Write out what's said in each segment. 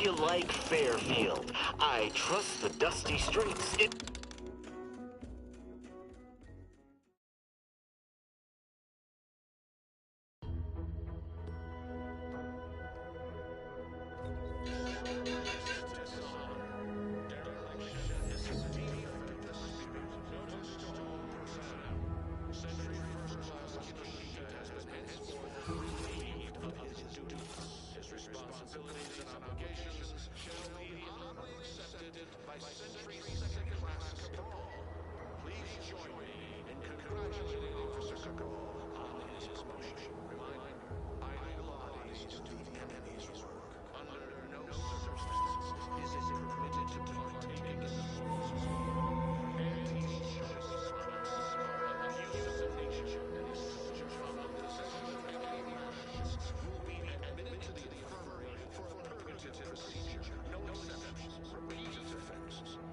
you like Fairfield. I trust the dusty streets. No exceptions. Repeat offenses.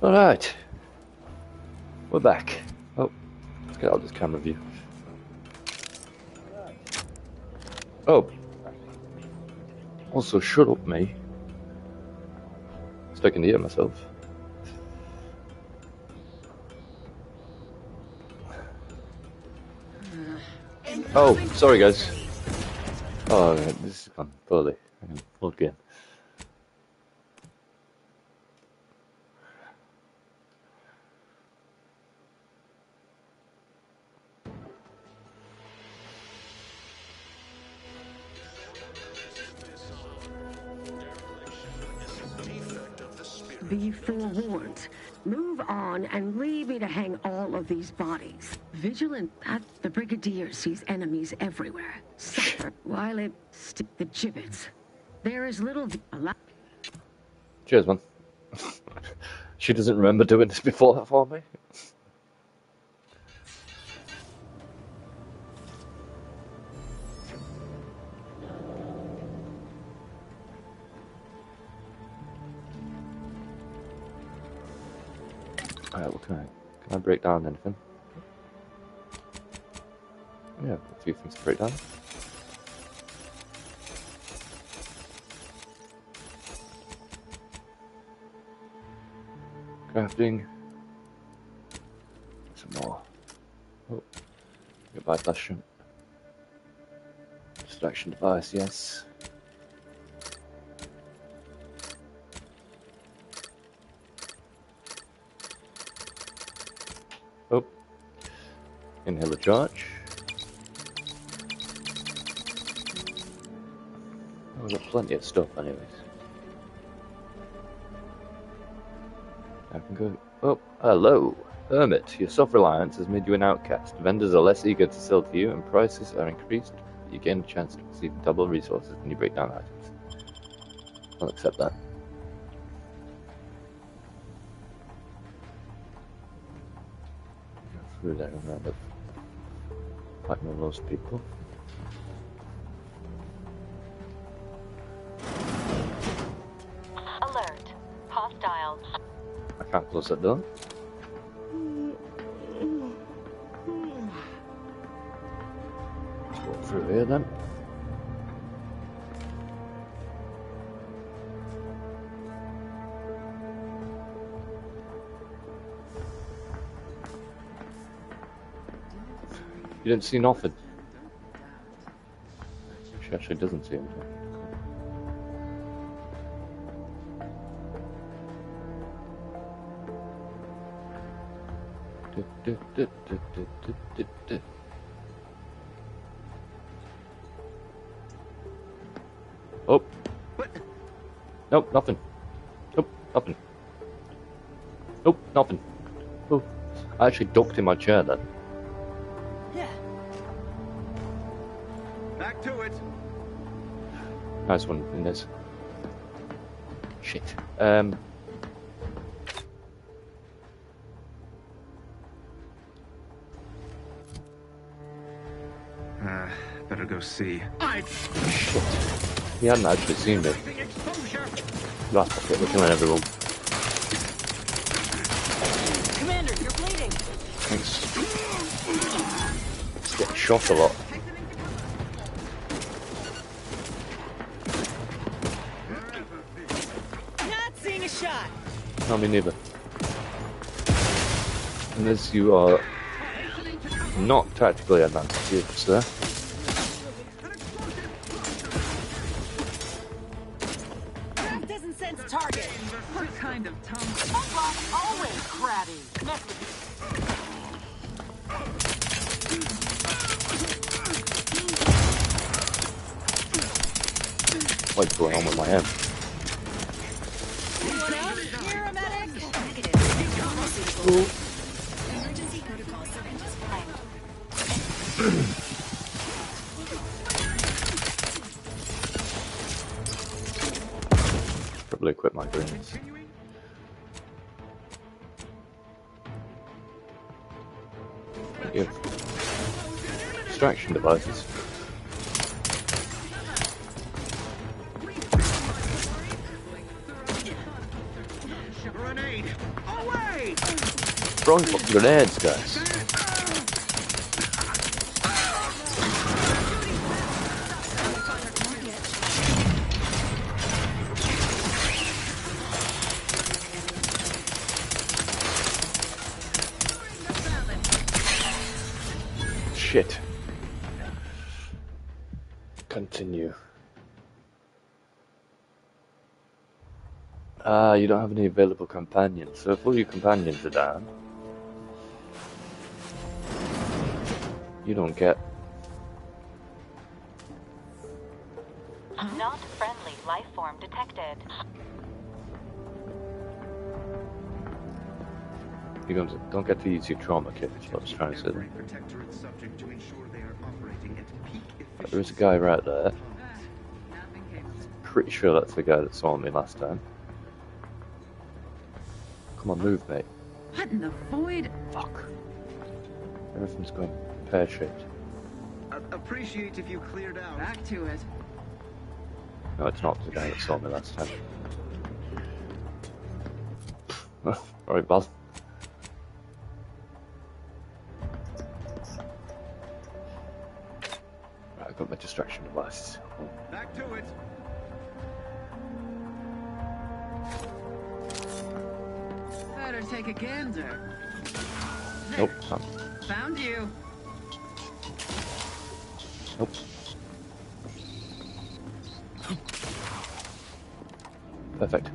Alright. We're back. Oh, let's get out this camera view. Oh. Also, shut up, me. Stuck in the ear myself. Oh, sorry guys. Oh, this is gone totally. I can look in. Be forewarned. Move on and leave me to hang all of these bodies. Vigilant at the Brigadier sees enemies everywhere. Suffer while it stick the gibbets. There is little Cheers, man. She doesn't remember doing this before for me. Alright, what can I break down anything? Yeah, a few things to break down. Crafting. Some more. Oh, goodbye, bastion. Distraction device, yes. Oh, inhaler charge. Oh, we've got plenty of stuff, anyways. I can go. Oh, hello, Hermit. Your self-reliance has made you an outcast. Vendors are less eager to sell to you, and prices are increased. You gain a chance to receive double resources when you break down items. I'll accept that. Through there and round up. Fighting all those people. Alert. Hostile. I can't close that door. Let's walk through here then. You didn't see nothing. She actually doesn't see anything. Oh. Nope, nothing. Nope, nothing. Nope, nothing. Oh. I actually ducked in my chair then. Back to it. Nice one, Inez. Shit. Better go see. Shit. He hadn't actually seen me. Last pocket, we're killing everyone. Commander, you're bleeding. Thanks. Just get shot a lot. Not seeing a shot. No, me neither. Unless you are not tactically advanced, sir. That doesn't sense target. What kind of tongue? Always crabby. What's going on with my hand? Anyone else? Here, a medic? Emergency protocol syringes Probably equip my grenades. Thank you. Distraction devices. Grenade. Away! throwing grenades, guys. Shit. Continue. You don't have any available companions, so if all your companions are down, you don't get. Not friendly life form detected. You don't get to use your trauma kit, is what I was trying to say. Protectorate subject to ensure they are operating at peak efficiency. There is a guy right there. Nothing came. Pretty sure that's the guy that saw me last time. Come on, move, mate. What in the void? Fuck. Everything's going pear-shaped. Appreciate if you cleared out. Back to it. No, it's not the guy that saw me last time. Alright, Buzz. Right, I've got my distraction devices. Back to it. Better take a gander. Nope. Found you. Nope. Perfect.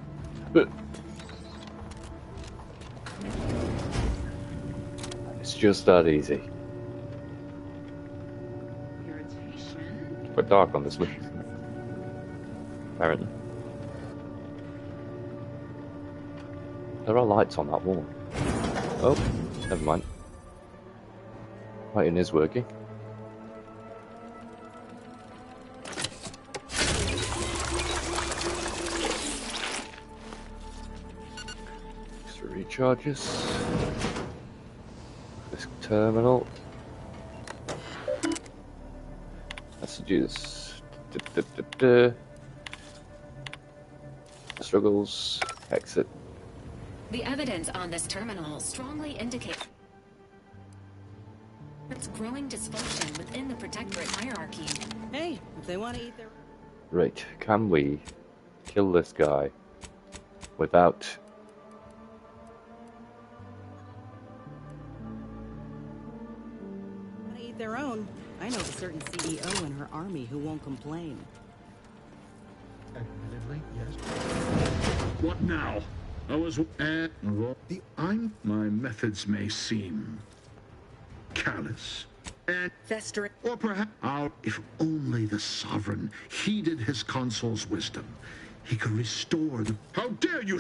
It's just that easy. Irritation. Quite dark on this mission. Apparently. There are lights on that wall. Oh, never mind. Lighting is working. Extra recharges. This terminal. Messages. Struggles. Exit. The evidence on this terminal strongly indicates growing dysfunction within the Protectorate hierarchy. Hey, if they want to eat their... Right, can we kill this guy without... Want to eat their own? I know a certain CEO and her army who won't complain. Admittedly, yes. What now? I was my methods may seem callous and Festering. or perhaps if only the sovereign heeded his consul's wisdom, he could restore the. How dare you!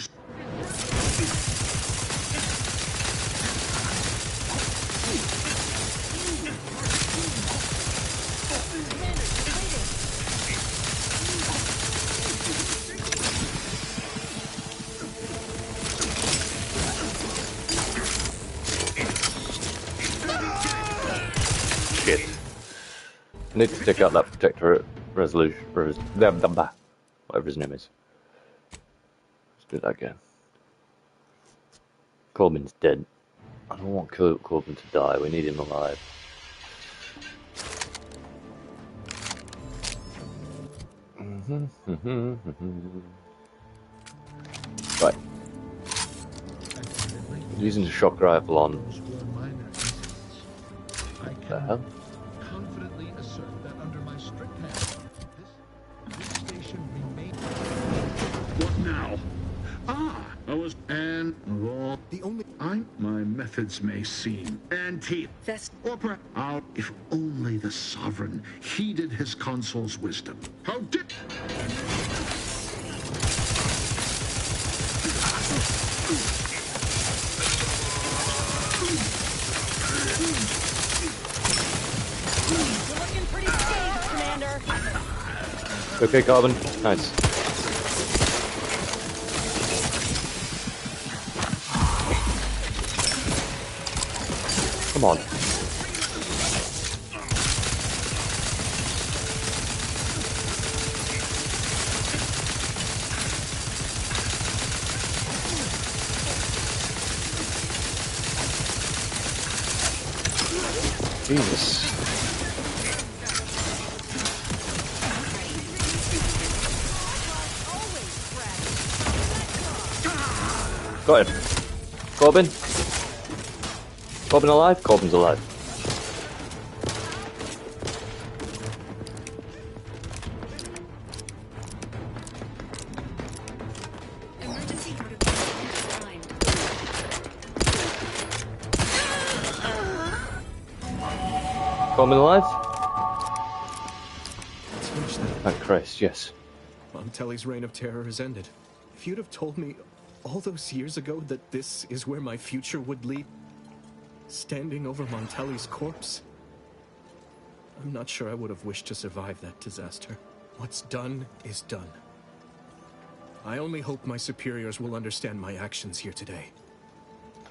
Shit. I need to take out that Protectorate resolution. Whatever his name is. Let's do that again. Corbin's dead. I don't want Corbin to die. We need him alive. Right. Using the shock rifle on. What the hell? Confidently assert that under my strict hand, this station remains. What now? I was wrong. The only my methods may seem or perhaps if only the sovereign heeded his consul's wisdom. How did? You're looking pretty scathed, Commander. Okay, Carbon. Nice. Come on. Jesus. Got him. Corbin? Corbin alive? Corbin's alive. Emergency protocol designed. Corbin alive? Finish that. Oh Christ, yes. Montelli's reign of terror has ended. If you'd have told me all those years ago that this is where my future would lead, standing over Montelli's corpse, I'm not sure I would have wished to survive that disaster. What's done is done. I only hope my superiors will understand my actions here today,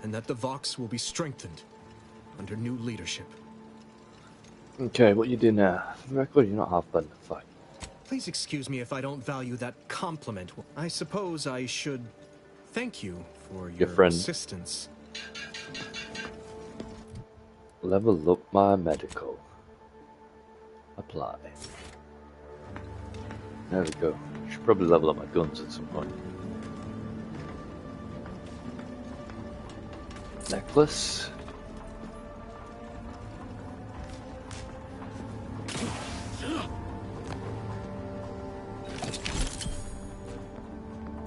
and that the Vox will be strengthened under new leadership. Okay, what you do now? For the record, you're not half bad in the fight. Please excuse me if I don't value that compliment. I suppose I should thank you for your friend. assistance. Level up my medical. Apply. There we go. Should probably level up my guns at some point. Necklace.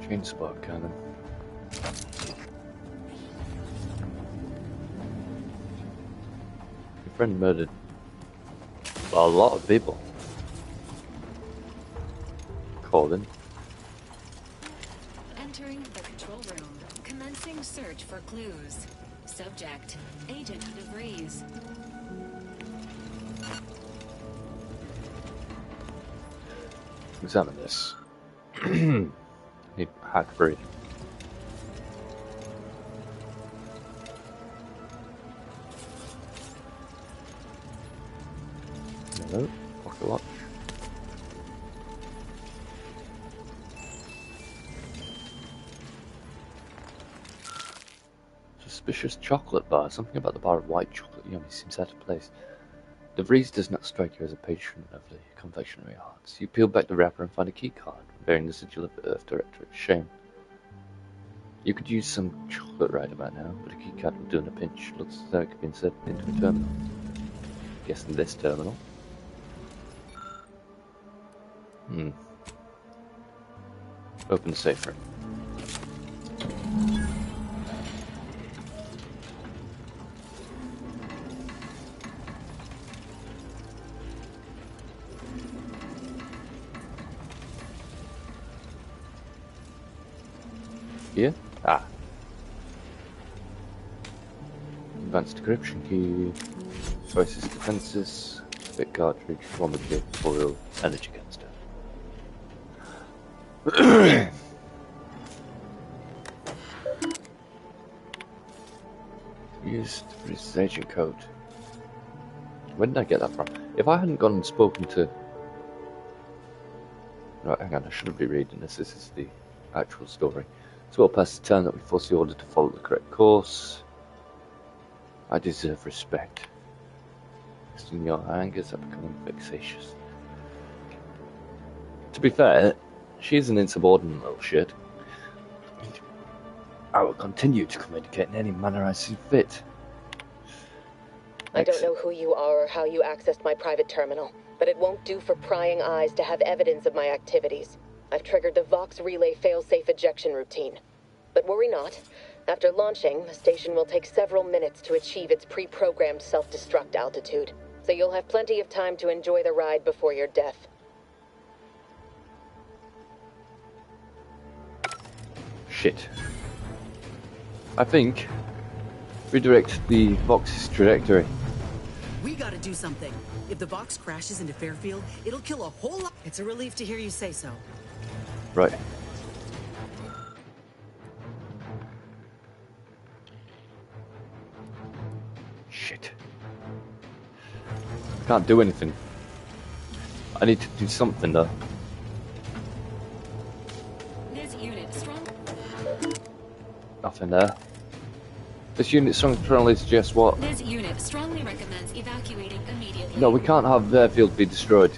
Chain spark cannon. Your friend murdered a lot of people. Colin. Entering the control room. Commencing search for clues. Subject: Agent DeVries. Examine this. Need hack free. No, pocket watch. Suspicious chocolate bar. Something about the bar of white chocolate yummy seems out of place. DeVries does not strike you as a patron of the confectionery arts. You peel back the wrapper and find a key card bearing the sigil of the Earth Directorate. Shame. You could use some chocolate right about now, but a key card will do in a pinch. Looks as though it could be inserted into a terminal. Guessing this terminal. Open the safe room. Here? Ah. Advanced decryption key. Choices defenses. Bit cartridge. Bomber kit. Foil. Energy canister. Used his agent code. Where did I get that from? If I hadn't gone and spoken to... Right, hang on, I shouldn't be reading this. This is the actual story. It's well past the time that we force the order to follow the correct course. I deserve respect. In your angers are becoming vexatious. To be fair, she's an insubordinate little shit. I will continue to communicate in any manner I see fit. I don't know who you are or how you accessed my private terminal, but it won't do for prying eyes to have evidence of my activities. I've triggered the Vox Relay fail-safe ejection routine. But worry not. After launching, the station will take several minutes to achieve its pre-programmed self-destruct altitude. So you'll have plenty of time to enjoy the ride before your death. Shit. I think redirect the Vox's trajectory. We gotta do something. If the Vox crashes into Fairfield, it'll kill a whole lot. It's a relief to hear you say so. Right. Shit. I can't do anything. I need to do something though. This unit strong. Nothing there. This unit strongly suggests what? This unit strongly recommends evacuating immediately. No, we can't have their field be destroyed.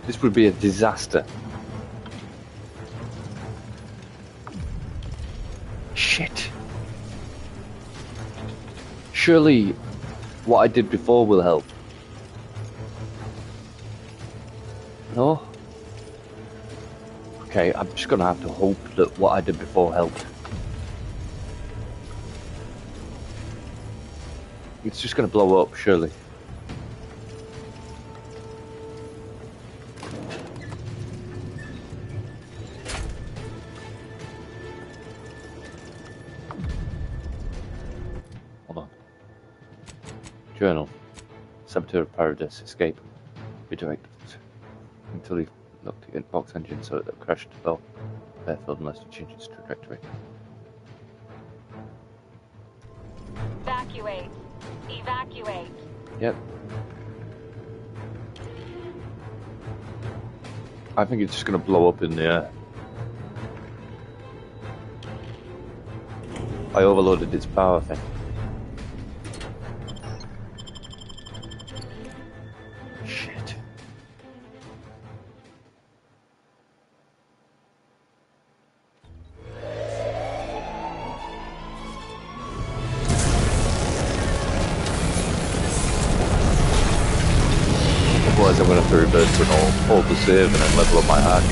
This would be a disaster. Shit. Surely what I did before will help. No? Okay, I'm just gonna have to hope that what I did before helped. It's just gonna blow up, surely. Hold on. Journal. Saboteur of Paradise. Escape. Redirect. Until he looked at box engine so that crashed to fell. Airfield unless you change its trajectory. Evacuate. Evacuate. Yep. I think it's just gonna blow up in the air. I overloaded its power thing. Shit. Otherwise I'm gonna have to revert to an old the save and then level up my hack.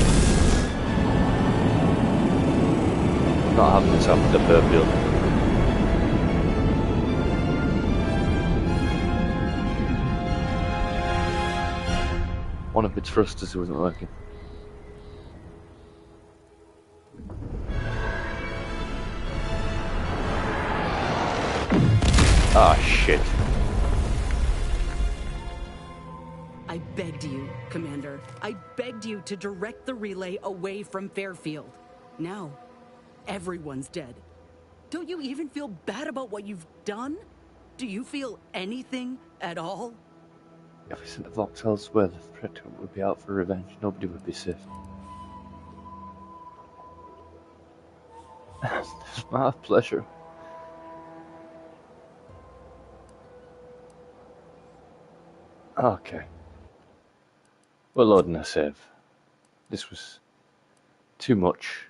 Not having this happen to Fairfield. One of its thrusters wasn't working. Ah, shit. I begged you, Commander. I begged you to direct the relay away from Fairfield. Now, everyone's dead. Don't you even feel bad about what you've done? Do you feel anything at all? If we sent the Vox elsewhere, the threat would be out for revenge. Nobody would be safe. It's my pleasure. Okay. We're loading a save. This was too much.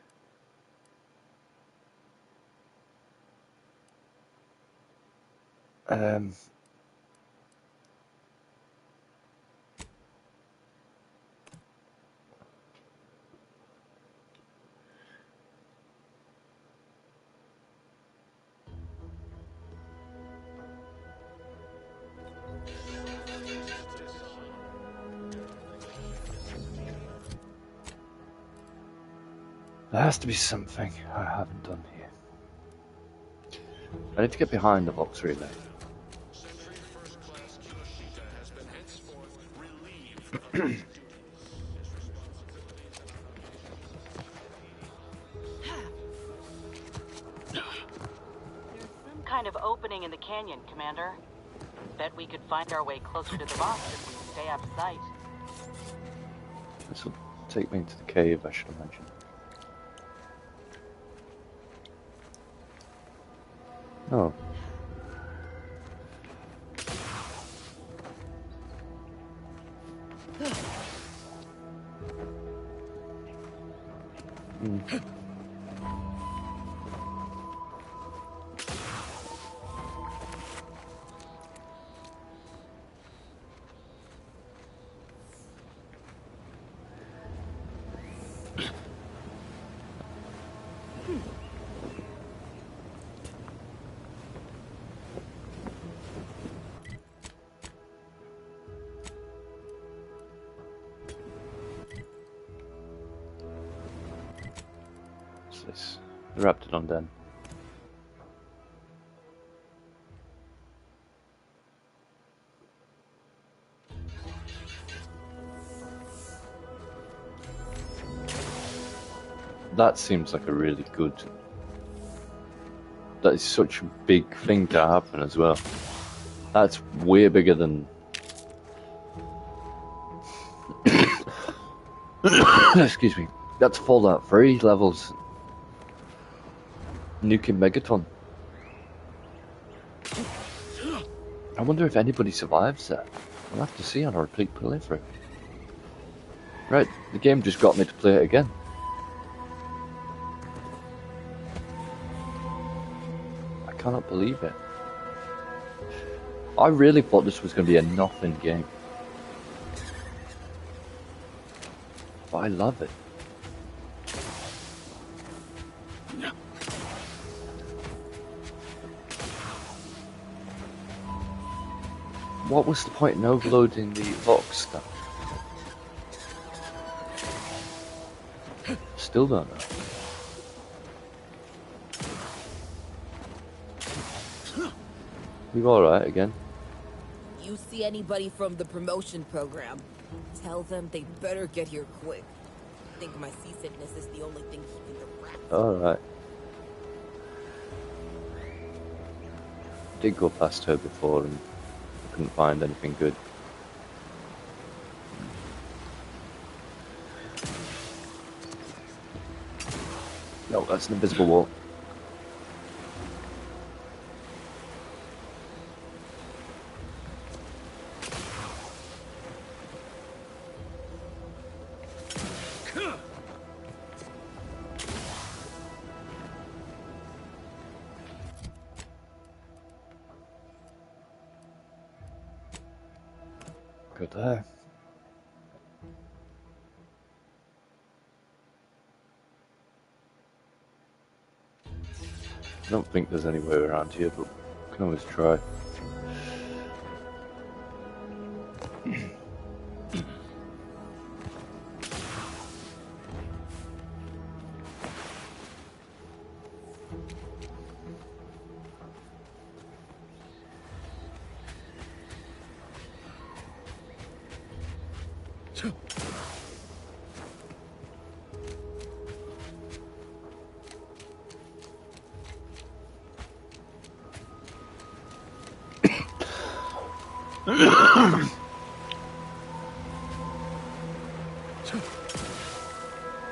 There has to be something I haven't done here. I need to get behind the Vox relay. Kind of opening in the canyon, Commander. Bet we could find our way closer to the box if we stay out of sight. This will take me into the cave, I should imagine. Oh. This Raptidon den. That seems like a really good. That is such a big thing to happen as well. That's way bigger than. Excuse me. That's Fallout 3 levels. Nuking Megaton. I wonder if anybody survives that. I'll have to see on a repeat playthrough. Right, the game just got me to play it again. I cannot believe it. I really thought this was going to be a nothing game. But I love it. What was the point in overloading the Vox stuff? Still don't know. You alright again? You see anybody from the promotion program, tell them they better get here quick. I think my seasickness is the only thing keeping the rats. Alright. Did go past her before and I couldn't find anything good. No, that's an invisible wall. Good there. I don't think there's anywhere around here, but we can always try.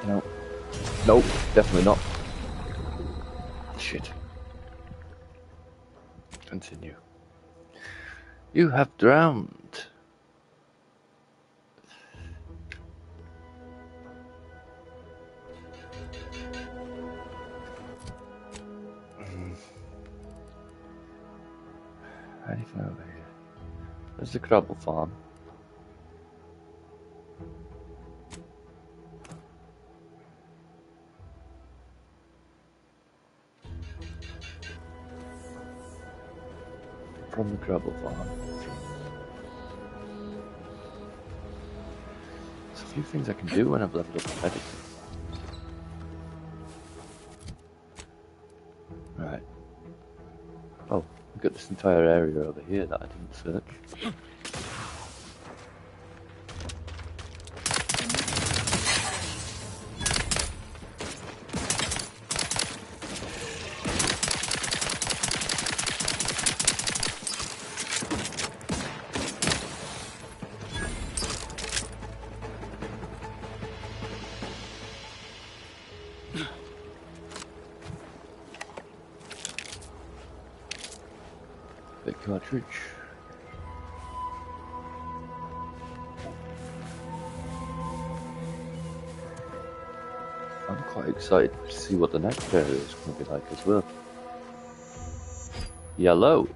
No. Nope, definitely not. Shit. Continue. You have drowned. Anything over here? There's the Crabble Farm. From the Crabble Farm. There's a few things I can do when I've leveled up medicine. Right. Oh, I've got this entire area over here that I didn't search. Big cartridge. I'm quite excited to see what the next area is going to be like as well. Yellow.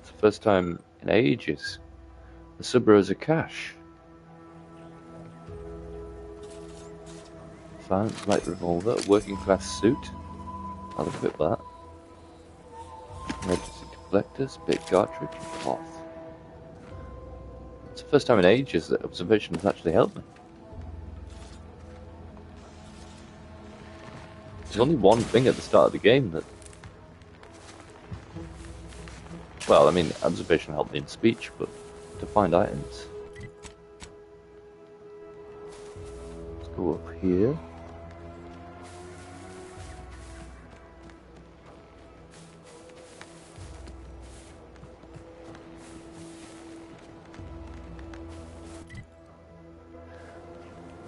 It's the first time in ages. The Sub-Rosa cache. Silence light revolver, working class suit. I'll equip that. Emergency deflectors, big cartridge, and cloth. It's the first time in ages that observation has actually helped me. There's only one thing at the start of the game that... Well, I mean, observation helped me in speech, but to find items. Let's go up here.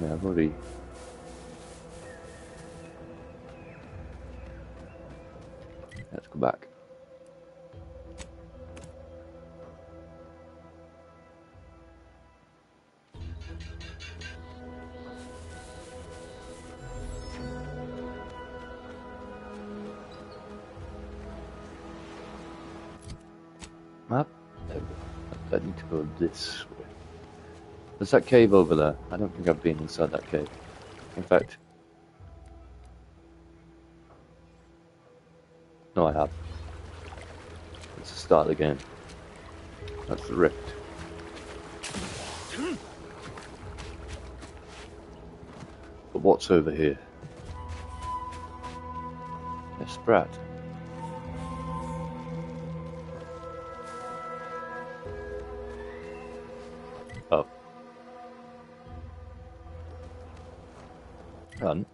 Yeah, I've already Map? There we go. I need to go this way. There's that cave over there. I don't think I've been inside that cave. In fact... No, I have. Let's start the game. That's the rift. But what's over here? A sprat. Oh. Run.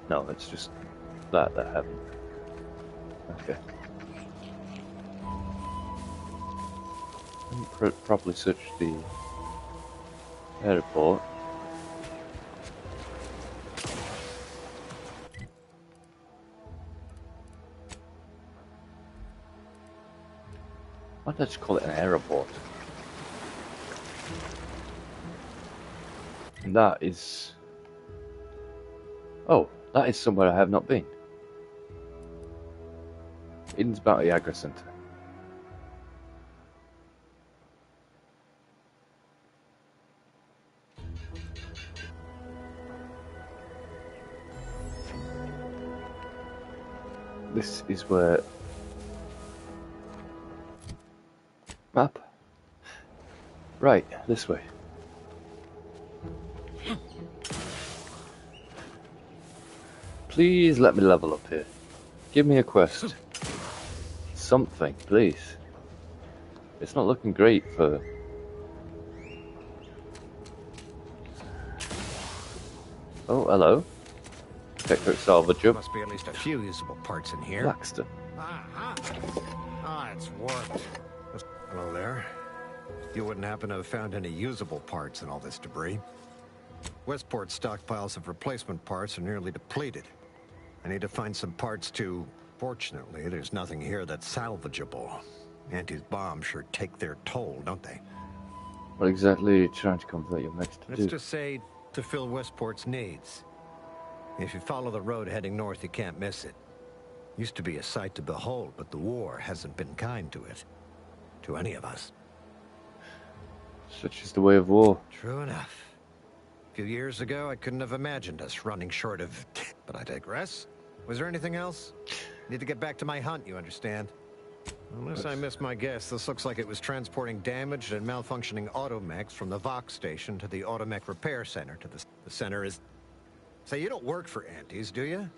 No, it's just that happened. Okay. Properly search the airport. Why did I just call it an airport? And that is... Oh, that is somewhere I have not been. Eden's Bounty Agri Center. This is where... Map? Right, this way. Please let me level up here. Give me a quest. Something, please. It's not looking great for... Oh, hello. Protectorate salvage up. Must be at least a few usable parts in here. Laxton. It's warped. Hello there. You wouldn't happen to have found any usable parts in all this debris? Westport's stockpiles of replacement parts are nearly depleted. I need to find some parts to... Fortunately, there's nothing here that's salvageable. Auntie's bombs sure take their toll, don't they? What exactly are you trying to convert your mech to do? Let's just say to fill Westport's needs. If you follow the road heading north, you can't miss it. Used to be a sight to behold, but the war hasn't been kind to it. To any of us. Such is the way of war. True enough. A few years ago, I couldn't have imagined us running short of... But I digress. Was there anything else? Need to get back to my hunt, you understand? Unless I missed my guess, this looks like it was transporting damaged and malfunctioning automechs from the Vox station to the Automech Repair Center. The center is... Say, you don't work for Antes, do you?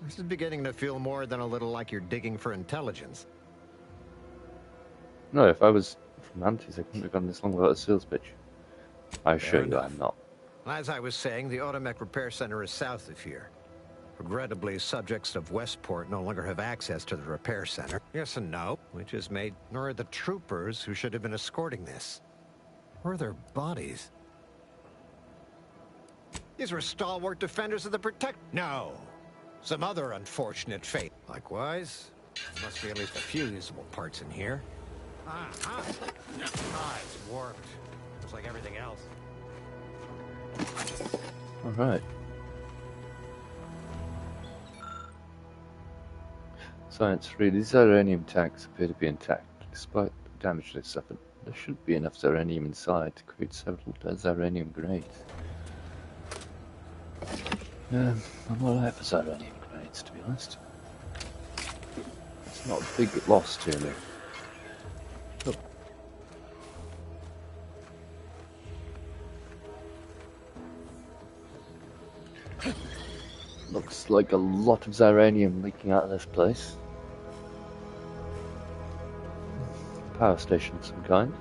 This is beginning to feel more than a little like you're digging for intelligence. No, if I was from Antes, I couldn't have gone this long without a sales pitch. I assure you I'm not. As I was saying, the Automech Repair Center is south of here. Regrettably, subjects of Westport no longer have access to the repair center. Yes and no, which is made... Nor are the troopers who should have been escorting this. Where are their bodies? These were stalwart defenders of the Protect... No. Some other unfortunate fate. Likewise, there must be at least a few usable parts in here. It's warped. Just like everything else. Alright. Science 3. These Ziranium tanks appear to be intact. Despite the damage they suffered, there should be enough Ziranium inside to create several Ziranium grenades. I'm alright for Ziranium grenades, to be honest. It's not a big loss to me. Oh. Looks like a lot of Ziranium leaking out of this place. Power station of some kind.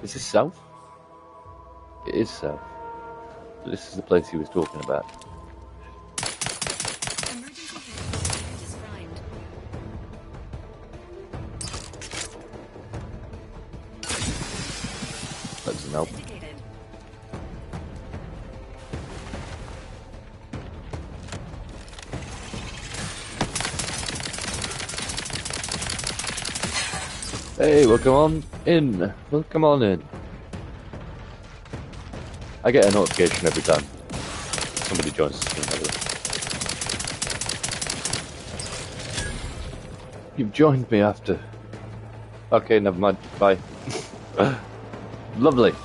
Is this south? It is south. This is the place he was talking about. That doesn't help. Hey, welcome on in. Welcome on in. I get a notification every time somebody joins the stream, by the way. You've joined me after. Okay, never mind. Bye. Lovely.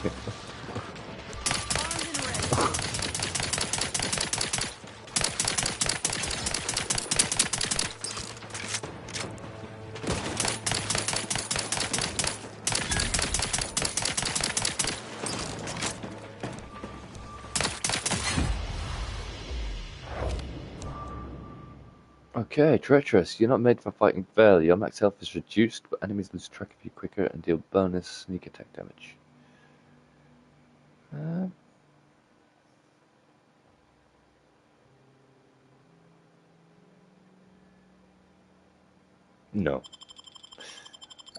Okay, treacherous. You're not made for fighting fairly. Your max health is reduced, but enemies lose track of you quicker and deal bonus sneak attack damage. No.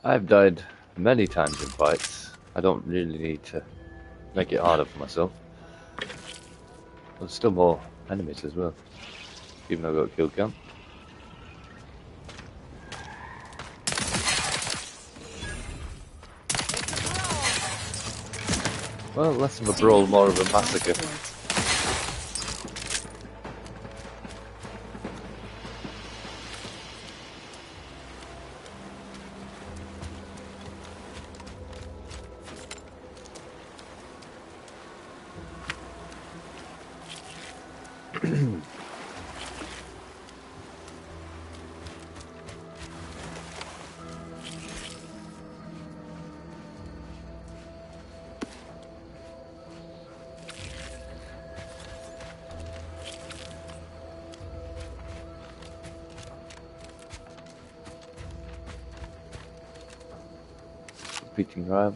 I've died many times in fights. I don't really need to make it harder for myself. There's still more enemies as well, even though I've got a kill count. Well, less of a brawl, more of a massacre.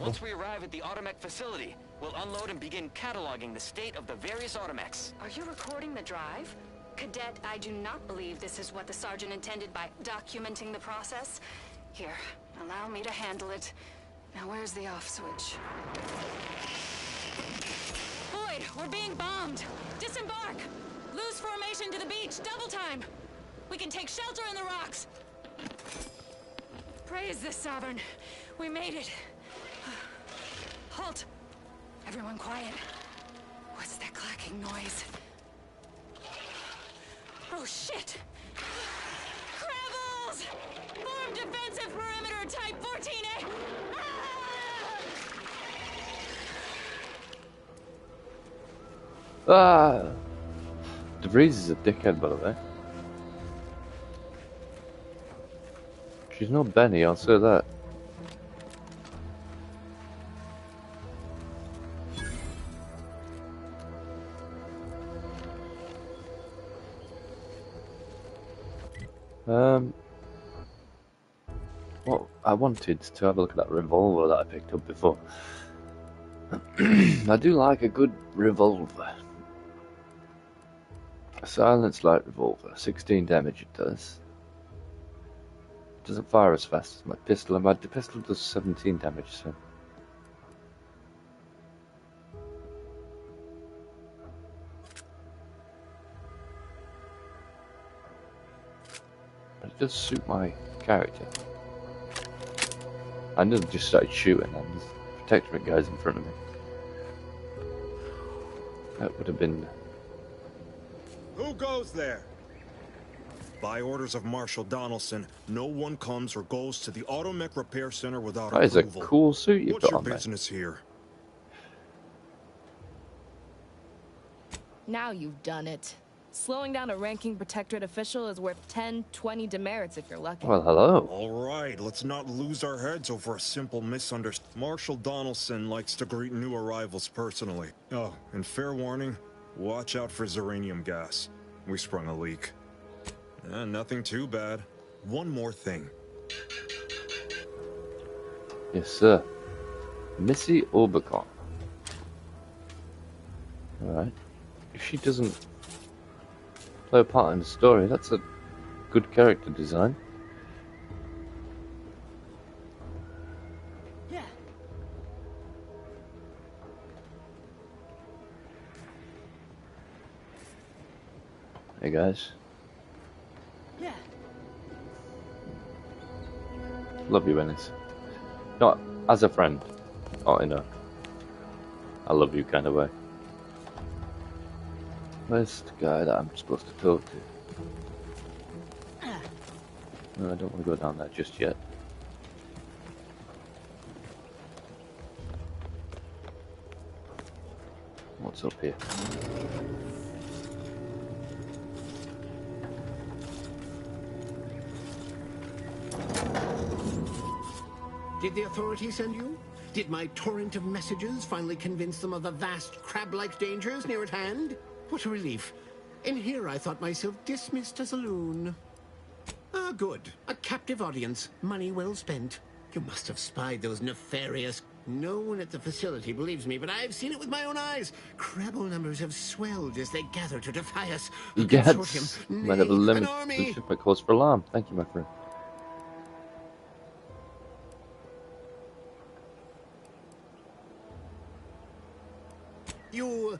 Once we arrive at the Automech facility, we'll unload and begin cataloging the state of the various Automechs. Are you recording the drive? Cadet, I do not believe this is what the Sergeant intended by documenting the process. Here, allow me to handle it. Now where's the off switch? Boyd, we're being bombed! Disembark! Lose formation to the beach, double time! We can take shelter in the rocks! Praise the Sovereign. We made it. Halt! Everyone quiet. What's that clacking noise? Oh shit! Crabbles! Form defensive perimeter type 14A! Ah! DeVries is a dickhead, by the way. She's no Benny, I'll say that. Well, I wanted to have a look at that revolver that I picked up before. I do like a good revolver. A silenced light revolver, 16 damage it does. It doesn't fire as fast as my pistol, and my pistol does 17 damage, so... It does suit my character. I nearly just started shooting and there's protectorate guys in front of me. That would have been... Who goes there? By orders of Marshal Donaldson, no one comes or goes to the Automech Repair Center without That is a approval. cool suit you've What's got your on, mate. business here? Now you've done it. Slowing down a ranking protectorate official is worth 10, 20 demerits if you're lucky. Well, hello. All right, let's not lose our heads over a simple misunderstanding. Marshal Donaldson likes to greet new arrivals personally. Oh, and fair warning, watch out for xeranium gas. We sprung a leak. Nothing too bad. One more thing. Yes, sir. Missy Orbicon. Alright. If she doesn't play a part in the story, that's a good character design. Yeah. Hey guys. Yeah. Love you, Ennis. Not as a friend, or in a I love you kind of way. Where's the guy that I'm supposed to talk to? No, I don't want to go down there just yet. What's up here? Did the authorities send you? Did my torrent of messages finally convince them of the vast crab-like dangers near at hand? What a relief. In here I thought myself dismissed as a loon. Ah, good. A captive audience. Money well spent. You must have spied those nefarious... No one at the facility believes me, but I've seen it with my own eyes. Crabble numbers have swelled as they gather to defy us. Yes, might have a limit by cause for alarm. Thank you, my friend. You...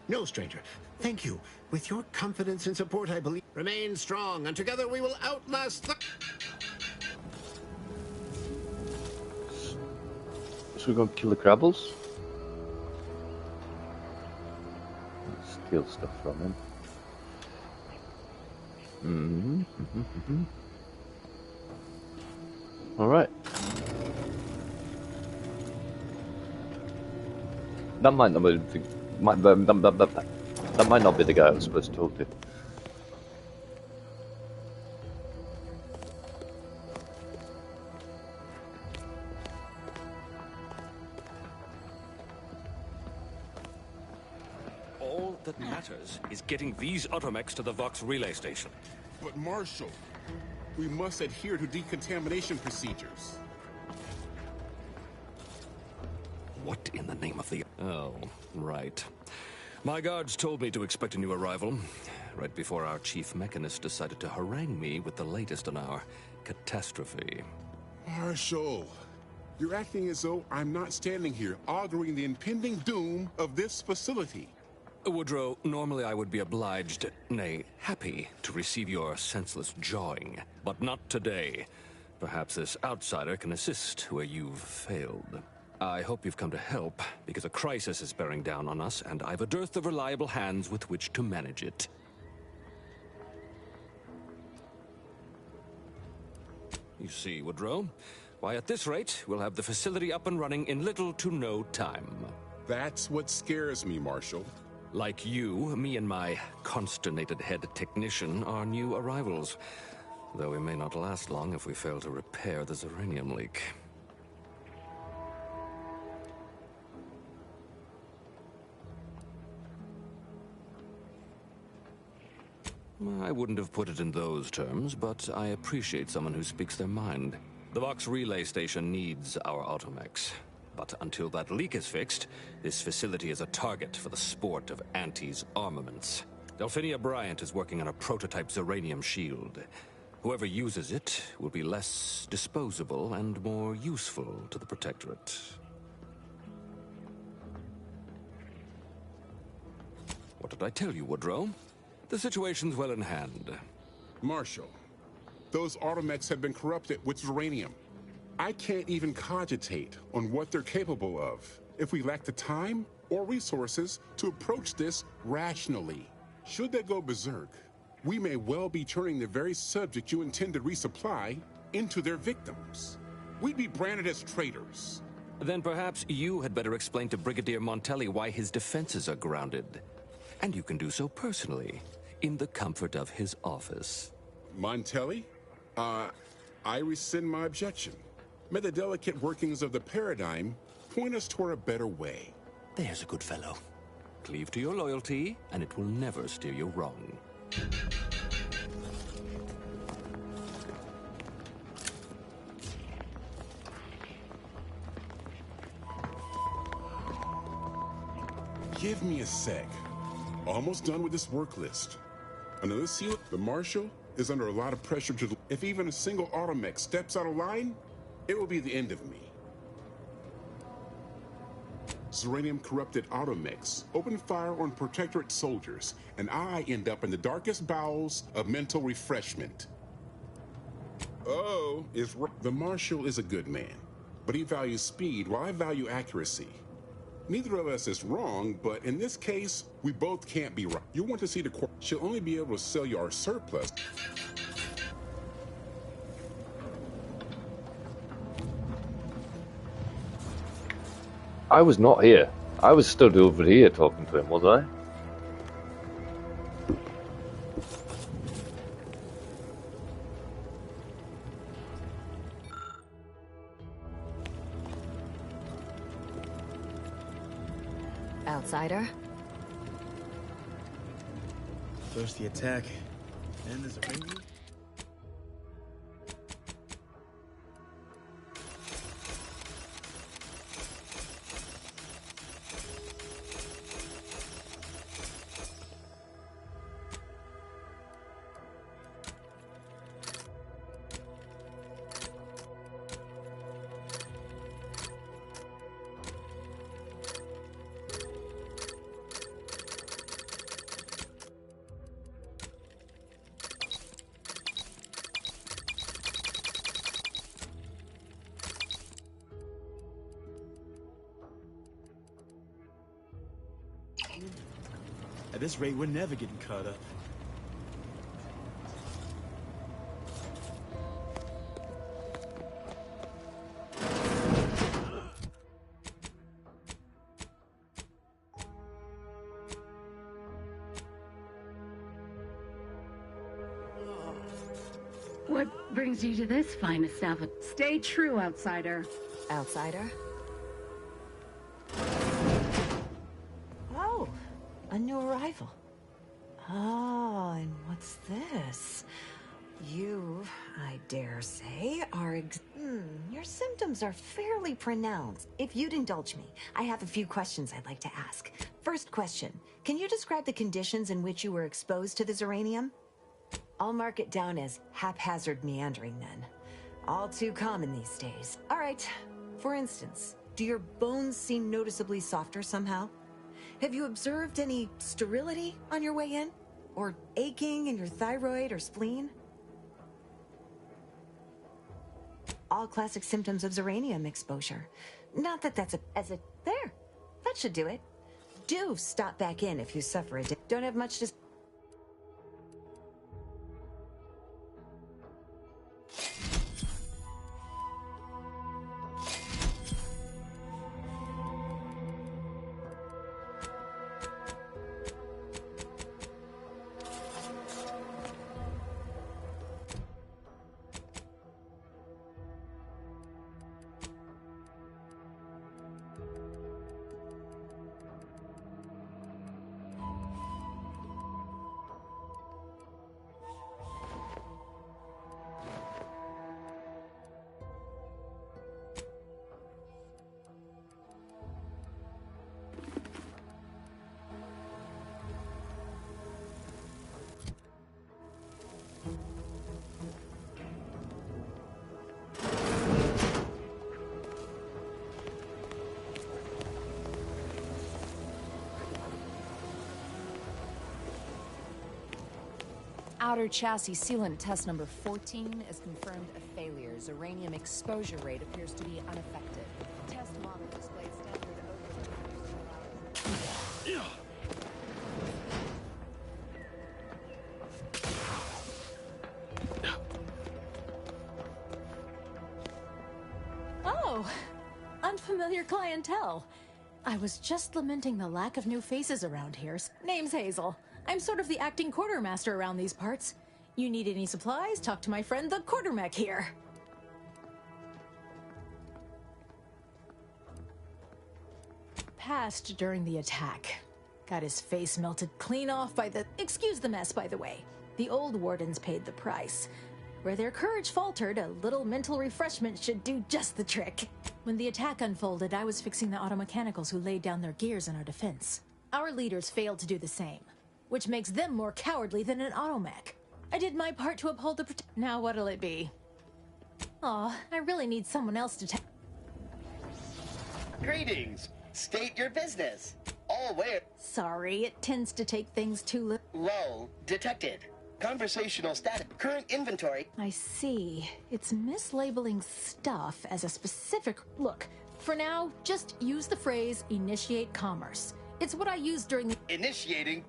no, stranger. Thank you. With your confidence and support, I believe... Remain strong, and together we will outlast the... So we're going to kill the Crabbles? Steal stuff from him. Alright. That might not be the, that might not be the guy I was supposed to talk to. All that matters is getting these automechs to the Vox relay station. But Marshal, we must adhere to decontamination procedures. What in the name of the... Oh, right. My guards told me to expect a new arrival, right before our chief mechanist decided to harangue me with the latest on our catastrophe. Marshal, you're acting as though I'm not standing here auguring the impending doom of this facility. Woodrow, normally I would be obliged, nay, happy, to receive your senseless jawing, but not today. Perhaps this outsider can assist where you've failed. I hope you've come to help, because a crisis is bearing down on us, and I've a dearth of reliable hands with which to manage it. You see, Woodrow, why at this rate, we'll have the facility up and running in little to no time. That's what scares me, Marshal. Like you, me and my consternated head technician are new arrivals, though we may not last long if we fail to repair the Zeranium leak. I wouldn't have put it in those terms, but I appreciate someone who speaks their mind. The Vox relay station needs our automechs. But until that leak is fixed, this facility is a target for the sport of Anti's armaments. Delphinia Bryant is working on a prototype Zeranium shield. Whoever uses it will be less disposable and more useful to the Protectorate. What did I tell you, Woodrow? The situation's well in hand. Marshal, those automechs have been corrupted with Zeranium. I can't even cogitate on what they're capable of if we lack the time or resources to approach this rationally. Should they go berserk, we may well be turning the very subject you intend to resupply into their victims. We'd be branded as traitors. Then perhaps you had better explain to Brigadier Montelli why his defenses are grounded. And you can do so personally, in the comfort of his office. Montelli? I rescind my objection. May the delicate workings of the paradigm point us toward a better way. There's a good fellow. Cleave to your loyalty, and it will never steer you wrong. Give me a sec. Almost done with this work list. Another seal, the Marshal is under a lot of pressure to... If even a single automech steps out of line, it will be the end of me. Zeranium corrupted automechs open fire on Protectorate soldiers, and I end up in the darkest bowels of mental refreshment. Oh, the Marshal is a good man. but he values speed while I value accuracy. Neither of us is wrong, but in this case, we both can't be right. You'll want to see the court. She'll only be able to sell you our surplus. I was not here. I was stood over here talking to him, was I? Outsider? First the attack, then there's a ring. At this rate, we're never getting caught up. What brings you to this fine establishment? Stay true, outsider. Outsider? Oh, a new arrival. Oh, and what's this? You, I dare say, are your symptoms are fairly pronounced. If you'd indulge me, I have a few questions I'd like to ask. First question, can you describe the conditions in which you were exposed to the Zeranium? I'll mark it down as haphazard meandering then. All too common these days. All right, for instance, do your bones seem noticeably softer somehow? Have you observed any sterility on your way in? Or aching in your thyroid or spleen? All classic symptoms of Zeranium exposure. Not that that's there. That should do it. Do stop back in if you suffer it. Don't have much to... Outer chassis sealant test number 14 is confirmed a failure. Zeranium exposure rate appears to be unaffected. Test model displays standard Oh, unfamiliar clientele. I was just lamenting the lack of new faces around here. Name's Hazel. I'm sort of the acting quartermaster around these parts. You need any supplies? Talk to my friend the quartermech here. Passed during the attack. Got his face melted clean off by the... Excuse the mess, by the way. The old wardens paid the price. Where their courage faltered, a little mental refreshment should do just the trick. When the attack unfolded, I was fixing the automechanicals who laid down their gears in our defense. Our leaders failed to do the same, which makes them more cowardly than an automech. I did my part to uphold the Now what'll it be? Aw, I really need someone else to Greetings. State your business. All where? Sorry, it tends to take things too Lull detected. Conversational status. Current inventory. I see. It's mislabeling stuff as a specific... Look, for now, just use the phrase initiate commerce. It's what I used during the... Initiating.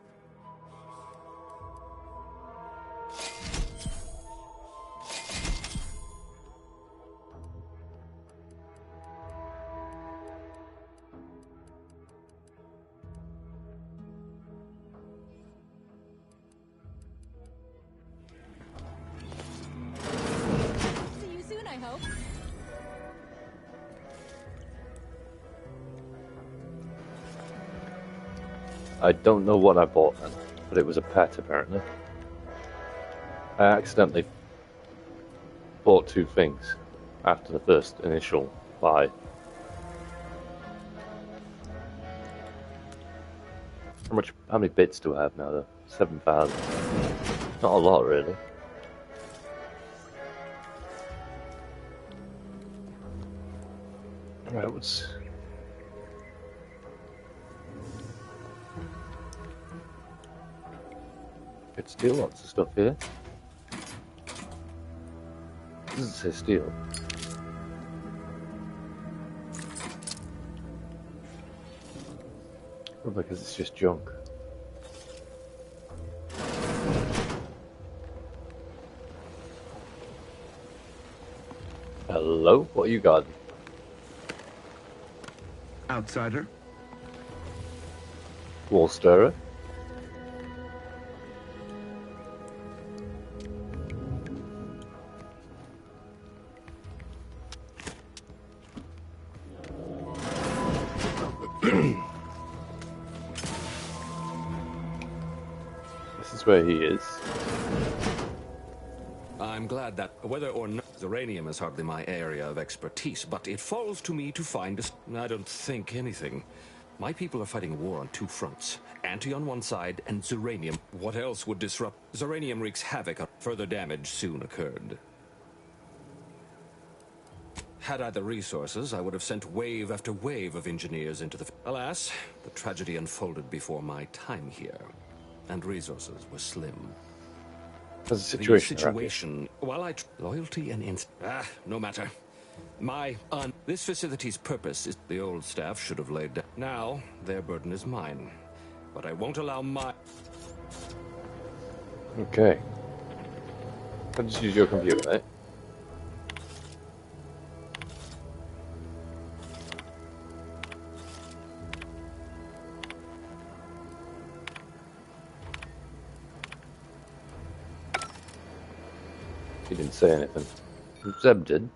See you soon, I hope. I don't know what I bought then, but it was a pet apparently. I accidentally bought 2 things after the first initial buy. How many bits do I have now though? 7,000. Not a lot really. Right, what's... It's steel, lots of stuff here. It doesn't say steel. Oh, because it's just junk. Hello? What you got? Outsider. Wall stirrer. This is where he is. I'm glad that, whether or not uranium is hardly my area of expertise, but it falls to me to find a... I don't think anything. My people are fighting a war on 2 fronts. Anti on one side, and Zeranium. What else would disrupt? Zeranium wreaks havoc. Further damage soon occurred. Had I the resources, I would have sent wave after wave of engineers into the... Alas, the tragedy unfolded before my time here, and resources were slim. How's the situation? The situation, while loyalty and no matter. This facility's purpose is the old staff should have laid down. Now, their burden is mine. But I won't allow my... Okay. I'll just use your computer, right? He didn't say anything. Zeb did.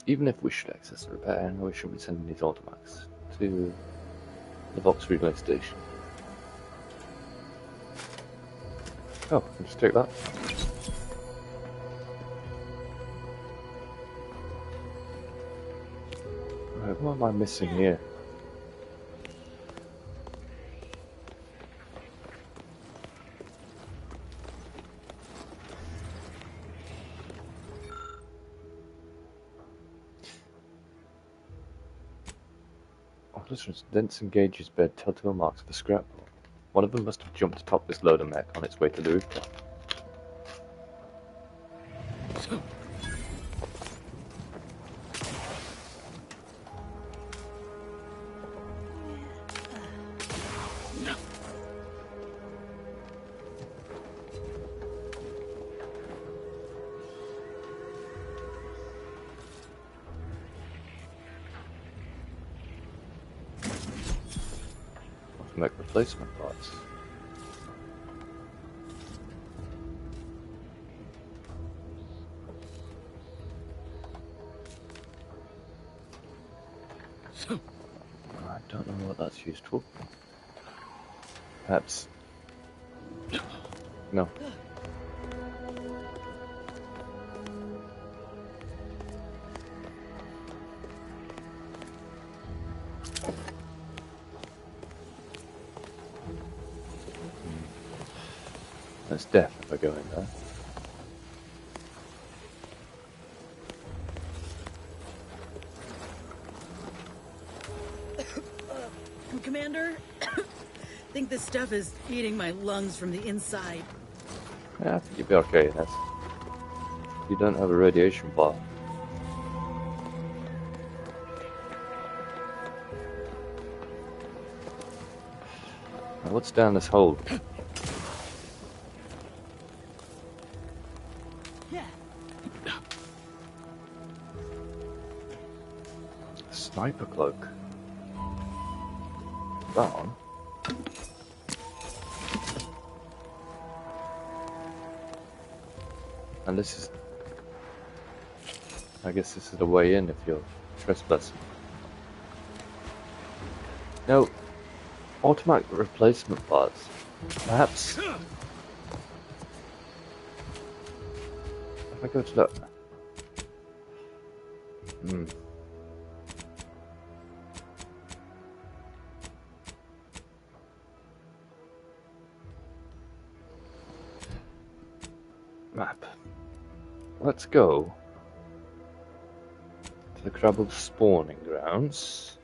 Even if we should access the repair, we should be sending these Automax to the Vox relay station. Oh, I can just take that. Right, what am I missing here? Dense engages bear telltale marks of the scrap. One of them must have jumped atop this loader mech on its way to the rooftop. Make replacement parts. I don't know what that's used for. Perhaps. No. That's death if I go in there. Commander, think this stuff is eating my lungs from the inside. Yeah, I think you'll be okay, Ness. You don't have a radiation bar. Now, what's down this hole? Sniper cloak. That on? And this is... I guess this is the way in if you're trespassing. No. Automatic replacement parts. Perhaps... If I go to that... Map. Let's go to the Crabble spawning grounds.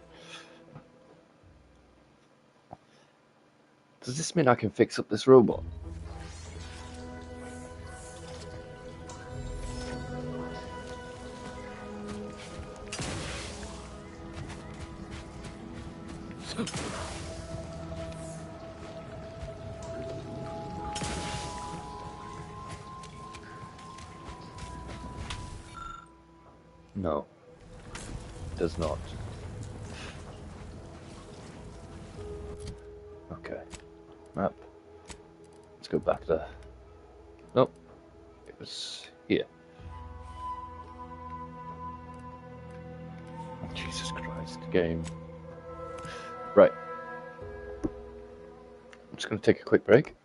Does this mean I can fix up this robot? No, it does not. Okay, map. Let's go back there. Nope, it was here. Oh, Jesus Christ, game. Right. I'm just going to take a quick break.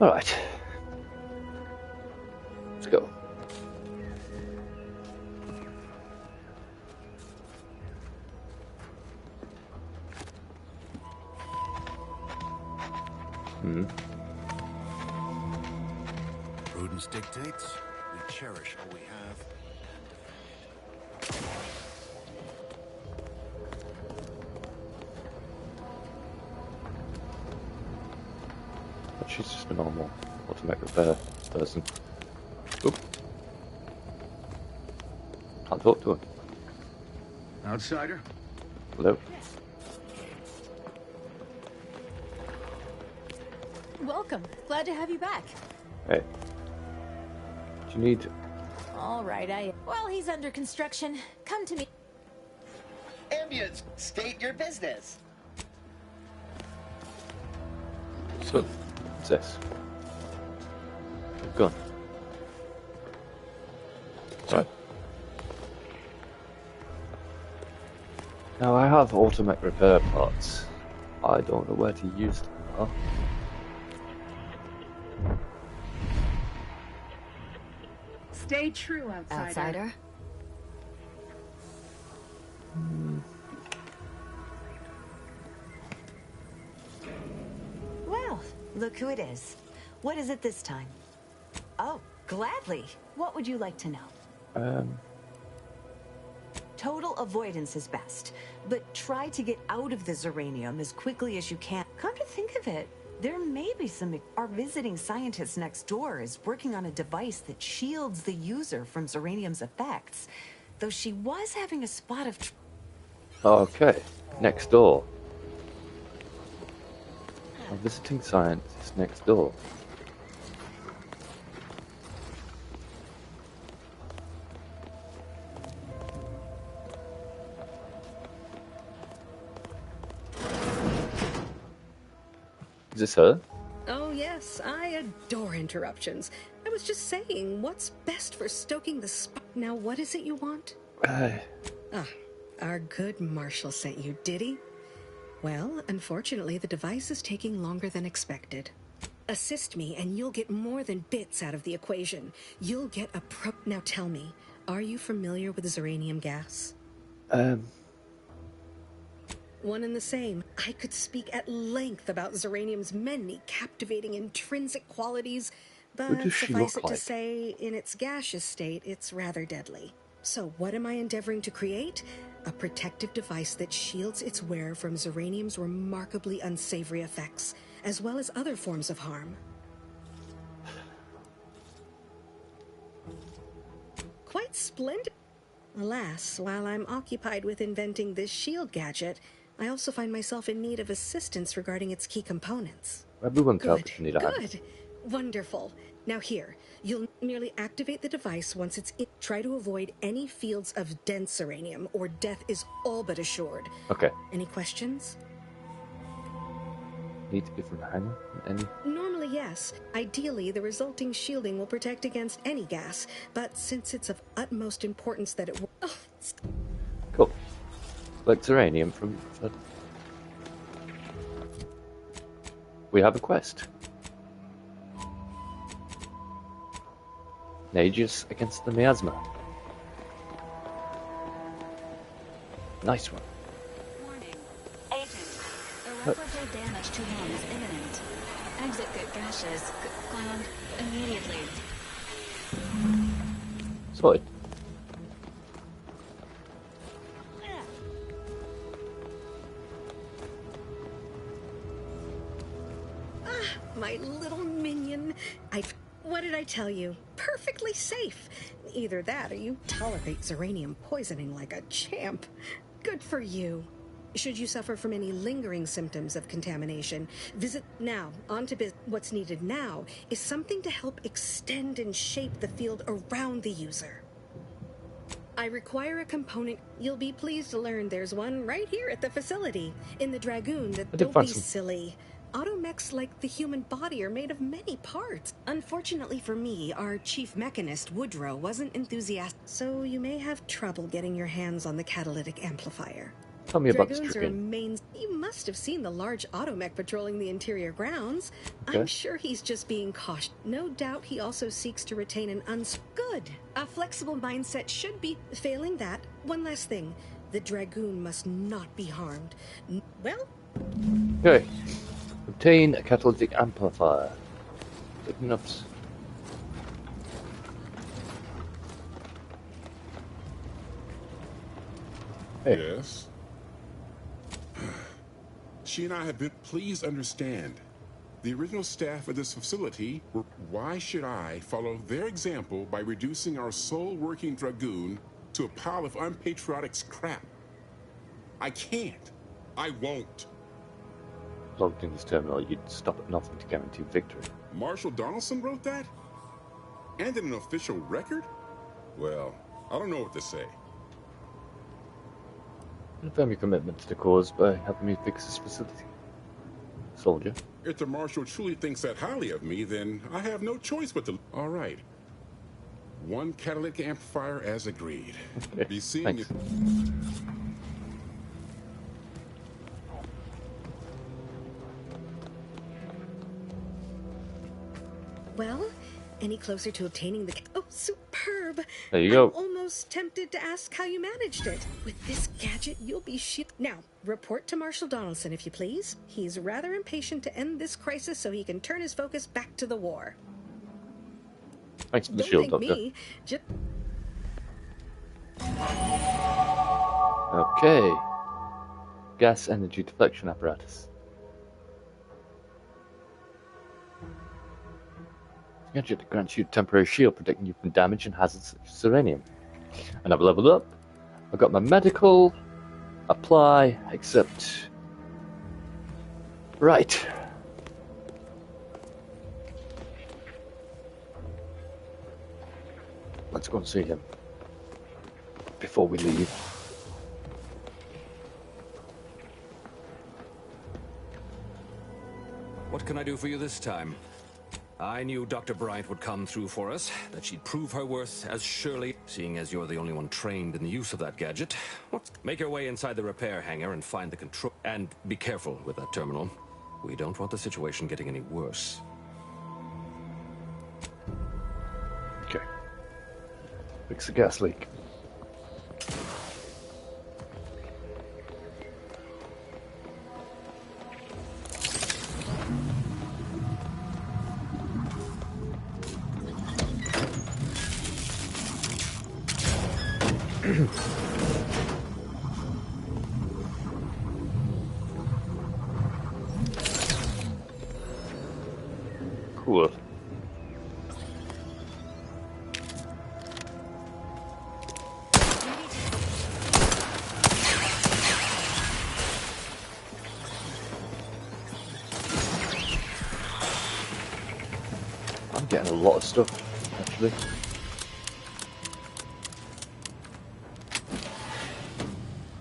Alright. Let's go. Prudence dictates we cherish all we have. But she's just a normal automatic repair person. Oop. Can't talk to her. Outsider? Hello? Welcome. Glad to have you back. Hey. Do you need... All right, Well, he's under construction. Come to me. Ambience, state your business. So, what's this? Gun. Right. Now I have automatic repair parts. I don't know where to use them. Huh? Stay true, outsider. Well, look who it is. What is it this time? Oh, gladly. What would you like to know? Total avoidance is best, but try to get out of the Zeranium as quickly as you can. Come to think of it, there may be some... Our visiting scientist next door is working on a device that shields the user from Zeranium's effects, though she was having a spot of... Okay, next door. A visiting scientist next door. Is this her? Oh yes, I adore interruptions. I was just saying, what's best for stoking the Now what is it you want? Our good Marshal sent you, did he? Well, unfortunately, the device is taking longer than expected. Assist me, and you'll get more than bits out of the equation. You'll get a Now tell me, are you familiar with Zeranium gas? One and the same. I could speak at length about Zeranium's many captivating intrinsic qualities, but suffice it to say, in its gaseous state, it's rather deadly. So what am I endeavoring to create? A protective device that shields its wearer from Zeranium's remarkably unsavory effects, as well as other forms of harm. Quite splendid. Alas, while I'm occupied with inventing this shield gadget, I also find myself in need of assistance regarding its key components. Everyone Good. Wonderful. Now here, you'll merely activate the device once it's in. Try to avoid any fields of dense Zeranium, or death is all but assured. Okay. Any questions? Need to be from the hangar? Any? Normally, yes. Ideally, the resulting shielding will protect against any gas, but since it's of utmost importance that it will... Cool. Like Zeranium from... We have a quest. Nagus against the miasma. Nice one. Warning. Agent. Irreparable damage to one is imminent. Exit the gaseous gland immediately. Sorted. My little minion. What did I tell you? Perfectly safe. Either that or you tolerate Zeranium poisoning like a champ. Good for you. Should you suffer from any lingering symptoms of contamination, visit now. On to what's needed now is something to help extend and shape the field around the user. I require a component. You'll be pleased to learn there's one right here at the facility. In the Dragoon. Don't be silly. Automechs, like the human body, are made of many parts. Unfortunately for me, our chief mechanist, Woodrow, wasn't enthusiastic, so you may have trouble getting your hands on the catalytic amplifier. Tell me about this Dragoons are Dragoon. main. You must have seen the large automech patrolling the interior grounds. Okay. I'm sure he's just being cautious. No doubt he also seeks to retain an good. A flexible mindset should be. Failing that, one last thing. The Dragoon must not be harmed. Well... Okay. Obtain a catalytic amplifier. Taking ups. Hey. Yes. She and I have been. Please understand. The original staff of this facility were. Why should I follow their example by reducing our sole working Dragoon to a pile of unpatriotic scrap? I can't. I won't. Logged in this terminal, you'd stop at nothing to guarantee victory. Marshall Donaldson wrote that? And in an official record? Well, I don't know what to say. Confirm your commitment to the cause by helping me fix this facility. Soldier. If the Marshal truly thinks that highly of me, then I have no choice but to... All right. One catalytic amplifier as agreed. Okay. Be seeing you... Well, any closer to obtaining the... Oh, superb! There you go. I'm almost tempted to ask how you managed it. With this gadget, you'll be shit. Now, report to Marshal Donaldson, if you please. He's rather impatient to end this crisis so he can turn his focus back to the war. Thanks for the Don't shield, thank Doctor. me. Okay. Gas energy deflection apparatus. Gadget that grants you a temporary shield protecting you from damage and hazards such as uranium. And I've leveled up. I've got my medical. Apply. Accept. Right. Let's go and see him before we leave. What can I do for you this time? I knew Dr. Bryant would come through for us, that she'd prove her worth as surely, seeing as you're the only one trained in the use of that gadget. Make your way inside the repair hangar and find the control. And be careful with that terminal. We don't want the situation getting any worse. Okay. Fix the gas leak. Cool. I'm getting a lot of stuff, actually.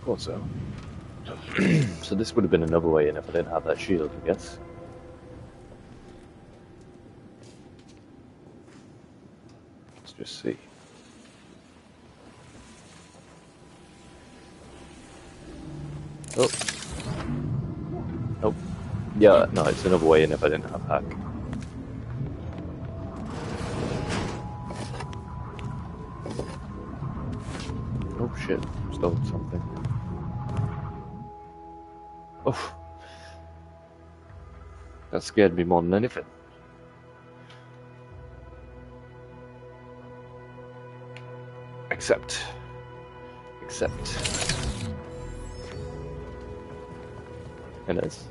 Thought so. So this would have been another way in if I didn't have that shield, I guess. Let's just see. Oh. Nope. Yeah, no, it's another way in if I didn't have hack. Oh shit, stole something. Oh. That scared me more than anything. Accept. It is.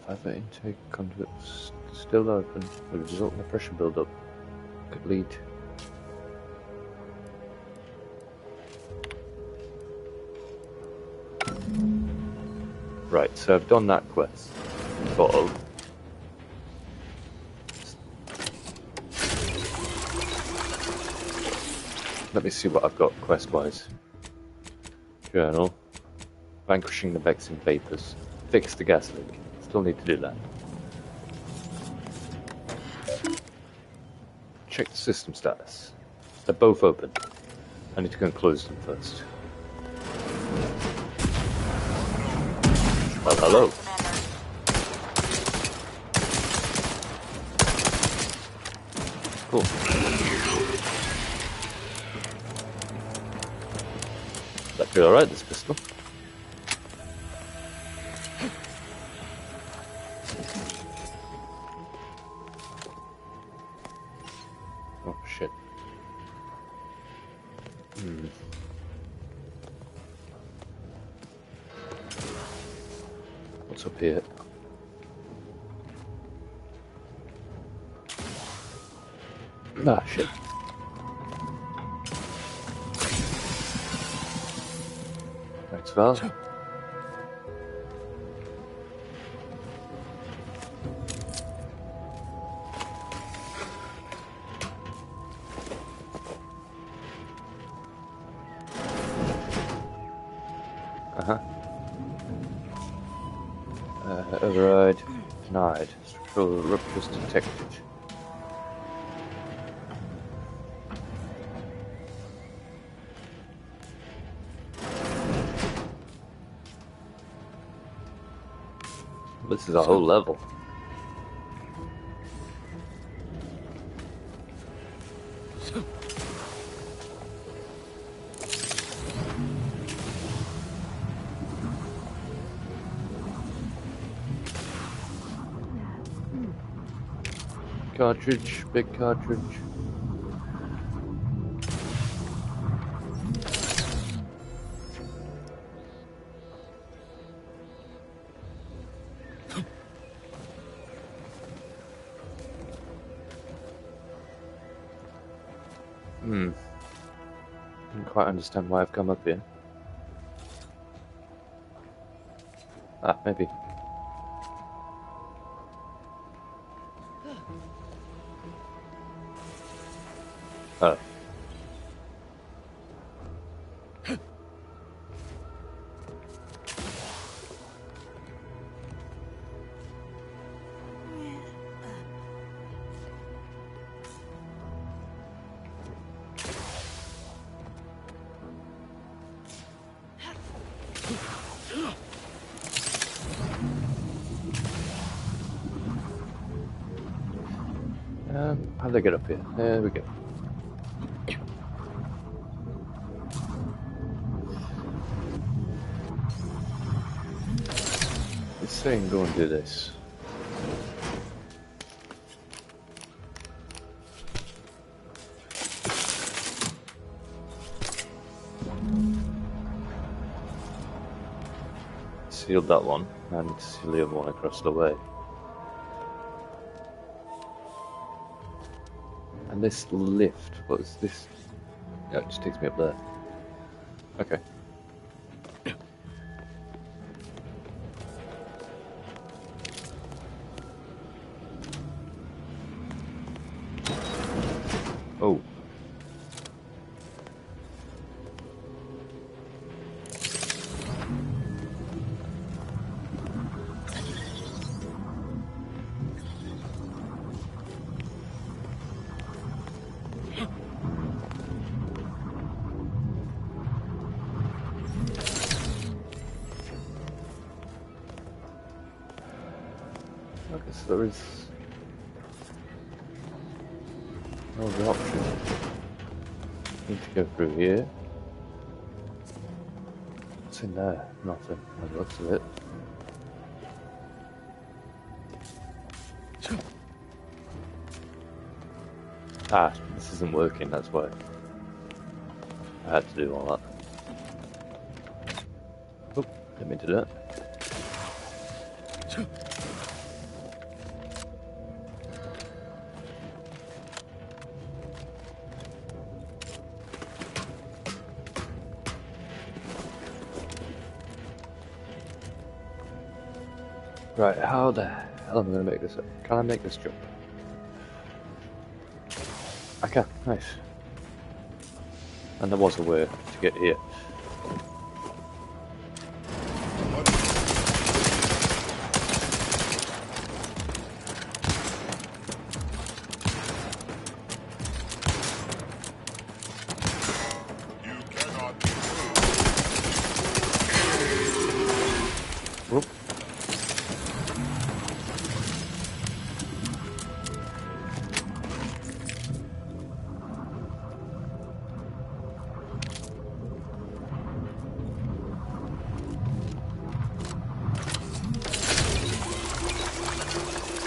Fiber intake conduits still open, will result in a pressure build-up. Could lead. Right, so I've done that quest. Sort of. Let me see what I've got quest-wise. Journal. Vanquishing the vexing vapors. Fix the gas leak. Still need to do that. Check the system status. They're both open. I need to go and close them first. Well, hello. Cool. That feel alright, this pistol? Oh, shit. What's up here? Ah, shit. Thanks, Val. Override denied. Structural ruptures detected. This is a whole level. Cartridge, big cartridge. Didn't quite understand why I've come up here. Ah, maybe. Oh. How'd they get up here? There we go. It's saying go and do this. Sealed that one, and seal the other one across the way. And this lift, what is this? Yeah, it just takes me up there. Okay. Oh. Okay, so there is no other option. Need to go through here. What's in there? Nothing, by the looks of it. Ah, this isn't working, that's why I had to do all that. Oh, didn't mean to do that. Right, how the hell am I going to make this up? Can I make this jump? I can, nice. And there was a way to get here. Whoop.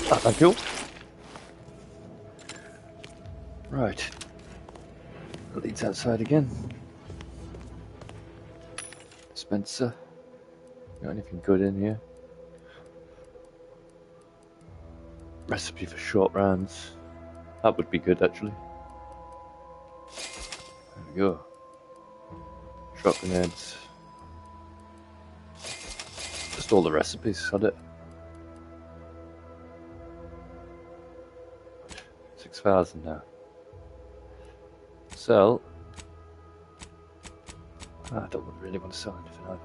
Ah, thank you. Right. Leads outside again. Spencer. Got anything good in here? Recipe for short rounds. That would be good, actually. There we go. Shot grenades. Just all the recipes, had it. 6,000 now. Sell. I don't really want to sell anything either.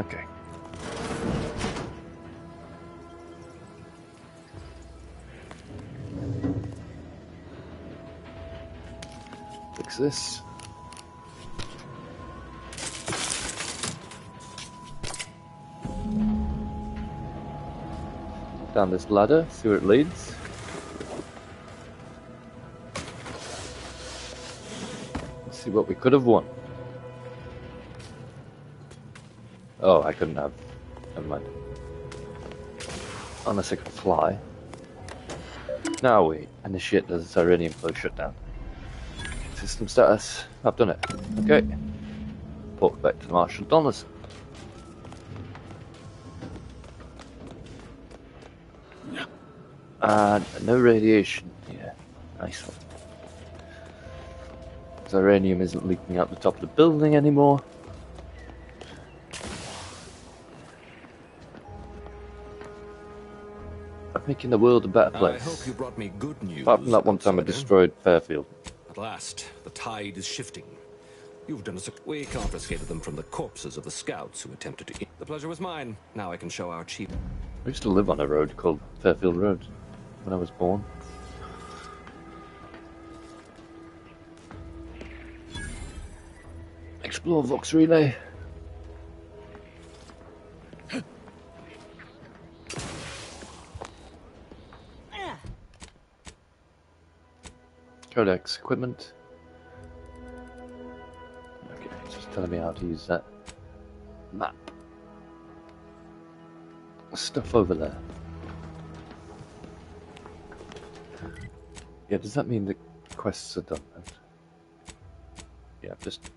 Okay. Fix this. Down this ladder, see where it leads. Let's see what we could have won. Oh, I couldn't have. Never mind. Unless I could fly. Now we initiate the Zyranium flow shutdown. System status. I've done it. Okay. Port back to Marshall Donaldson. No radiation. Yeah, nice one. Zyranium isn't leaking out the top of the building anymore. Making the world a better place. I hope you brought me good news. Apart from that one time I destroyed Fairfield. At last, the tide is shifting. You've done us. We confiscated them from the corpses of the scouts who attempted to eat. The pleasure was mine. Now I can show our chief. I used to live on a road called Fairfield Road when I was born. Explore Vox Relay. Codex equipment. Okay, it's just telling me how to use that map. Stuff over there. Yeah, does that mean the quests are done then? Yeah, just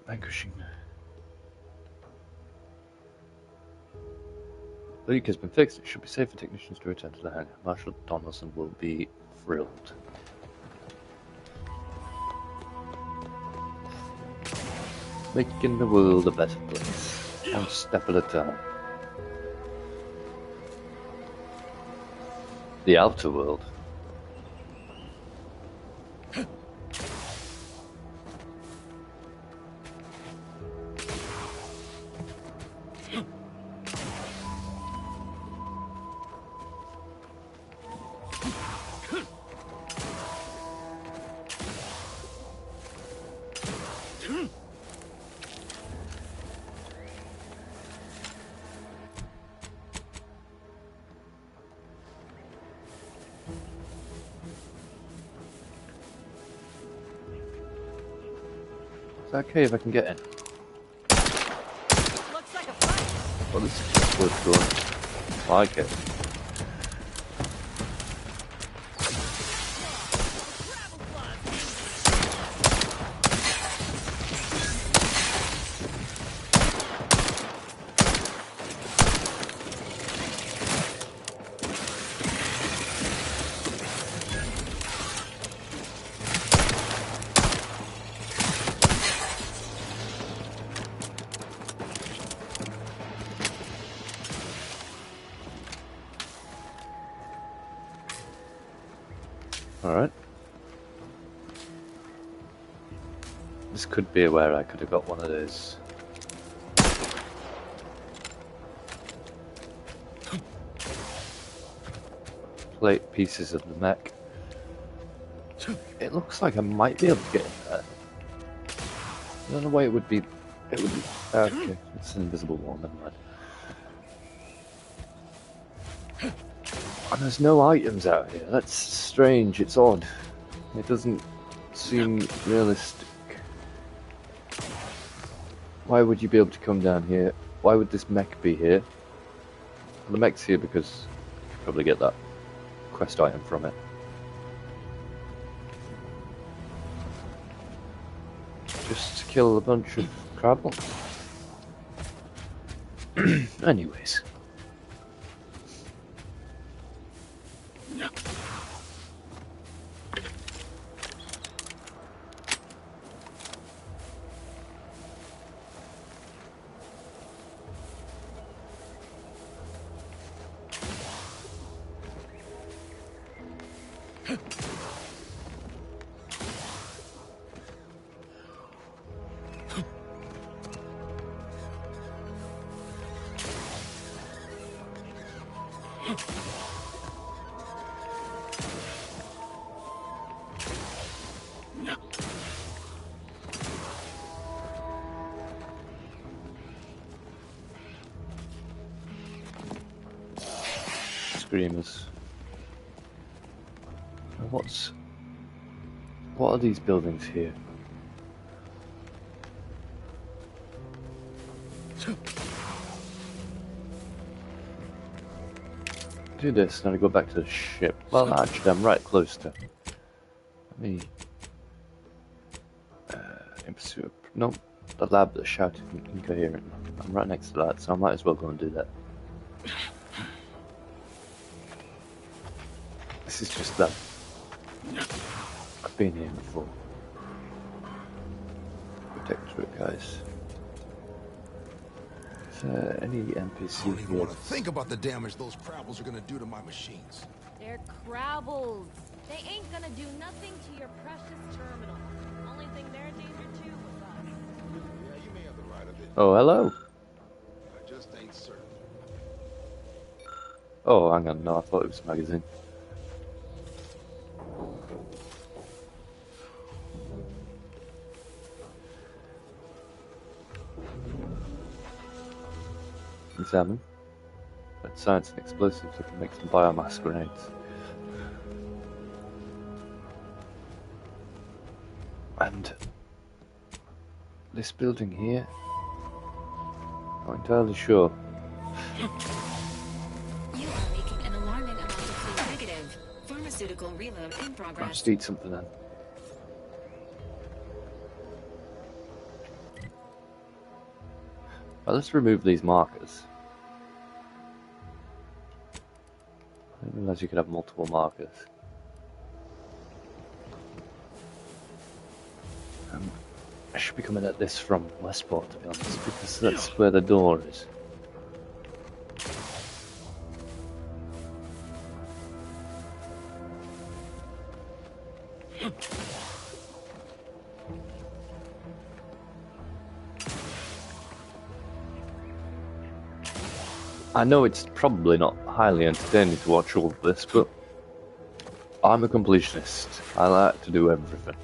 vanquishing. The leak has been fixed. It should be safe for technicians to return to the hangar. Marshall Donaldson will be thrilled. Making the world a better place. One step at a time. The outer world. Okay, if I can get in. Looks like a fight. Well, this is worth going. I like it. Alright. This could be where I could have got one of those. Plate pieces of the mech. It looks like I might be able to get in there. I don't know why it would be. It would be. Okay, it's an invisible wall. Never mind. And there's no items out here. That's strange. It's odd. It doesn't seem realistic. Why would you be able to come down here? Why would this mech be here? Well, the mech's here because you probably get that quest item from it. Just to kill a bunch of crabbles. Anyways. Screamers. What are these buildings here? Do this, and then I go back to the ship. Well, actually, I'm right close to. Let me. In pursuit of. No, the lab that shouted incoherent. I'm right next to that, so I might as well go and do that. This is just that. I've been here before. Protectorate, guys. Is there any NPC I don't even here? want to think about the damage those crabbles are going to do to my machines. They're crabbles. They ain't gonna do nothing to your precious terminal. Only thing they're in danger too was us. Yeah, you may have the right of it. Oh, hello. I just ain't certain. Oh, hang on. No, I thought it was a magazine. Examine. But science and explosives, I can make some biomass grenades. And this building here, not entirely sure. You are making an alarming amount of food negative. Pharmaceutical reload in I'll progress. just eat something then. Well, let's remove these markers. I didn't realize you could have multiple markers. I should be coming at this from Westport, to be honest, because that's where the door is. I know it's probably not highly entertaining to watch all of this, but I'm a completionist. I like to do everything.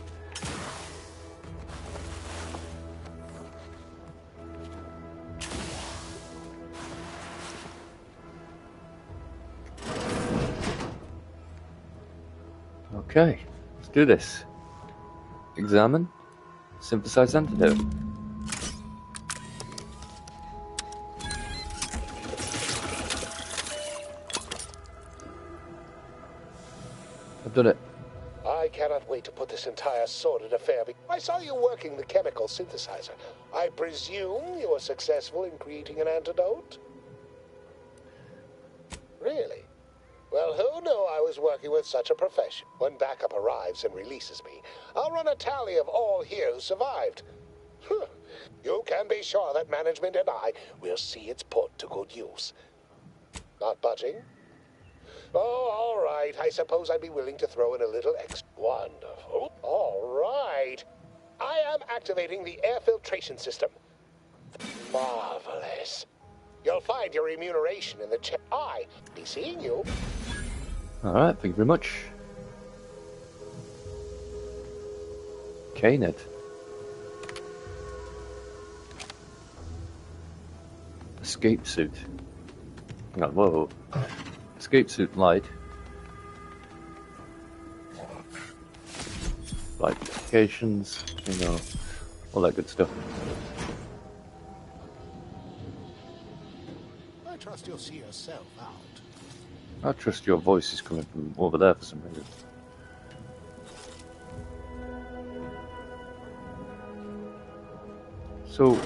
Okay, let's do this. Examine. Synthesize antidote. I've done it. I cannot wait to put this entire sordid affair. I saw you working the chemical synthesizer. I presume you were successful in creating an antidote? Really? Well, who knew I was working with such a profession? When backup arrives and releases me, I'll run a tally of all here who survived. You can be sure that management and I will see it's put to good use. Not budging? Oh, all right. I suppose I'd be willing to throw in a little extra. Wonderful. All right. I am activating the air filtration system. Marvelous. You'll find your remuneration in the chat. I be seeing you. Alright, thank you very much. Okay, Ned. Escape suit. Hang on, whoa. Escape suit light. Light applications, you know, all that good stuff. I trust you'll see yourself out. I trust your voice is coming from over there for some reason. So,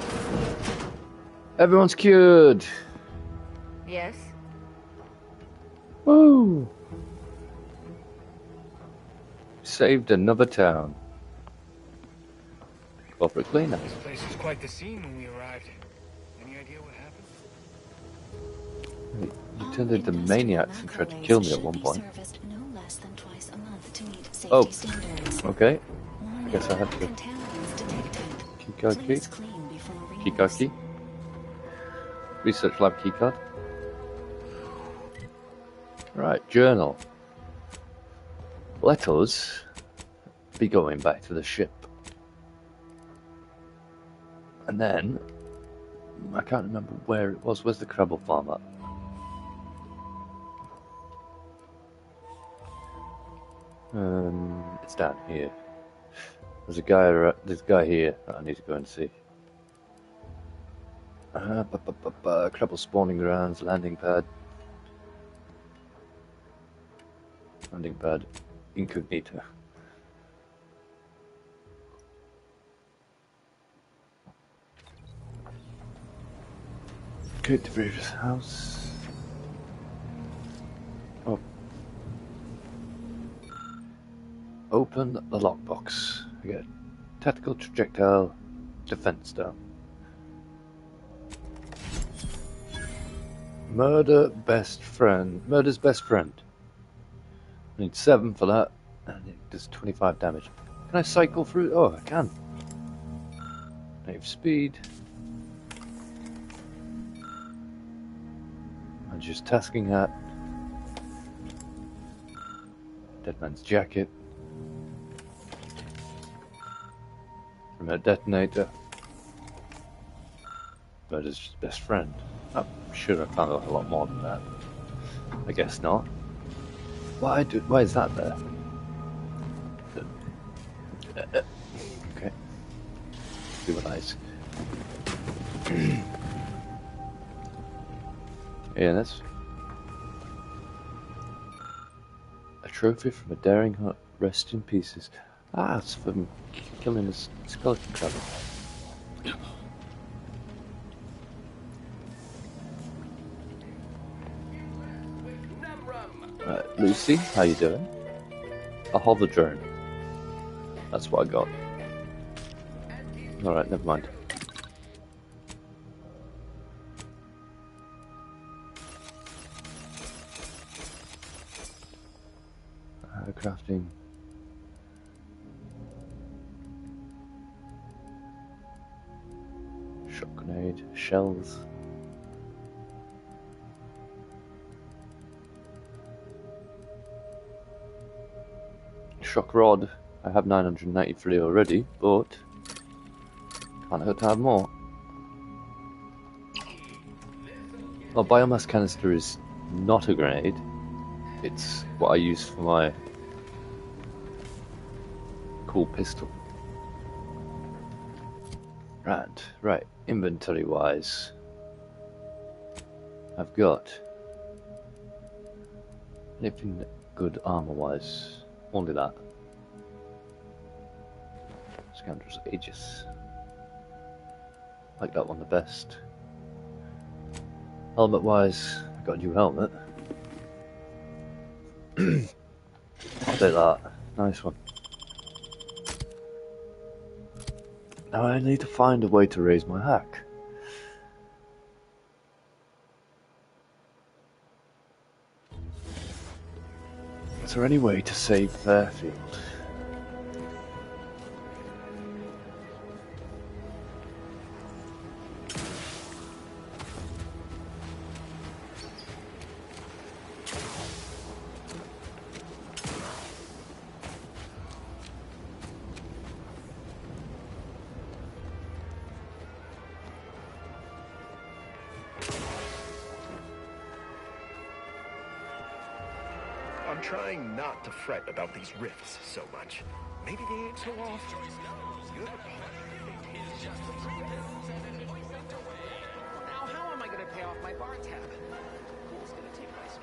everyone's cured! Yes? Woo! Saved another town. Corporate cleanup. This place was quite the scene when we arrived. Any idea what happened? You turned into maniacs and tried to kill me at one point. Oh, okay. I guess I have to. Keycard key? Keycard key? Research lab keycard. Right, journal. Let us be going back to the ship. And then, I can't remember where it was. Where's the Crabble farm at? It's down here. There's a guy here that I need to go and see. Crabble spawning grounds, landing pad. Landing pad, incognito. Go to Breaver's house. Oh. Open the lockbox. I get tactical projectile defense down. Murder's best friend. I need 7 for that, and it does 25 damage. Can I cycle through? Oh, I can. Native speed. And just tasking hat. Dead man's jacket. Remote detonator. Murder's best friend. I'm sure I found out a lot more than that. I guess not. Why is that there? Okay. See what eyes. Yeah, that's a trophy from a daring hunt. Rest in pieces. Ah, it's from killing a skeleton crab. Lucy, how you doing? A hover drone. That's what I got. Alright, never mind. Crafting. Shock grenade, shells. Shock rod. I have 993 already, but can't hurt to have more. Well, biomass canister is not a grenade. It's what I use for my cool pistol. Right. Inventory wise, I've got anything good armor wise. Only that. Scoundrel's Aegis. Like that one the best. Helmet wise, I've got a new helmet. I'll take that. Nice one. Now I need to find a way to raise my hack. Is there any way to save Fairfield? trying not to fret about these rifts so much. Maybe they ain't so off. Now, how am I going to pay off my bar tab? Who's going to take my spot?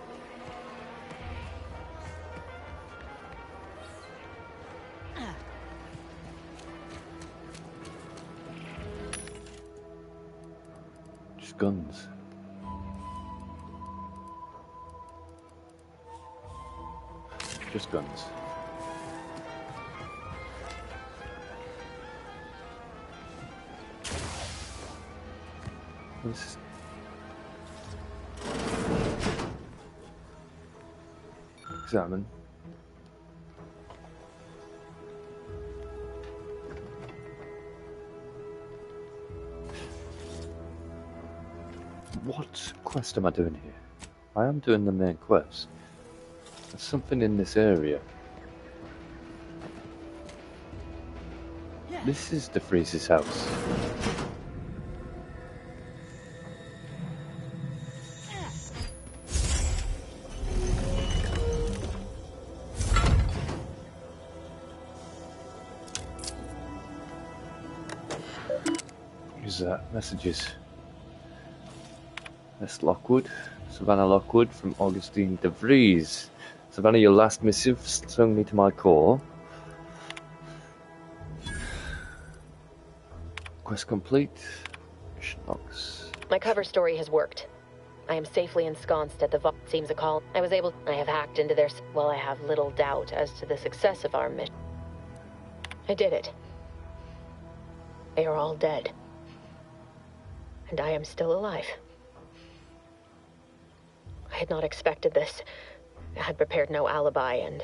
Just guns. Just guns. This... Examine. What quest am I doing here? I am doing the main quest. There's something in this area. This is DeFreeze's house. Who's that? Messages. Miss Lockwood. Savannah Lockwood from Augustine DeVries. Savannah, your last missive stung me to my core. Quest complete. Schnox. My cover story has worked. I am safely ensconced at the vault. Seems a call. I have hacked into their... Well, I have little doubt as to the success of our mission. I did it. They are all dead. And I am still alive. I had not expected this. I had prepared no alibi, and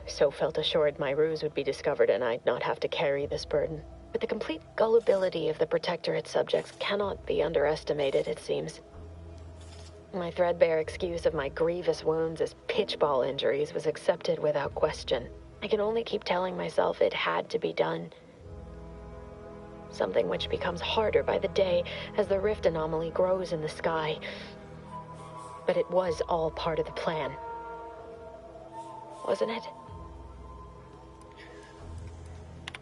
so felt assured my ruse would be discovered and I'd not have to carry this burden. But the complete gullibility of the Protectorate subjects cannot be underestimated, it seems. My threadbare excuse of my grievous wounds as pitchball injuries was accepted without question. I can only keep telling myself it had to be done. Something which becomes harder by the day as the rift anomaly grows in the sky. But it was all part of the plan. Wasn't it?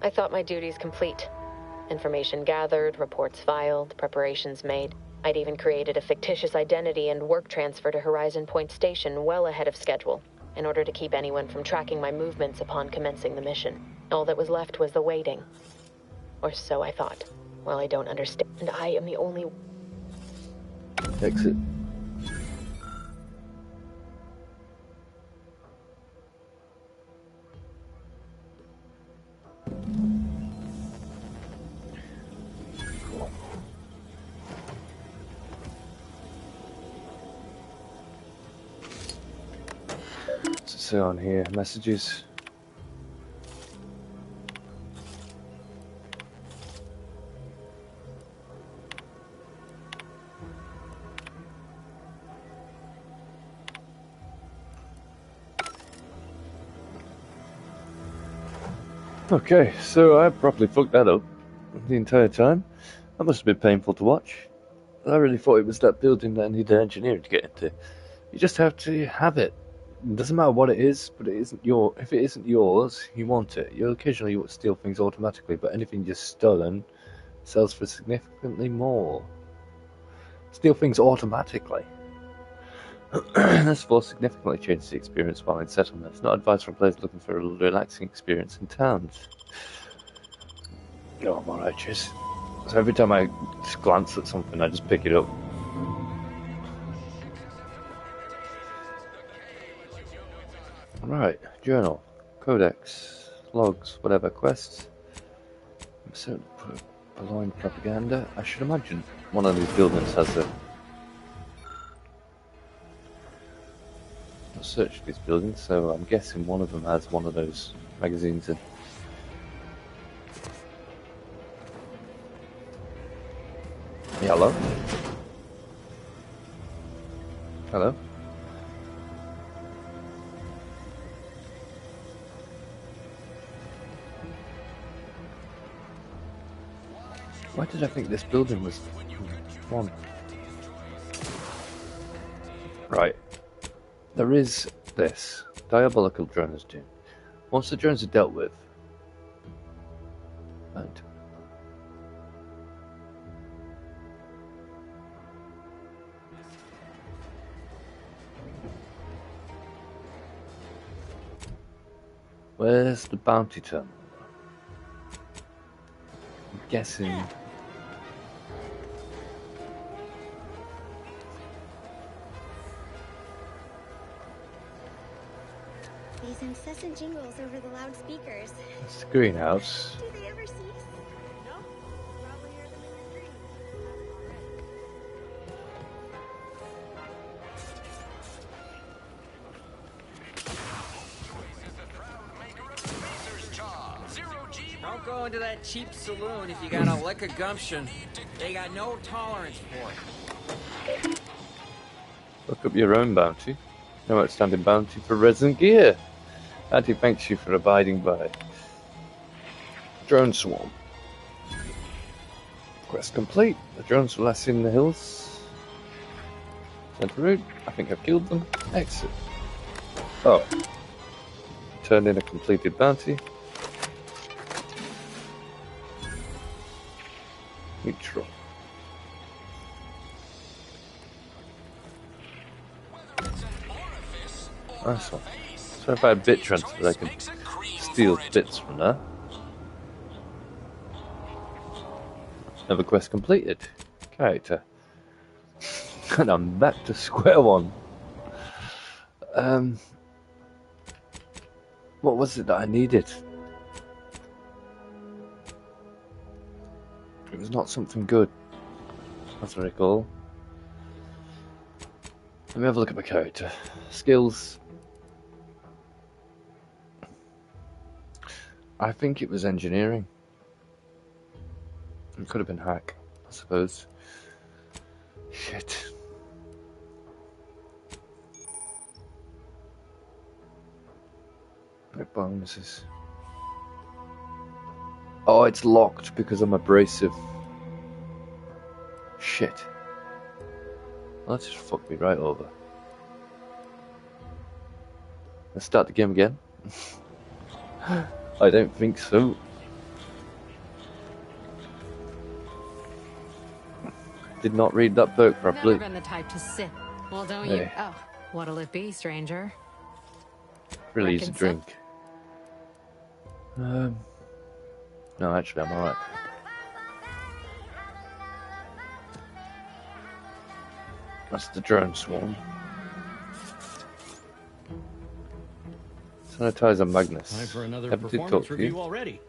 I thought my duties complete. Information gathered, reports filed, preparations made. I'd even created a fictitious identity and work transfer to Horizon Point Station well ahead of schedule, in order to keep anyone from tracking my movements upon commencing the mission. All that was left was the waiting. Or so I thought. Well, I don't understand. And I am the only... Exit. What's it say on here? Messages. Okay, so I properly fucked that up the entire time. That must have been painful to watch. I really thought it was that building that I needed engineering to get into. You just have to have it. It doesn't matter what it is, but it isn't if it isn't yours, you want it. You'll occasionally steal things automatically, but anything just stolen sells for significantly more. Steal things automatically. This force significantly changes the experience while in settlements. Not advised for players looking for a relaxing experience in towns. Oh, more righteous. So every time I just glance at something, I just pick it up. Right, journal, codex, logs, whatever, quests. So, Purloined propaganda. I should imagine one of these buildings has a... I've searched these buildings, so I'm guessing one of them has one of those magazines in. Hello? Hello? Why did I think this building was one? Right. There is this. diabolical drones do. Once the drones are dealt with, and where's the bounty terminal? I'm guessing. These incessant jingles over the loudspeakers. It's the greenhouse. Do they ever cease? No, probably hear them in your dreams. Don't go into that cheap saloon if you got a lick of gumption. They got no tolerance for it. Look up your own bounty. No outstanding bounty for Resident Gear. Auntie thanks you for abiding by. Drone swarm. Quest complete. The drones were last seen in the hills. Center route. I think I've killed them. Exit. Oh. Turned in a completed bounty. Neutral. Nice one. So if I had bit transfer, I could steal bits from there. Another quest completed. Character. And I'm back to square one. What was it that I needed? It was not something good, as I recall. Let me have a look at my character. Skills. I think it was engineering. It could have been hack, I suppose. Shit. No bonuses. Oh, it's locked because I'm abrasive. Shit. Well, that just fucked me right over. Let's start the game again. I don't think so. Did not read that book properly. Never been the type to sit. Well, don't Hey. you? Oh, what'll it be, stranger? Really easy Reckon so? drink. No, actually, I'm alright. That's the drone swarm. Sanitizer Magnus. Time for another Happy to talk performance to review you. already.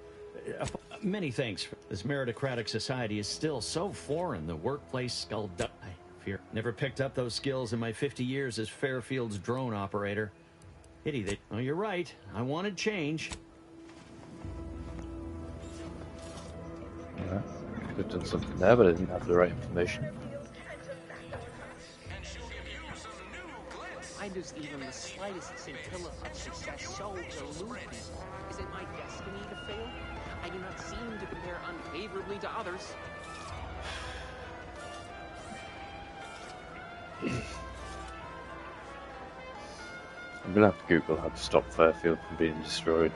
Many thanks. This meritocratic society is still so foreign. The workplace skullduggery. I fear never picked up those skills in my 50 years as Fairfield's drone operator. Pity that. Oh, you're right. I wanted change. Yeah, could have done something there, but I didn't have the right information. I lose even the slightest scintilla of success so elude me. Is it my destiny to fail? I do not seem to compare unfavorably to others. I'm gonna have to Google how to stop Fairfield from being destroyed.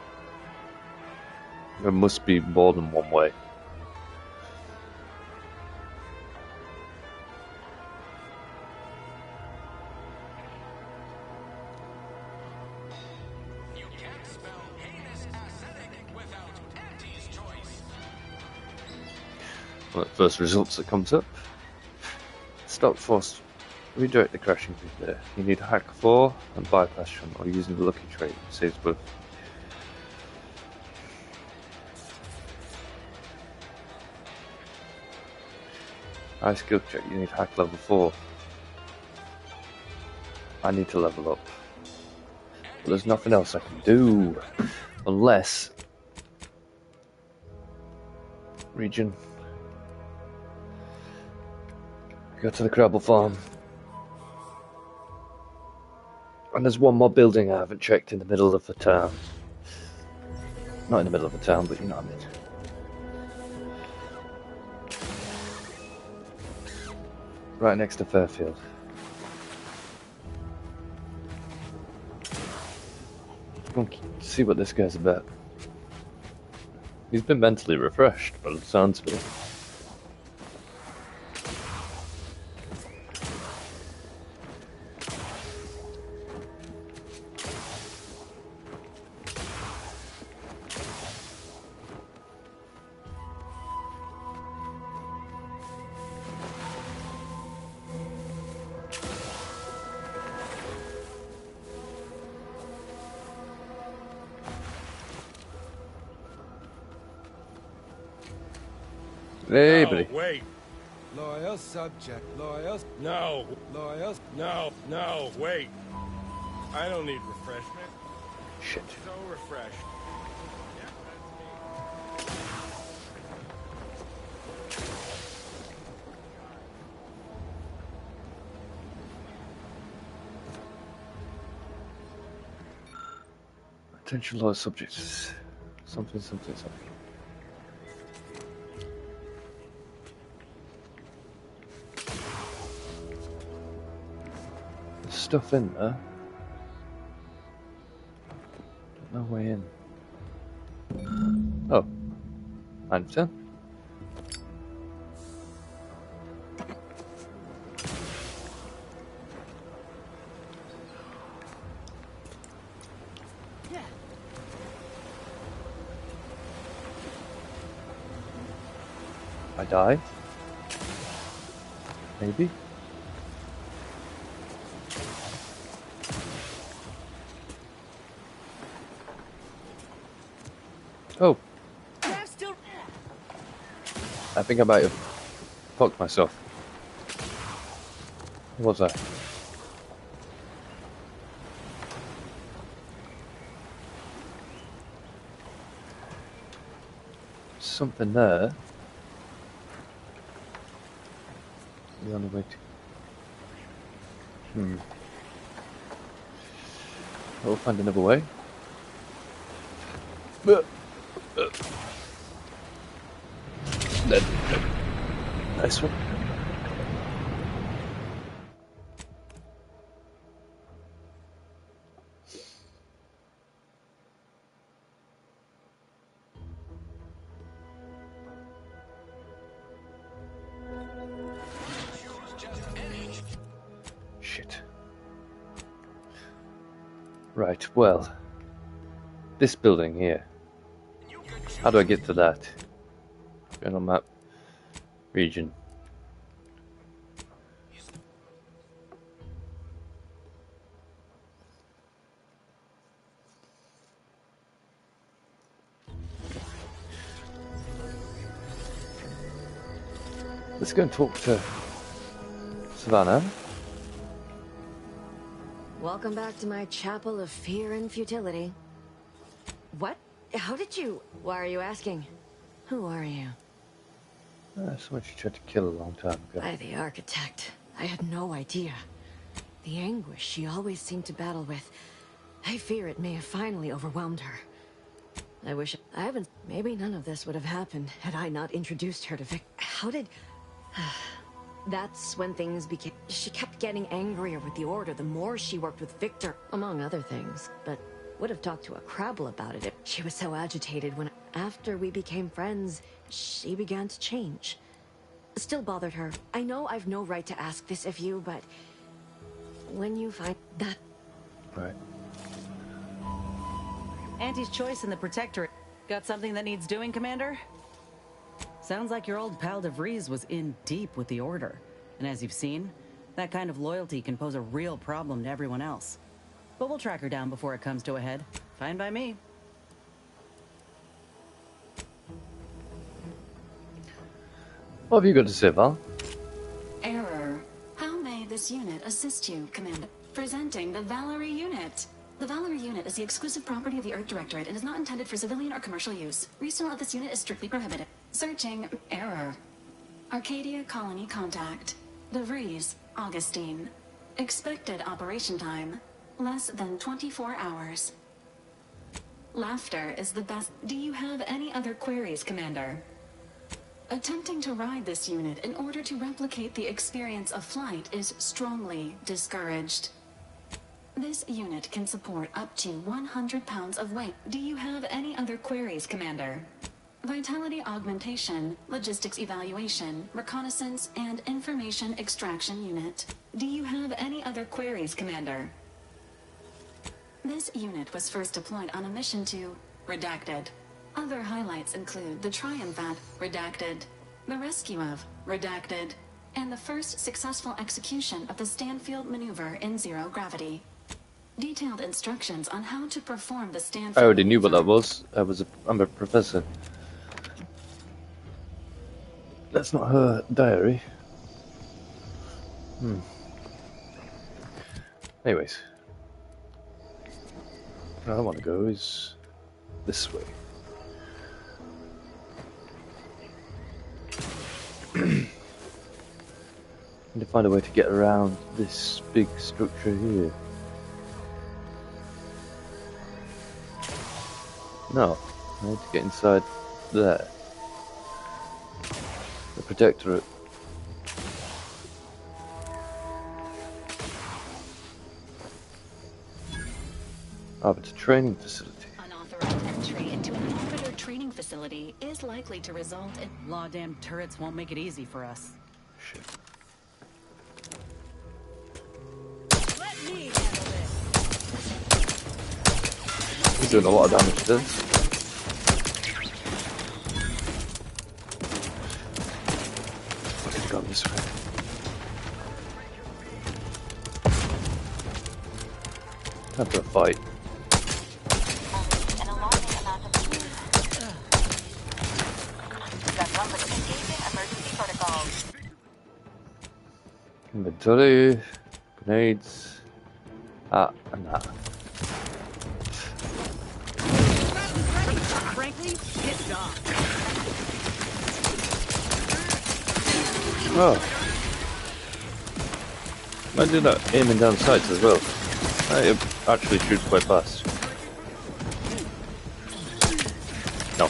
There must be more than one way. Well, the first results that comes up. Stop force. Redirect the crashing through there. You need hack 4 and bypass shun, or using the lucky trait. Saves both. High skill check. You need hack level 4. I need to level up. But there's nothing else I can do. Unless... Region. Go to the Crabble Farm. And there's one more building I haven't checked in the middle of the town. Not in the middle of the town, but you know what I mean. Right next to Fairfield. Come on, see what this guy's about. He's been mentally refreshed by the sounds of it. Hey, buddy. No, wait. Loyal subject. Loyal. No. Loyal. No, wait. I don't need refreshment. Shit. So refreshed. Attention loyal subjects. Something. Stuff in there. No way in. Oh. I understand. I die? Maybe? Oh. I think I might have fucked myself. What was I? Something there. The only way to... I'll find another way. Nice one. Shit. Right, well, this building here. How do I get to that? Going on map. Region. Let's go and talk to Savannah. Welcome back to my chapel of fear and futility. What? How did you... Why are you asking? Who are you? Someone she tried to kill a long time ago. By the architect. I had no idea. The anguish she always seemed to battle with. I fear it may have finally overwhelmed her. I wish I haven't... Maybe none of this would have happened had I not introduced her to Vic. How did... That's when things became... She kept getting angrier with the Order the more she worked with Victor, among other things. But would have talked to a Crabble about it if she was so agitated when... After we became friends, she began to change. Still bothered her. I know I've no right to ask this of you, but... When you find that... Right. Auntie's choice in the Protectorate. Got something that needs doing, Commander? Sounds like your old pal DeVries was in deep with the Order. And as you've seen, that kind of loyalty can pose a real problem to everyone else. But we'll track her down before it comes to a head. Fine by me. What have you got to say, Val? Error. How may this unit assist you, Commander? Presenting the Valerie unit. The Valerie unit is the exclusive property of the Earth Directorate and is not intended for civilian or commercial use. Resale of this unit is strictly prohibited. Searching. Error. Arcadia Colony contact. DeVries, Augustine. Expected operation time. Less than 24 hours. Laughter is the best. Do you have any other queries, Commander? Attempting to ride this unit in order to replicate the experience of flight is strongly discouraged. This unit can support up to 100 pounds of weight. Do you have any other queries, Commander? Vitality augmentation, logistics evaluation, reconnaissance, and information extraction unit. Do you have any other queries, Commander? This unit was first deployed on a mission to Redacted. Other highlights include the triumph at Redacted, the rescue of Redacted, and the first successful execution of the Stanfield maneuver in zero gravity. Detailed instructions on how to perform the Stanfield I already knew what that was. I'm a professor. That's not her diary. Anyways. Where I want to go is this way. Need to find a way to get around this big structure here. No, I need to get inside there. The Protectorate. Oh, it's a training facility. Unauthorized entry into an arbiter training facility is likely to result in... Law-damn turrets won't make it easy for us. Shit. Let me handle this. He's doing a lot of damage to this. Let's go this way. Time for a fight. Inventory, grenades, and that. Frankly, pissed off. Oh. I do that aiming down sights as well. It actually shoots quite fast. No.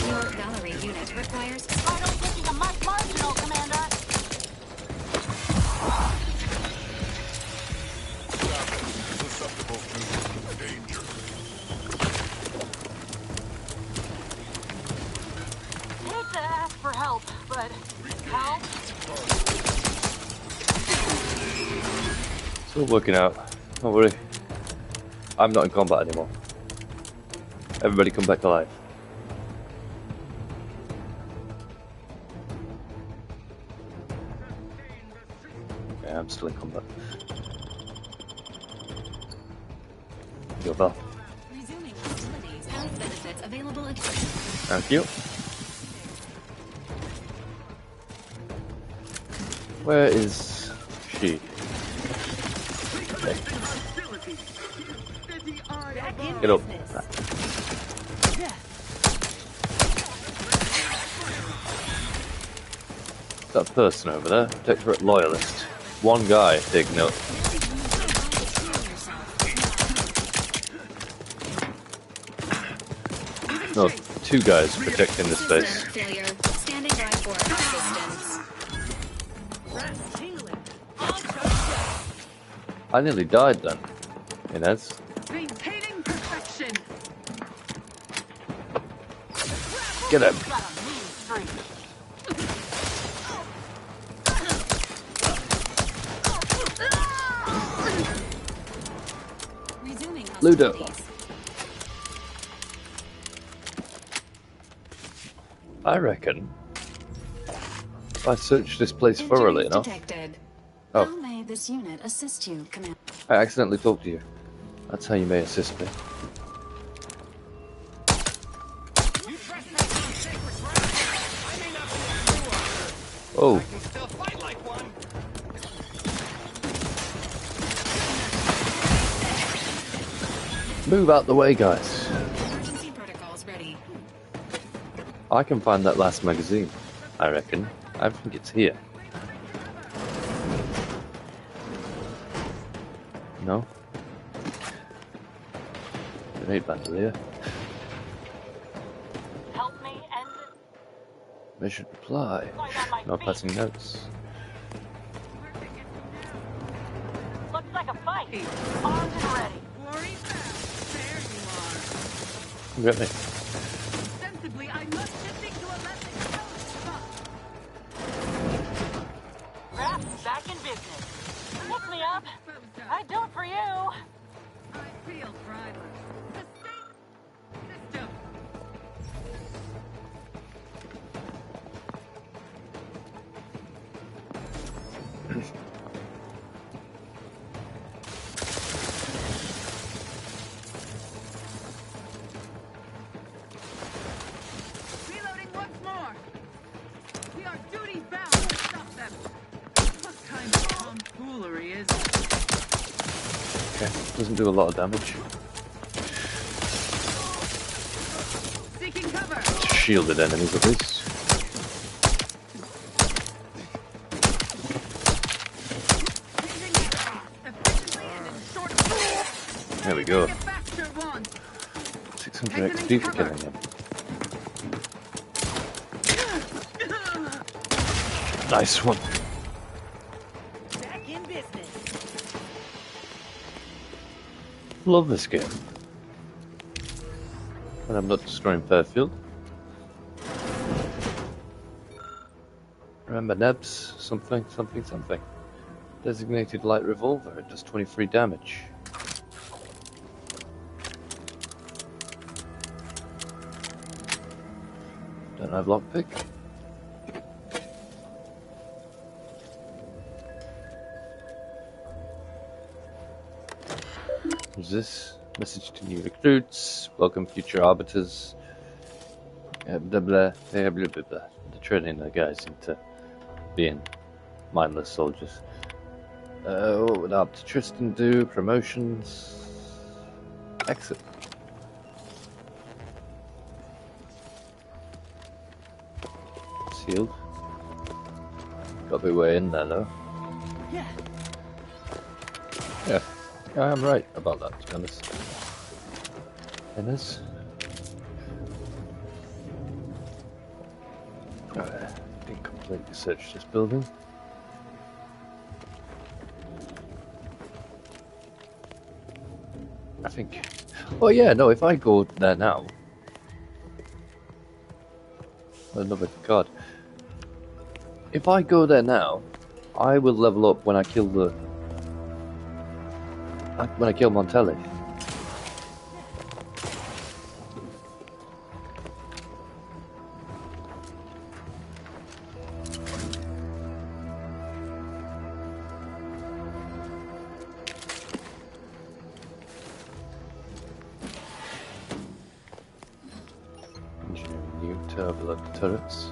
Your Valerie unit requires... Startled looking a much marginal, Commander. Susceptible to danger. Hate to ask for help, but help? It's all working out. Don't worry. I'm not in combat anymore. Everybody come back to life. Yeah, I'm still in combat. Go Val. Resuming hostilities. Health benefits available at... Thank you. Where is she? Okay. Get up. That person over there, Protectorate Loyalist. One guy, take note. No, two guys protecting this base. Failure. Standing by for assistance. I nearly died then. Inez. Maintaining perfection. Get him. Ludo. I reckon if I search this place thoroughly enough. Detected. Oh, How may this unit assist you, Commander? I accidentally talked to you. That's how you may assist me. Oh. Move out the way, guys. Emergency protocols ready. I can find that last magazine, I reckon. I think it's here. No? Grenade bandolier. Help me end Mission reply. No passing notes. Looks like a fight. Armed and ready. Get me. Sensibly, I must stick to a less exposed spot. Raft back in business. Pick me up. I'd do it for you. I feel prideless. System. Reloading once more. We are duty bound to stop them. What kind of tomfoolery is it? Okay, doesn't do a lot of damage. Seeking cover. Shielded enemies at least. There we go. 600 XP for killing him. Nice one. Back in business. Love this game. And I'm not destroying Fairfield. Remember Nebs? Something. Designated light revolver. It does 23 damage. Don't have lockpick. What's this? Message to new recruits. Welcome future arbiters. Blah blah blah blah blah blah. They're training their guys into being mindless soldiers. What would Arbiter Tristan do? Promotions. Exit. Sealed. Got to be way in there though. Yeah. Yeah, I am right about that, to be honest. Inners. Didn't completely search this building. I think. Oh yeah, no. If I go there now, another card. If I go there now, I will level up when I kill Montelli. Engineering new to overload the turrets.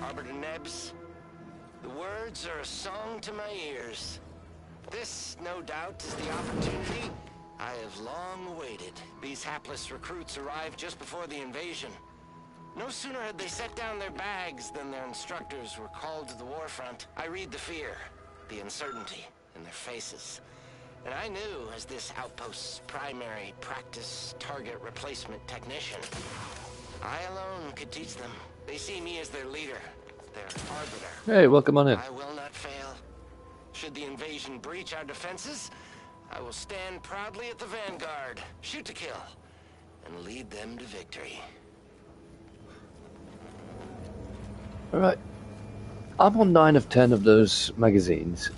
Arbiter Nebs, the words are a song to my ears. This, no doubt, is the opportunity I have long awaited. These hapless recruits arrived just before the invasion. No sooner had they set down their bags than their instructors were called to the war front. I read the fear, the uncertainty in their faces. And I knew, as this outpost's primary practice target replacement technician, I alone could teach them. They see me as their leader, their arbiter. Hey, welcome on in. I will not fail. Should the invasion breach our defenses, I will stand proudly at the vanguard, shoot to kill, and lead them to victory. Alright. I'm on 9 of 10 of those magazines.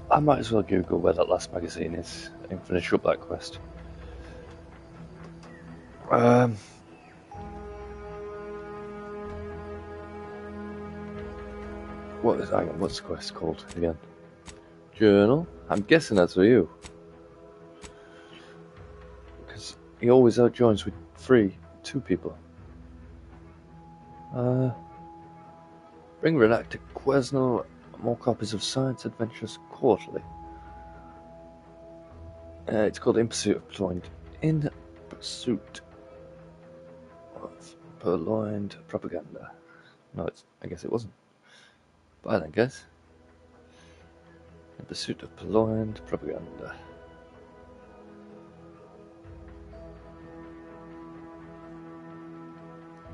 I might as well Google where that last magazine is and finish up that quest. What's the quest called again? Journal? I'm guessing that's for you. Because he always outjoins with 2 people. Bring Redact to Quesnel. More copies of Science Adventures Quarterly. It's called In Pursuit of Purloined Propaganda. No, I guess it wasn't. Bye then, guys. In pursuit of purloined propaganda.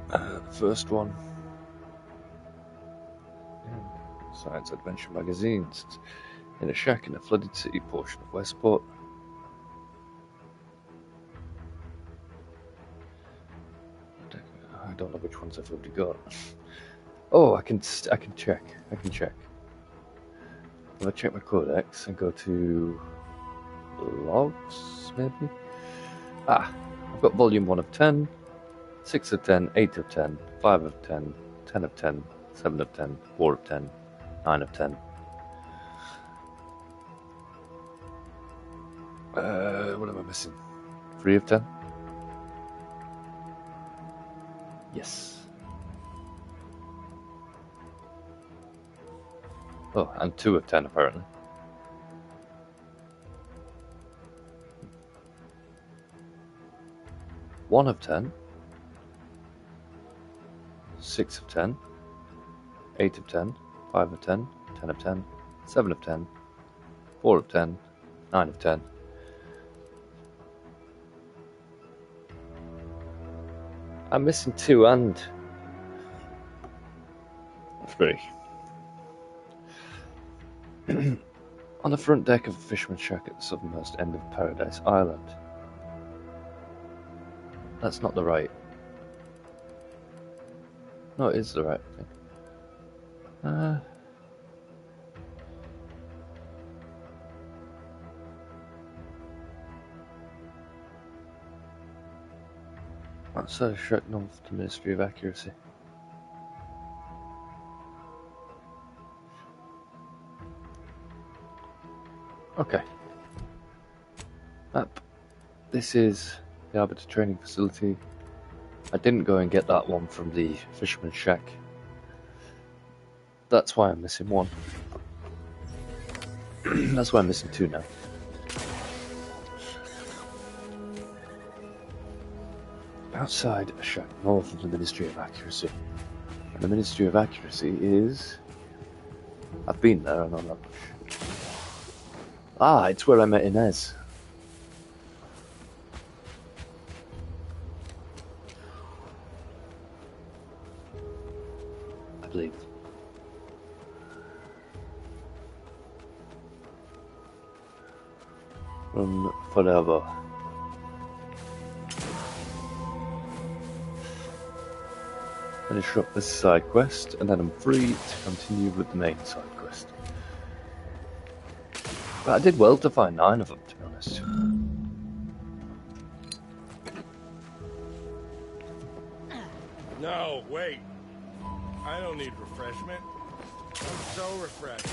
The first one. Science Adventure magazines. In a shack in a flooded city portion of Westport. I don't know which ones I've already got. Oh, I can check. If I check my codex and go to logs, maybe? I've got volume 1 of 10, 6 of 10, 8 of 10, 5 of 10, 10 of 10, 7 of 10, 4 of 10, 9 of 10. What am I missing? 3 of 10? Yes. Oh, and 2 of 10 apparently. One of 10, 6 of 10, 8 of 10, 5 of 10, 10 of 10, 7 of 10, 4 of 10, 9 of 10. I'm missing 2 and 3. On the front deck of a fisherman's shack at the southernmost end of Paradise Island. That's not the right. No, it is the right thing. Outside of Shrek North, the Ministry of Accuracy. Okay. Map. This is the Arbiter Training Facility. I didn't go and get that one from the Fisherman's Shack. That's why I'm missing 1. That's why I'm missing 2 now. Outside a shack north of the Ministry of Accuracy. And the Ministry of Accuracy is... I've been there, I know that much. It's where I met Inez. I believe. Run forever. Finish up this side quest, and then I'm free to continue with the main side quest. But I did well to find 9 of them, to be honest. No, wait. I don't need refreshment. I'm so refreshed.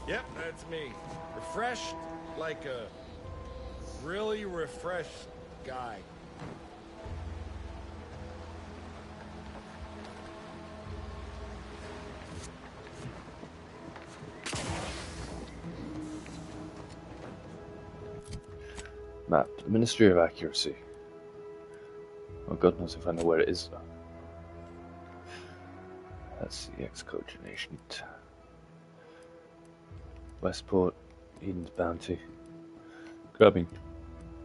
Yep, that's me. Refreshed like a really refreshed guy. Map. The Ministry of Accuracy. Oh, God knows if I know where it is, though. That's the Excoordination. Westport, Eden's Bounty. Grabbing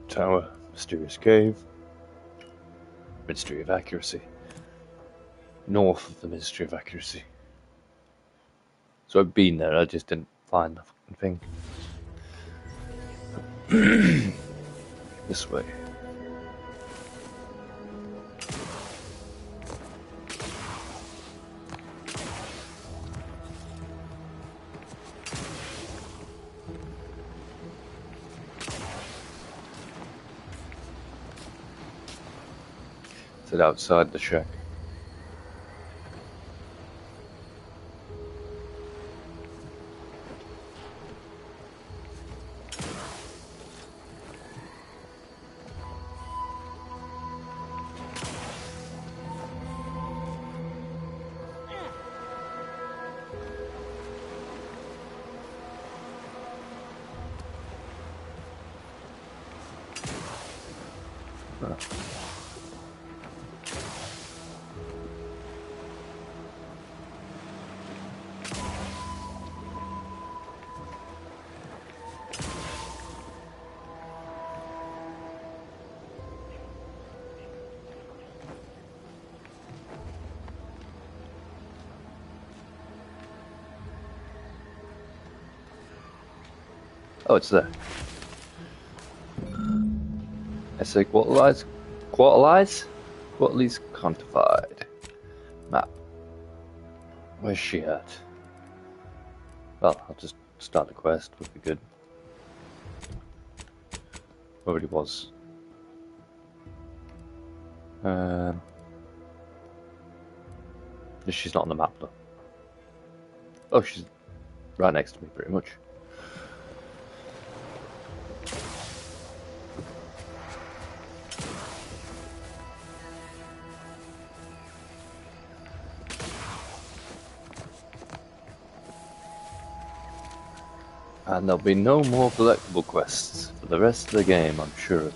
Tower, Mysterious Cave. Ministry of Accuracy. North of the Ministry of Accuracy. So I've been there, I just didn't find the fucking thing. This way. Sit outside the shack. Oh, it's there. SA Quarterlies quantified. Map. Where's she at? Well, I'll just start the quest, would be good. Already was. She's not on the map though. Oh, she's right next to me pretty much. And there'll be no more collectible quests for the rest of the game, I'm sure of it.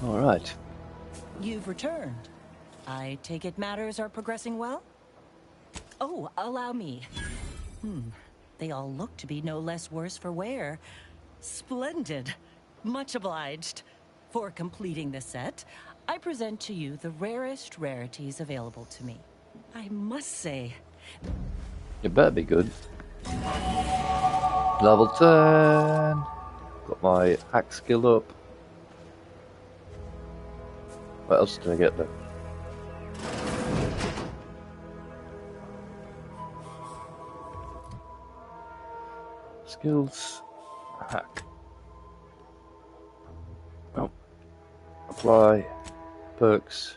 Alright. You've returned. I take it matters are progressing well? Oh, allow me. They all look to be no less worse for wear. Splendid. Much obliged. For completing the set, I present to you the rarest rarities available to me. I must say... It better be good. Level 10. Got my hack skill up. What else did I get there? Skills. Hack. Oh. Apply. Perks.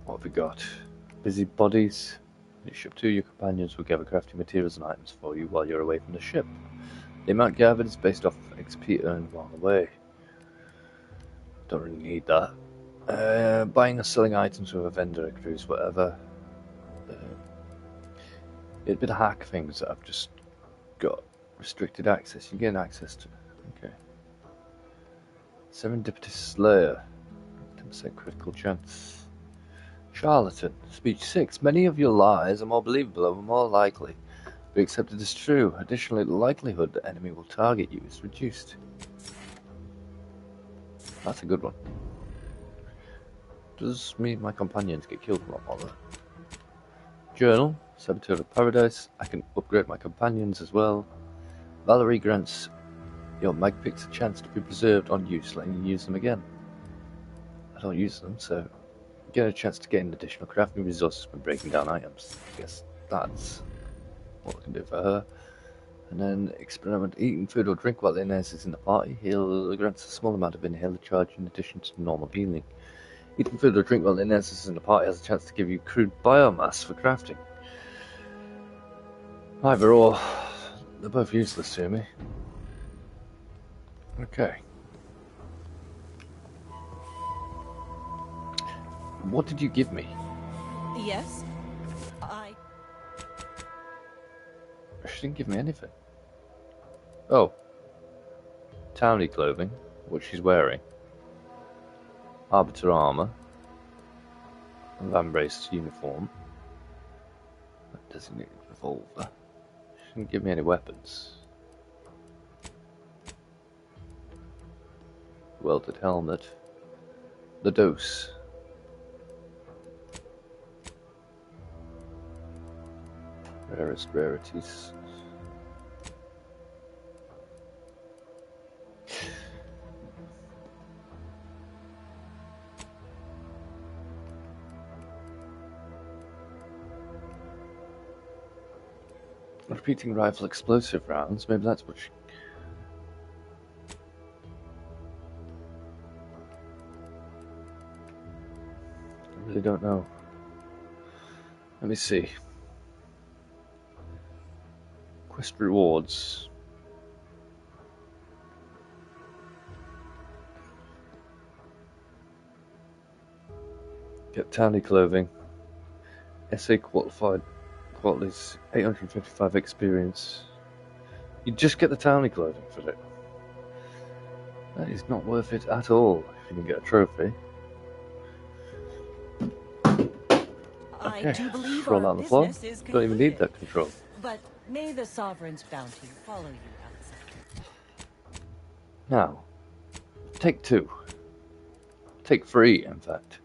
What have we got? Busy bodies. When you ship to, your companions will gather crafting materials and items for you while you're away from the ship. The amount gathered is based off of XP earned while away. Don't really need that. Buying or selling items with a vendor, a cruise, whatever. It'd be the hack things that I've just got restricted access. You gain access to. Okay. Serendipitous Slayer. 10% critical chance. Charlatan. Speech 6. Many of your lies are more believable and more likely. Be accepted as true. Additionally, the likelihood the enemy will target you is reduced. That's a good one. Does mean my companions get killed a lot more though. Journal. Saboteur of Paradise. I can upgrade my companions as well. Valerie grants your mag picks a chance to be preserved on use, letting you use them again. I don't use them, so you get a chance to gain additional crafting resources when breaking down items. I guess that's what we can do for her. And then experiment eating food or drink while Inez is in the party. Heal grants a small amount of inhaler charge in addition to normal healing. Eating food or drink while Inez is in the party has a chance to give you crude biomass for crafting. Either or, they're both useless to me. Okay. What did you give me? Yes? She didn't give me anything. Oh. Townie clothing, what she's wearing. Arbiter armor. Van Brace's uniform. A designated revolver. She didn't give me any weapons. Welded helmet. The dose. Rarest rarities. Repeating rifle explosive rounds, maybe that's what she... I really don't know. Let me see. Quest rewards. Get Townie clothing. SA qualified qualities. 855 experience. You just get the Townie clothing for it. That is not worth it at all if you can get a trophy. Okay, I do believe roll our down the floor. business is Don't even need concluded. that control. But May the Sovereign's bounty follow you outside. Now, take 2. Take 3, in fact.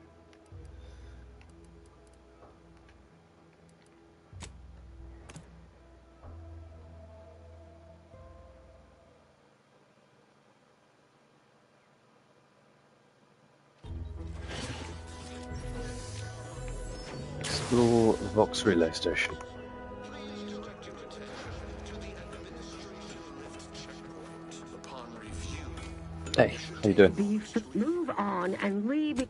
Explore the Vox relay station. Hey, how you doing? Move on and leave it.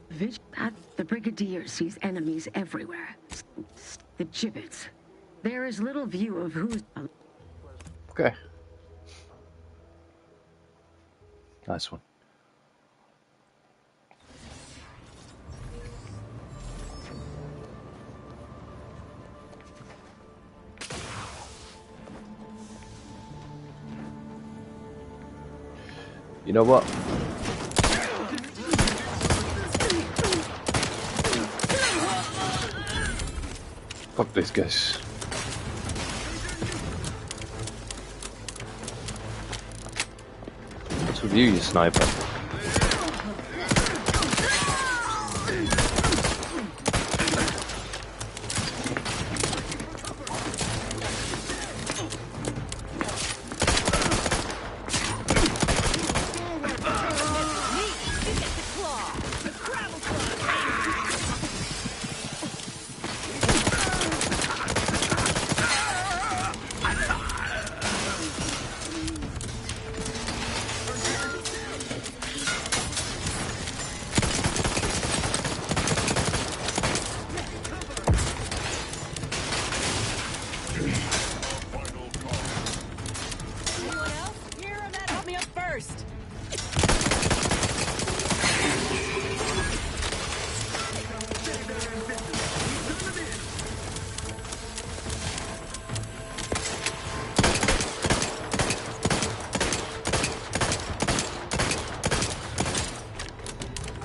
The Brigadier sees enemies everywhere. The gibbets. There is little view of who's... Okay. Nice one. You know what? Fuck these guys. What's with you sniper?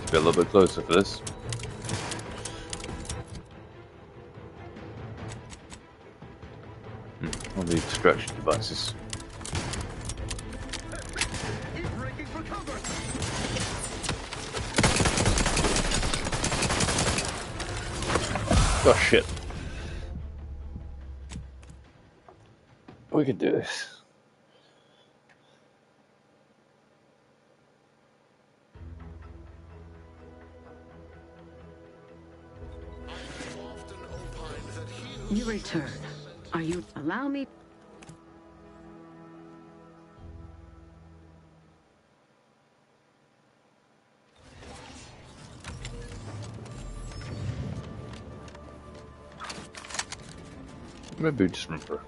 A little bit closer for this. All the extraction devices. Oh shit. We can do this. You return. Are you... Allow me... Maybe just remember.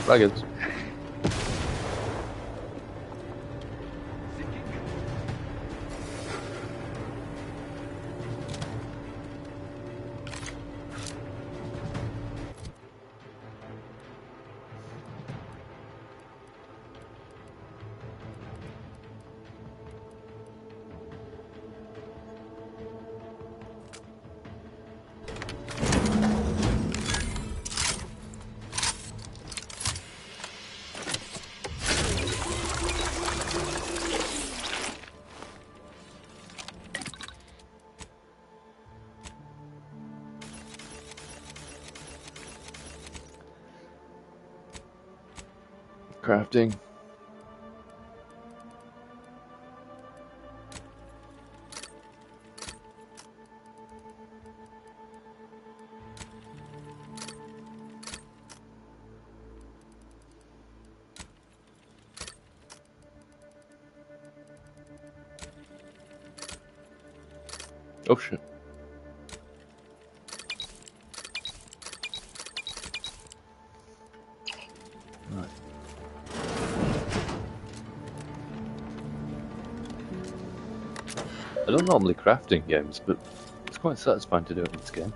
Dragons. Crafting. Oh shit. Right. I don't normally craft in games, but it's quite satisfying to do it in this game.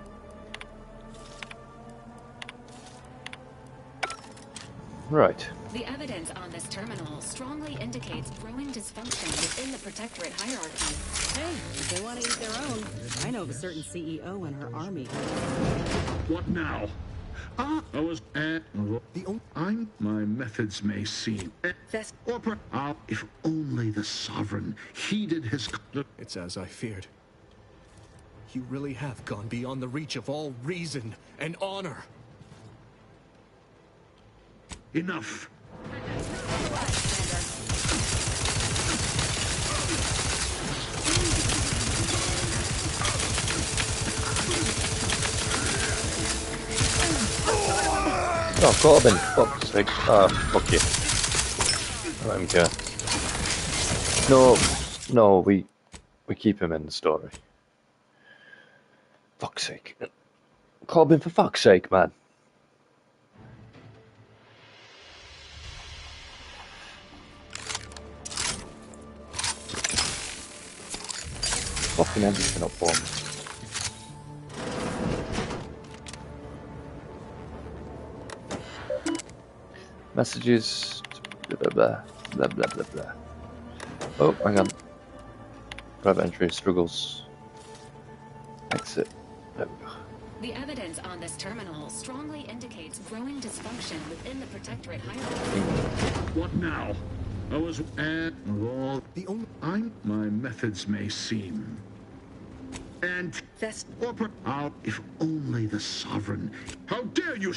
Right. The evidence on this terminal strongly indicates growing dysfunction within the Protectorate hierarchy. Hey, if they want to eat their own, I know of a certain CEO and her army. What now? I was my methods may seem if only the Sovereign heeded his. It's as I feared. You really have gone beyond the reach of all reason and honor. Enough. Oh, Corbin, fuck's sake. Oh, fuck you. Let him go. No, we keep him in the story. Fuck's sake. Corbin, for fuck's sake, man. Fucking everything up for me. Messages, blah blah blah blah blah blah. Oh, hang on. Private entry struggles. Exit. There we go. The evidence on this terminal strongly indicates growing dysfunction within the Protectorate hierarchy. What now? I was the only my methods may seem. And if only the Sovereign. How dare you!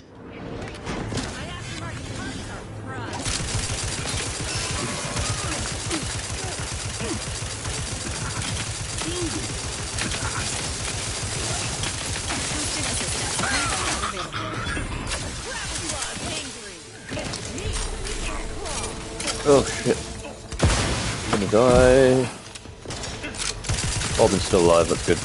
Oh shit. I'm gonna die. Corbin's still alive, that's good.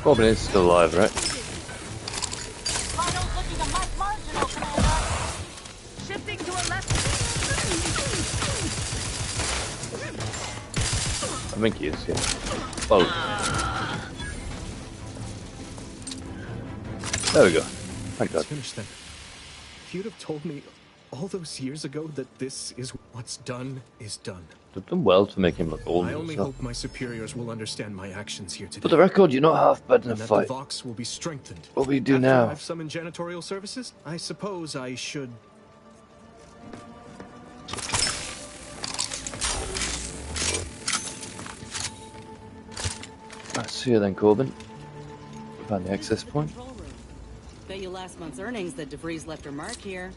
Corbin is still alive, right? Shifting to a left. I think he is, yeah. Oh. There we go. Thank God. It's finished then. If you'd have told me all those years ago that this is what's done is done. They've done well to make him look old. I only hope my superiors will understand my actions here today. For the record, you're not half bad in a and that fight. the Vox will be strengthened. What will you do After now? I've summoned janitorial services, I suppose I should. I see you then, Corbin. Found the access point. Bet you last month's earnings that DeVries left her mark here.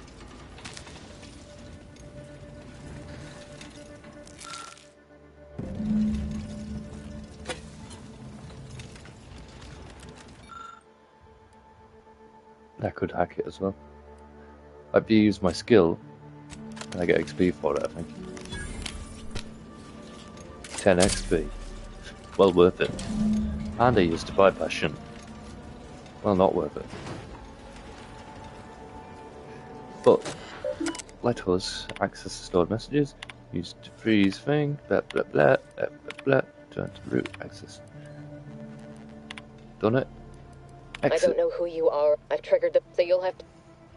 I could hack it as well. I'd use my skill, and I get XP for it, I think. 10 XP. Well worth it. And I used to buy passion. Well, not worth it. But, let us access the stored messages. Use to freeze thing, blah blah blah, blah blah blah. Turn to root access. Done it. Exit. I don't know who you are. I've triggered the, so you'll have to.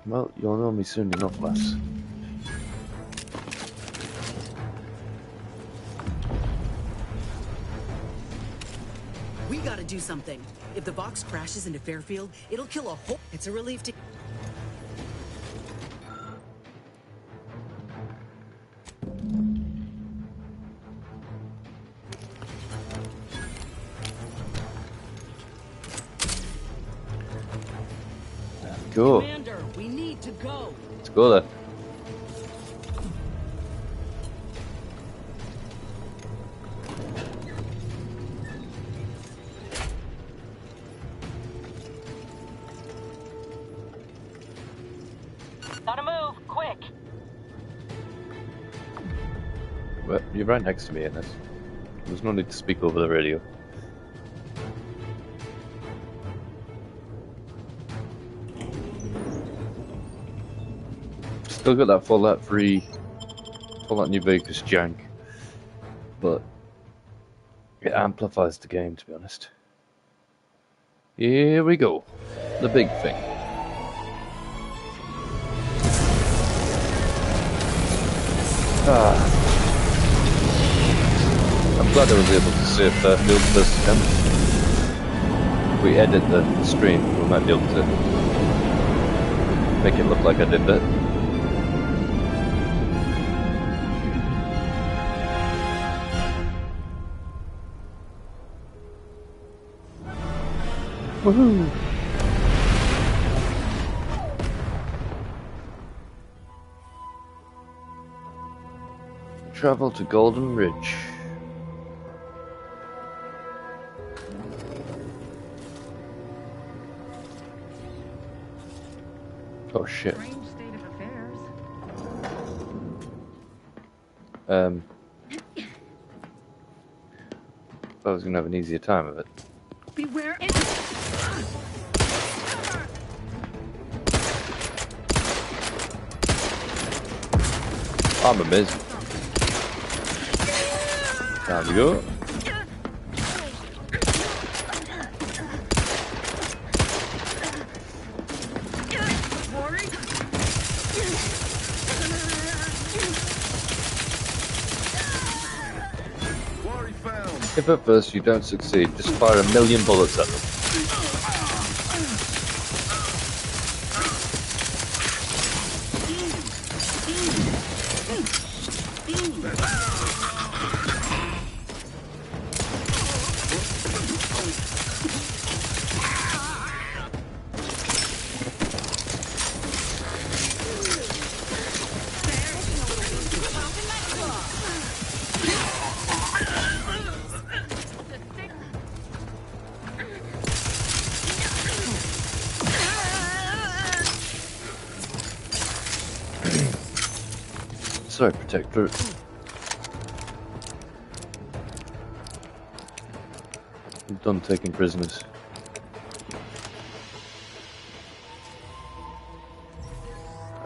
Well, you'll know me soon enough, lass. We gotta do something. If the Vox crashes into Fairfield, it'll kill a whole. It's a relief to. Go. Commander, we need to go. Let's go then. Well, you're right next to me, Ines. There's no need to speak over the radio. Still got that Fallout 3, Fallout New Vegas jank, but it amplifies the game, to be honest. Here we go. The big thing. I'm glad I was able to save Fairfield first attempt. If we edit the stream, we might be able to make it look like I did that. Woohoo! Travel to Golden Ridge. Oh shit. I was gonna have an easier time of it. Beware. I'm amazing. Time to go. If at first you don't succeed, just fire 1,000,000 bullets at them. Sorry, Protector. I'm done taking prisoners.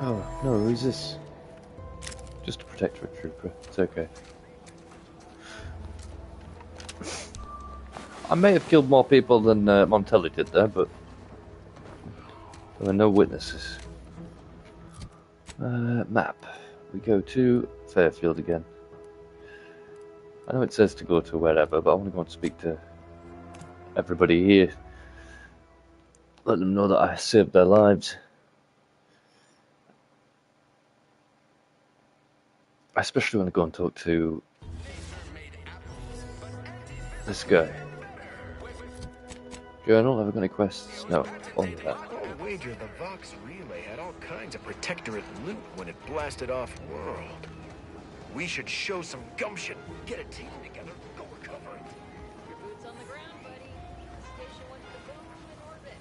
Oh, no, who's this? Just a Protectorate trooper. It's okay. I may have killed more people than Montelli did there, but there were no witnesses. Map. We go to Fairfield again. I know it says to go to wherever, but I want to go and speak to everybody here. Let them know that I saved their lives. I especially want to go and talk to this guy. Journal, have I got any quests? No, only that. I'll wager the Vox Relay had all kinds of Protectorate loot when it blasted off-world. We should show some gumption. Get a team together, go recover it. Your boots on the ground, buddy. Station with the boom in orbit.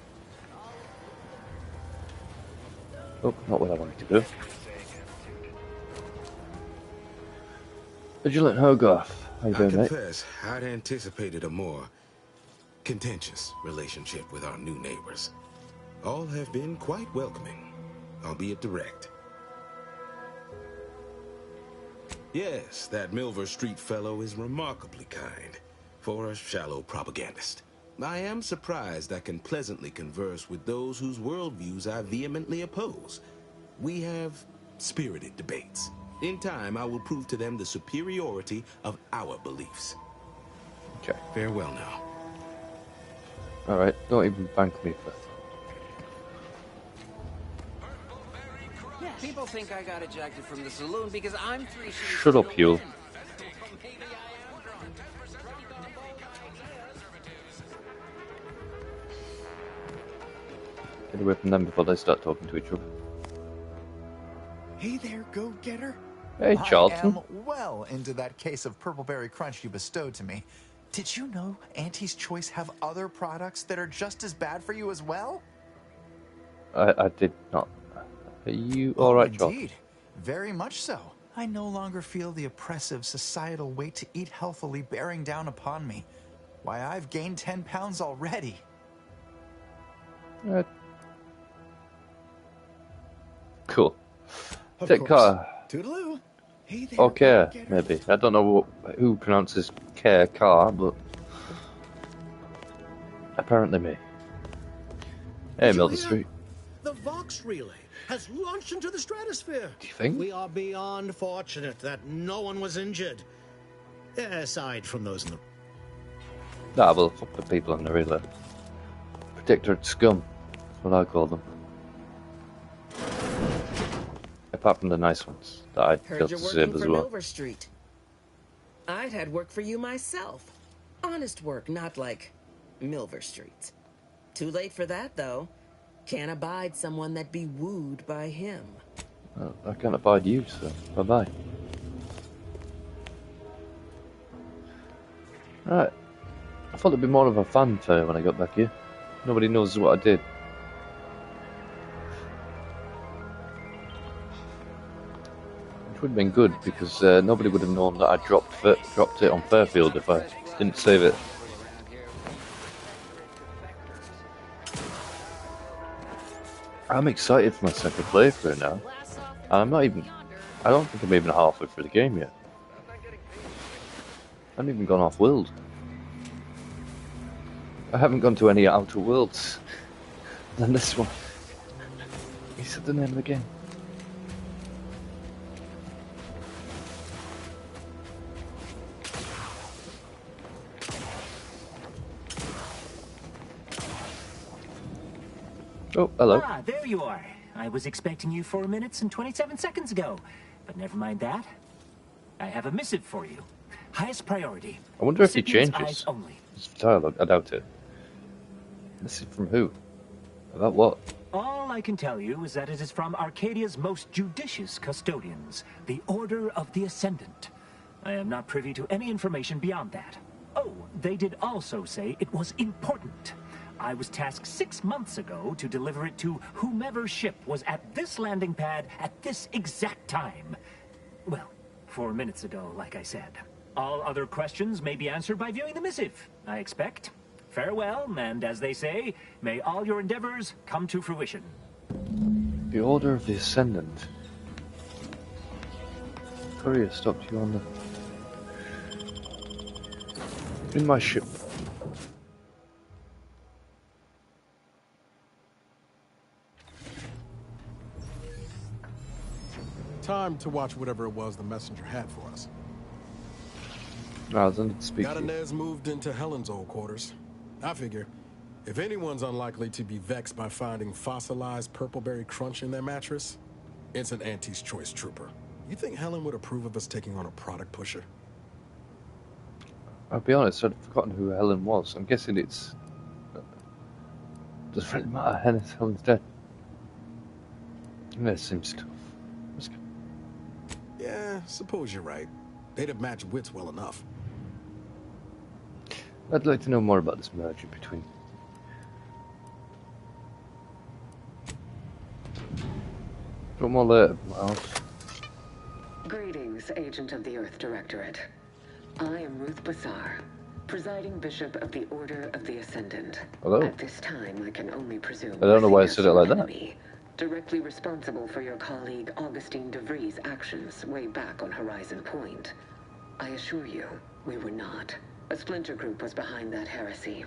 Oh, not what I wanted to do. Vigilant Hogarth, how you doing, mate? I confess, I'd anticipated a more contentious relationship with our new neighbors. All have been quite welcoming, albeit direct. Yes, that Milver Street fellow is remarkably kind for a shallow propagandist. I am surprised I can pleasantly converse with those whose worldviews I vehemently oppose. We have spirited debates. In time, I will prove to them the superiority of our beliefs. Okay. Farewell now. Alright, don't even thank me for that. People think I got ejected from the saloon because I'm 3 sheets. Shut up, you. Get away from them before they start talking to each other. Hey there, go-getter. Hey, Charlton. I am well into that case of Purpleberry Crunch you bestowed to me. Did you know Auntie's Choice have other products that are just as bad for you as well? I did not. Are you alright, Charlton? Indeed. Very much so. I no longer feel the oppressive societal weight to eat healthily bearing down upon me. Why, I've gained 10 pounds already. Cool. Of Take course. car. Toodaloo. Hey there, Or care, go-getter. maybe. I don't know who pronounces care car, but apparently me. Hey, Milton Street. The Vox relay has launched into the stratosphere. Do you think? We are beyond fortunate that no one was injured. Aside from those in the... Nah, well, fuck the people on the relay. Protectorate scum. That's what I call them. Apart from the nice ones that I'd feel Heard to you're save working as for well. Milver Street. I'd had work for you myself. Honest work, not like Milver Street. Too late for that, though. Can't abide someone that be wooed by him. Well, I can't abide you, so bye-bye. Right. I thought there'd be more of a fanfare when I got back here. Nobody knows what I did. Which would have been good, because nobody would have known that I dropped it on Fairfield if I didn't save it. I'm excited for my second playthrough now. And I'm not even... I don't think I'm even halfway through the game yet. I haven't even gone off-world. I haven't gone to any outer worlds than this one. He said the name of the game. Oh, hello. Ah, there you are. I was expecting you 4 minutes and 27 seconds ago. But never mind that. I have a missive for you. Highest priority. I wonder if he Recipient's changes eyes only. his dialogue. I doubt it. This is from who? About what? All I can tell you is that it is from Arcadia's most judicious custodians, the Order of the Ascendant. I am not privy to any information beyond that. Oh, they did also say it was important. I was tasked 6 months ago to deliver it to whomever ship was at this landing pad at this exact time. Well, 4 minutes ago, like I said. All other questions may be answered by viewing the missive, I expect. Farewell, and as they say, may all your endeavors come to fruition. The Order of the Ascendant. Courier stopped you on the... in my ship. Time to watch whatever it was the messenger had for us. I was under the speaker. Gadanez moved into Helen's old quarters. I figure, if anyone's unlikely to be vexed by finding fossilized purpleberry crunch in their mattress, it's an Auntie's Choice trooper. You think Helen would approve of us taking on a product pusher? I'll be honest, I'd forgotten who Helen was. I'm guessing it's... doesn't really matter, Helen's dead. That seems tough. Yeah, suppose you're right. They'd have matched wits well enough. I'd like to know more about this merger between... Got more later, Miles. Greetings, Agent of the Earth Directorate. I am Ruth Bassar, presiding Bishop of the Order of the Ascendant. Hello. At this time, I can only presume... I don't know why I said it like that. enemy, directly responsible for your colleague Augustine DeVries' actions way back on Horizon Point. I assure you, we were not. A splinter group was behind that heresy.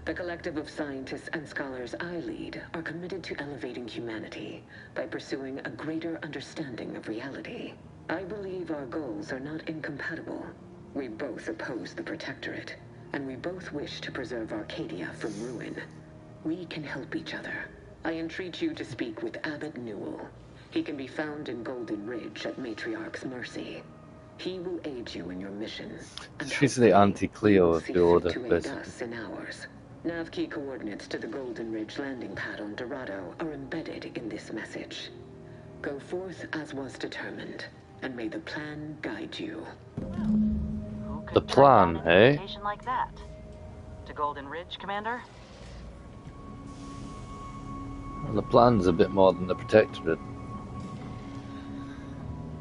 The collective of scientists and scholars I lead are committed to elevating humanity by pursuing a greater understanding of reality. I believe our goals are not incompatible. We both oppose the Protectorate, and we both wish to preserve Arcadia from ruin. We can help each other. I entreat you to speak with Abbot Newell. He can be found in Golden Ridge at Matriarch's Mercy. He will aid you in your mission. And She's the anti-Cleo of the Order, to aid basically. us in ours. Nav key coordinates to the Golden Ridge landing pad on Dorado are embedded in this message. Go forth as was determined, and may the plan guide you. The plan, eh? Invitation like that. To Golden Ridge, Commander? Well, the plan's a bit more than the Protectorate.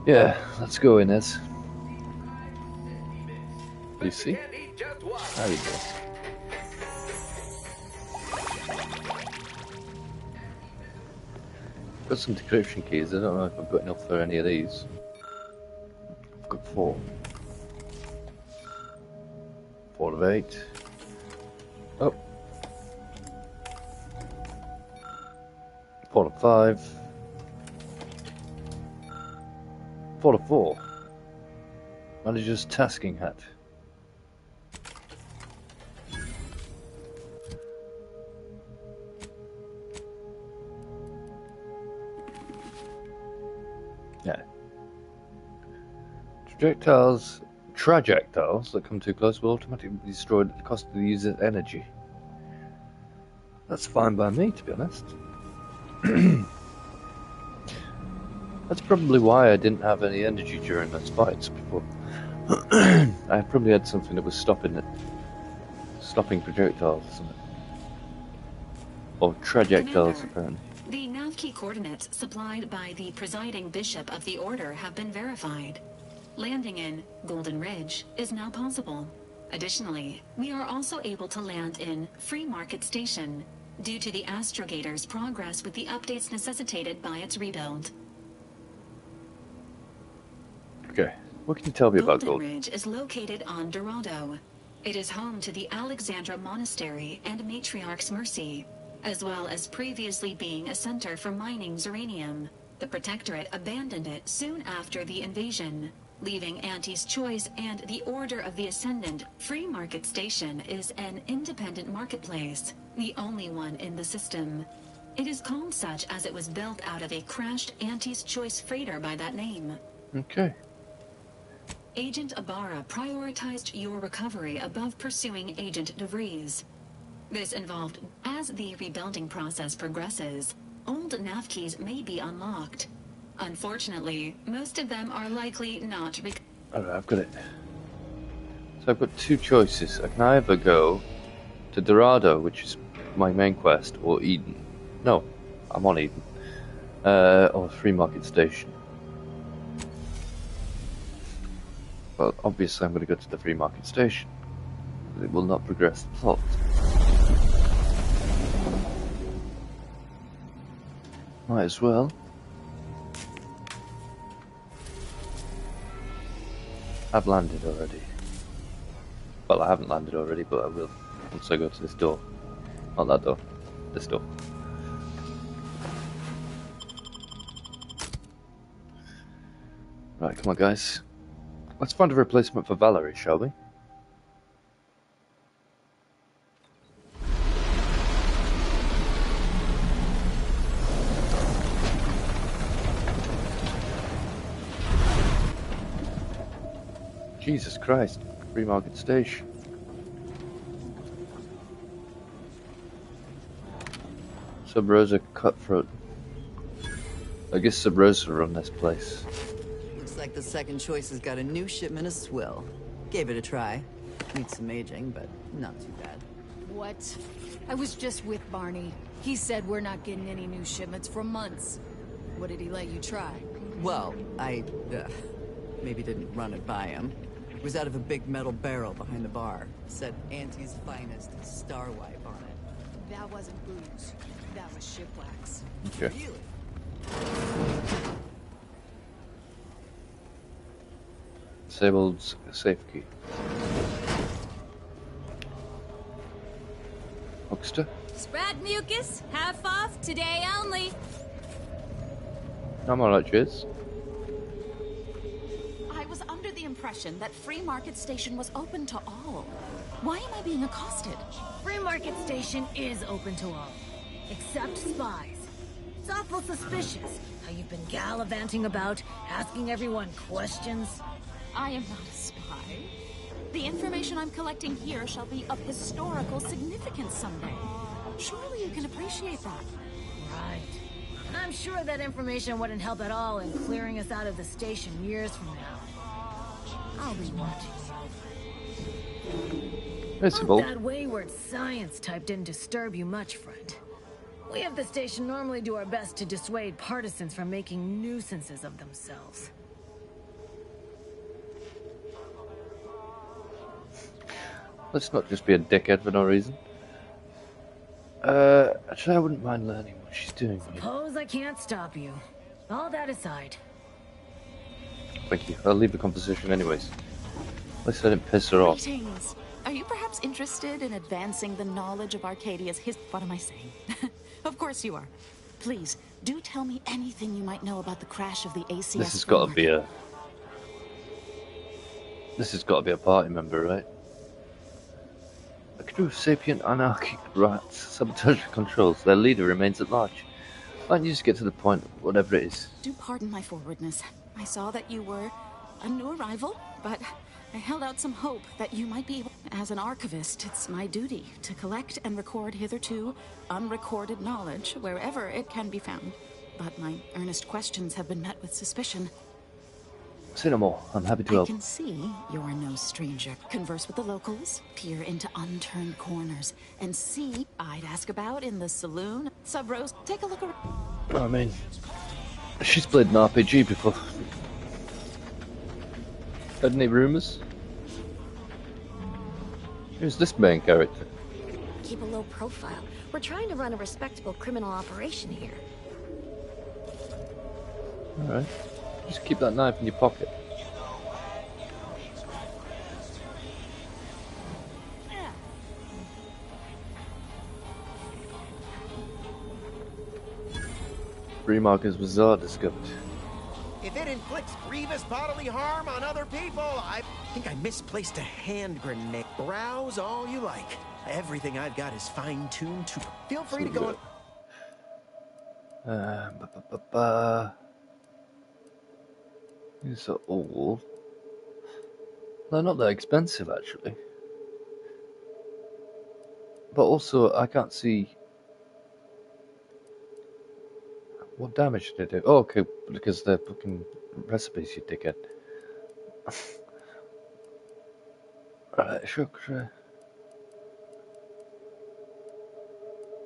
Yeah, let's go, Inez. Lucy? There we go. Got some decryption keys. I don't know if I've got enough for any of these. I've got 4. 4 of 8. Oh. 4 of 5. 4 of 4. Manager's tasking hat. Yeah. Trajectiles that come too close will automatically be destroyed at the cost of the user's energy. That's fine by me, to be honest. That's probably why I didn't have any energy during those fights before. I probably had something that was stopping projectiles or something. Or trajectiles, apparently. The nav key coordinates supplied by the presiding bishop of the Order have been verified. Landing in Golden Ridge is now possible. Additionally, we are also able to land in Free Market Station due to the Astrogator's progress with the updates necessitated by its rebuild. Okay, what can you tell me about Golden Gold? Ridge is located on Dorado. It is home to the Alexandra Monastery and Matriarch's Mercy, as well as previously being a center for mining Zeranium. The Protectorate abandoned it soon after the invasion, leaving Auntie's Choice and the Order of the Ascendant. Free Market Station is an independent marketplace, the only one in the system. It is called such as it was built out of a crashed Auntie's Choice freighter by that name. Okay. Agent Ibarra prioritized your recovery above pursuing Agent DeVries. This involved, as the rebuilding process progresses, old nav keys may be unlocked. Unfortunately, most of them are likely not Alright, I've got it. So I've got 2 choices. I can either go to Dorado, which is my main quest, or Eden. No, I'm on Eden. Or Free Market Station. Well, obviously I'm going to go to the Free Market Station. It will not progress the plot. Might as well. I've landed already. Well, I haven't landed already, but I will once I go to this door. Not that door. This door. Right, come on guys. Let's find a replacement for Valerie, shall we? Jesus Christ, Free Market Station. Sub Rosa Cutthroat. I guess Sub Rosa run this place. Looks like the second choice has got a new shipment of swill. Gave it a try. Needs some aging, but not too bad. What? I was just with Barney. He said we're not getting any new shipments for months. What did he let you try? Well, I, maybe didn't run it by him. It was out of a big metal barrel behind the bar. Said Auntie's Finest Star Wipe on it. That wasn't booze. That was ship wax. Okay. Really? Disabled safe key. Huckster? Spread mucus, half off, today only. I'm alright, cheers. I was under the impression that Free Market Station was open to all. Why am I being accosted? Free Market Station is open to all. Except spies. It's awful suspicious how you've been gallivanting about, asking everyone questions. I am not a spy. The information I'm collecting here shall be of historical significance someday. Surely you can appreciate that. Right. And I'm sure that information wouldn't help at all in clearing us out of the station years from now. I'll be watching you. Visible. Hope that wayward science type didn't disturb you much, friend. We of the station normally do our best to dissuade partisans from making nuisances of themselves. Let's not just be a dickhead for no reason. Actually, I wouldn't mind learning what she's doing. Suppose I can't stop you. All that aside. Thank you. I'll leave the conversation anyways. At least I didn't piss her off. Greetings. Are you perhaps interested in advancing the knowledge of Arcadia's What am I saying? Of course you are. Please, do tell me anything you might know about the crash of the ACS. This has got to be a... This has got to be a party member, right? A crew of sapient anarchic rats sabotage controls. Their leader remains at large. Why don't you just get to the point, whatever it is? Do pardon my forwardness. I saw that you were a new arrival, but I held out some hope that you might be able... As an archivist, it's my duty to collect and record hitherto unrecorded knowledge wherever it can be found. But my earnest questions have been met with suspicion. Say no more. I'm happy to I help. can see you're no stranger. Converse with the locals, peer into unturned corners, and see I'd ask about in the saloon. Sub-Rose, take a look around. I mean, she's played an RPG before. Heard any rumours? Who's this main character? Keep a low profile. We're trying to run a respectable criminal operation here. Alright. Just keep that knife in your pocket. Remarker's Bazaar discovered. If it inflicts grievous bodily harm on other people, I think I misplaced a hand grenade. Browse all you like. Everything I've got is fine-tuned to... Feel free to go... These are all... They're not that expensive, actually. But also, I can't see... What damage did they do? Oh, okay, because they're fucking recipes, you dickhead. Alright, chakra.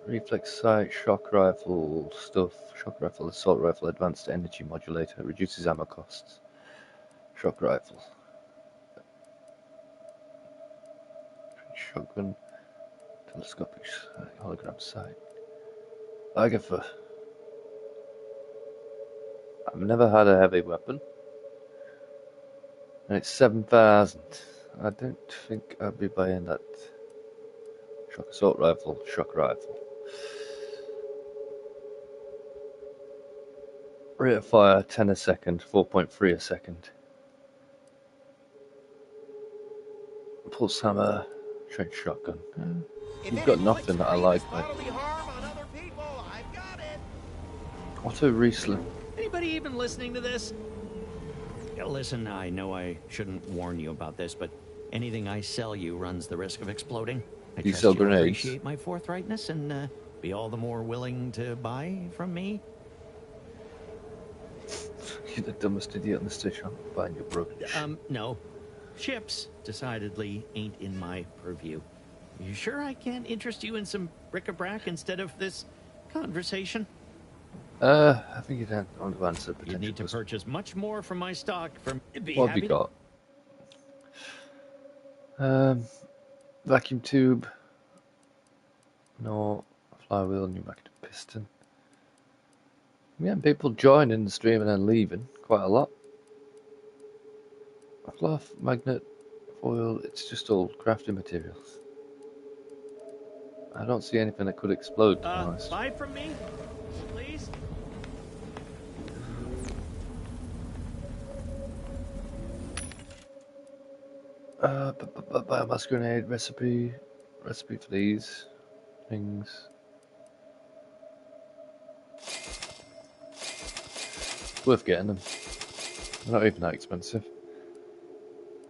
Reflex sight, shock rifle stuff, shock rifle, assault rifle, advanced energy modulator, reduces ammo costs. Shock rifle. Shotgun, telescopic hologram sight. Agatha. I've never had a heavy weapon. And it's 7,000. I don't think I'd be buying that. Shock assault rifle, shock rifle. Rate of fire 10 a second, 4.3 a second. Pulse hammer, trench shotgun. You've got nothing that I like, mate. Auto Riesling. Anybody even listening to this? Yeah, listen, I know I shouldn't warn you about this, but anything I sell you runs the risk of exploding. I You trust sell you'll grenades. appreciate my forthrightness and be all the more willing to buy from me. You're the dumbest idiot on the station. Buying your broken No. Ships decidedly ain't in my purview. You sure I can't interest you in some bric-a-brac instead of this conversation? I think you'd want to answer potential. You need to purchase much more from my stock for be What have happy you to- got? Vacuum tube. No. Flywheel, pneumatic piston. I'm getting people joining the stream and then leaving quite a lot. Cloth, magnet, foil, it's just all crafting materials. I don't see anything that could explode, to be honest. Buy from me, please. Biomass grenade recipe for these things. Worth getting them. They're not even that expensive.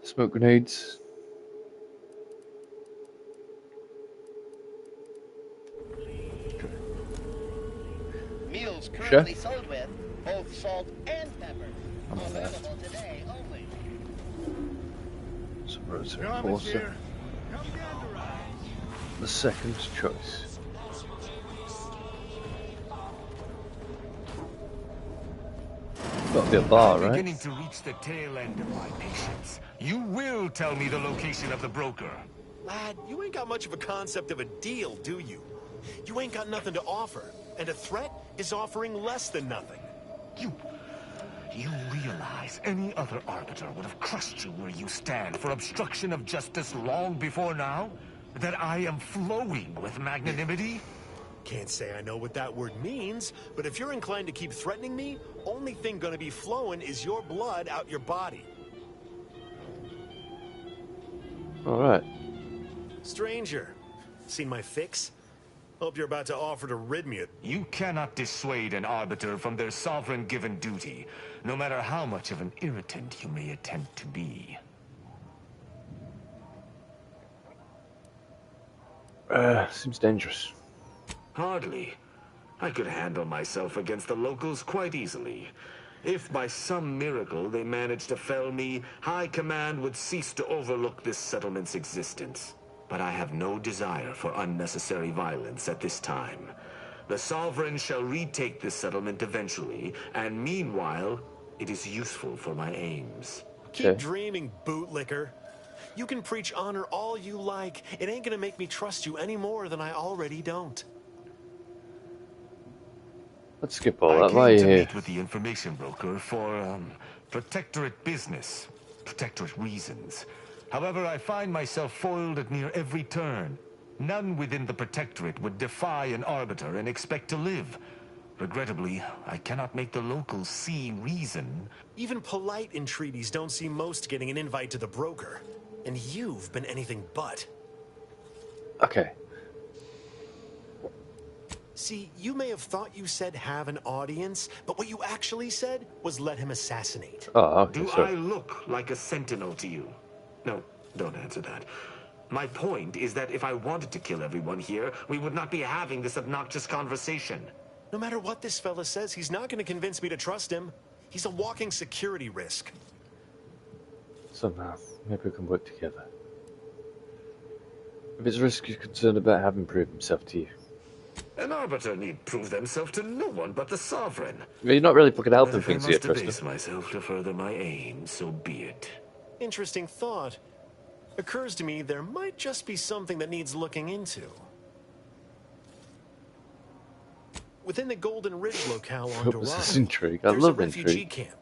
Smoke grenades. Meals Chef? currently sold with both salt and pepper. I'm on that. Available today only. Some rosary water. The second choice. Got to be a bar, I'm right? beginning to reach the tail end of my patience. You will tell me the location of the broker. Lad, you ain't got much of a concept of a deal, do you? You ain't got nothing to offer, and a threat is offering less than nothing. You realize any other Arbiter would have crushed you where you stand for obstruction of justice long before now? That I am flowing with magnanimity? Can't say I know what that word means, but if you're inclined to keep threatening me, only thing gonna be flowing is your blood out your body. Alright. Stranger, seen my fix? Hope you're about to offer to rid me of... You cannot dissuade an Arbiter from their sovereign-given duty, no matter how much of an irritant you may attempt to be. Seems dangerous. Hardly. I could handle myself against the locals quite easily. If by some miracle they managed to fell me, High Command would cease to overlook this settlement's existence. But I have no desire for unnecessary violence at this time. The Sovereign shall retake this settlement eventually, and meanwhile, it is useful for my aims. Keep dreaming, bootlicker. You can preach honor all you like. It ain't gonna make me trust you any more than I already don't. Let's skip all that. Why are you I came to here? meet with the information broker for, Protectorate business. Protectorate reasons. However, I find myself foiled at near every turn. None within the Protectorate would defy an Arbiter and expect to live. Regrettably, I cannot make the locals see reason. Even polite entreaties don't see most getting an invite to the broker. And you've been anything but. Okay. See, you may have thought you said have an audience, but what you actually said was let him assassinate. Oh, okay, Do I look like a sentinel to you? No, don't answer that. My point is that if I wanted to kill everyone here, we would not be having this obnoxious conversation. No matter what this fella says, he's not going to convince me to trust him. He's a walking security risk. Somehow, maybe we can work together. If it's risk he's concerned about, have him prove himself to you. An Arbiter need prove themselves to no one but the Sovereign. Well, you're not really fucking helping But if I things here, must debase Tristan. myself to further my aim, so be it. Interesting thought. Occurs to me there might just be something that needs looking into. Within the Golden Ridge locale on What was this Dorado, intrigue? I there's love a refugee intrigue. camp.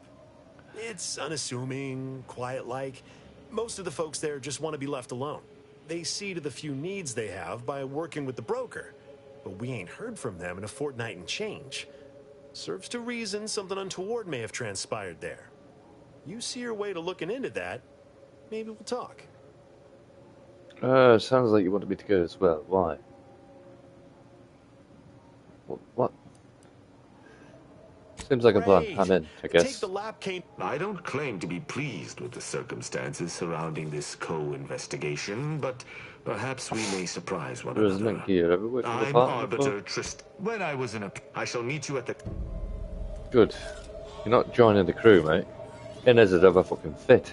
It's unassuming, quiet-like. Most of the folks there just want to be left alone. They see to the few needs they have by working with the broker. But we ain't heard from them in a fortnight and change. Serves to reason something untoward may have transpired there. You see your way to looking into that, maybe we'll talk. Sounds like you wanted me to go as well. Why? What? Seems like a plan. I'm in, I guess. I don't claim to be pleased with the circumstances surrounding this co-investigation, but perhaps we may surprise one Doesn't another. think you ever worked with a I'm partner before? Arbiter Tristan. When I was in a... I shall meet you at the... Good. You're not joining the crew, mate. Inez would have a fucking fit.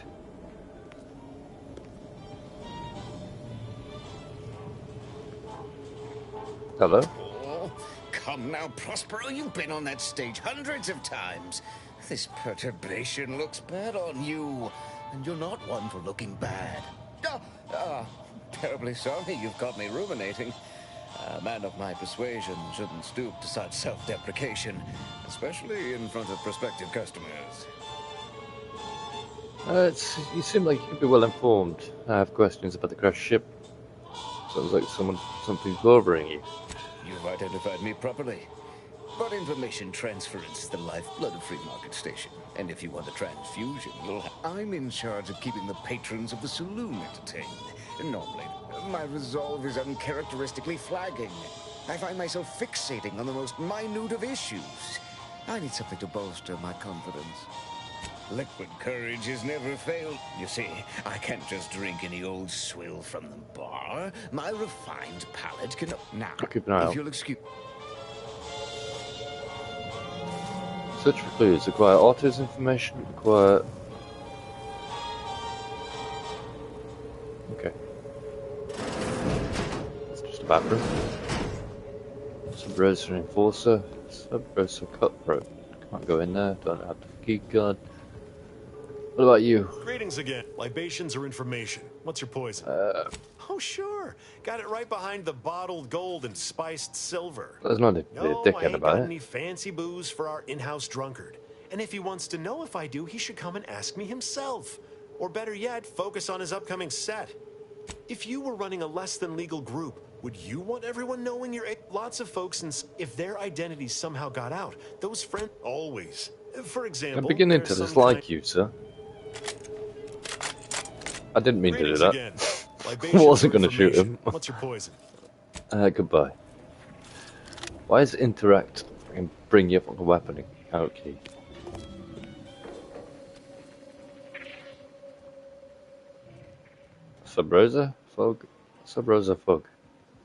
Hello? Oh, come now, Prospero. You've been on that stage hundreds of times. This perturbation looks bad on you. And you're not one for looking bad. Terribly sorry you've got me ruminating. A man of my persuasion shouldn't stoop to such self-deprecation, especially in front of prospective customers. You seem like you could be well informed. I have questions about the crashed ship. Sounds like something's bothering you. You've identified me properly. But information transference is the lifeblood of Free Market Station. And if you want a transfusion, I'm in charge of keeping the patrons of the saloon entertained. Normally, my resolve is uncharacteristically flagging. I find myself fixating on the most minute of issues. I need something to bolster my confidence. Liquid courage has never failed. You see, I can't just drink any old swill from the bar. My refined palate can... Now, I'll keep an eye if out. you'll excuse... Search for clues. Acquire author's information. Acquire... Okay. It's just a bathroom. Sub-Rosa Enforcer. Sub-Rosa Cutthroat. Can't go in there. Don't have the key card. What about you? Greetings again. Libations or information? What's your poison? Oh, sure. Got it right behind the bottled gold and spiced silver. There's no need to be a No, I dickhead ain't about got it. any fancy booze for our in-house drunkard. And if he wants to know if I do, he should come and ask me himself. Or better yet, focus on his upcoming set. If you were running a less than legal group, would you want everyone knowing your lots of folks, and if their identities somehow got out, those friends always. For example, I'm beginning to there's some dislike kind- you, sir. I didn't mean to do Greetings that. again. I Libations wasn't or going to shoot him. information? What's your poison? Goodbye. Why is interact and bring your fucking weapon out key? Sub-Rosa? Fog? Sub-Rosa Fog.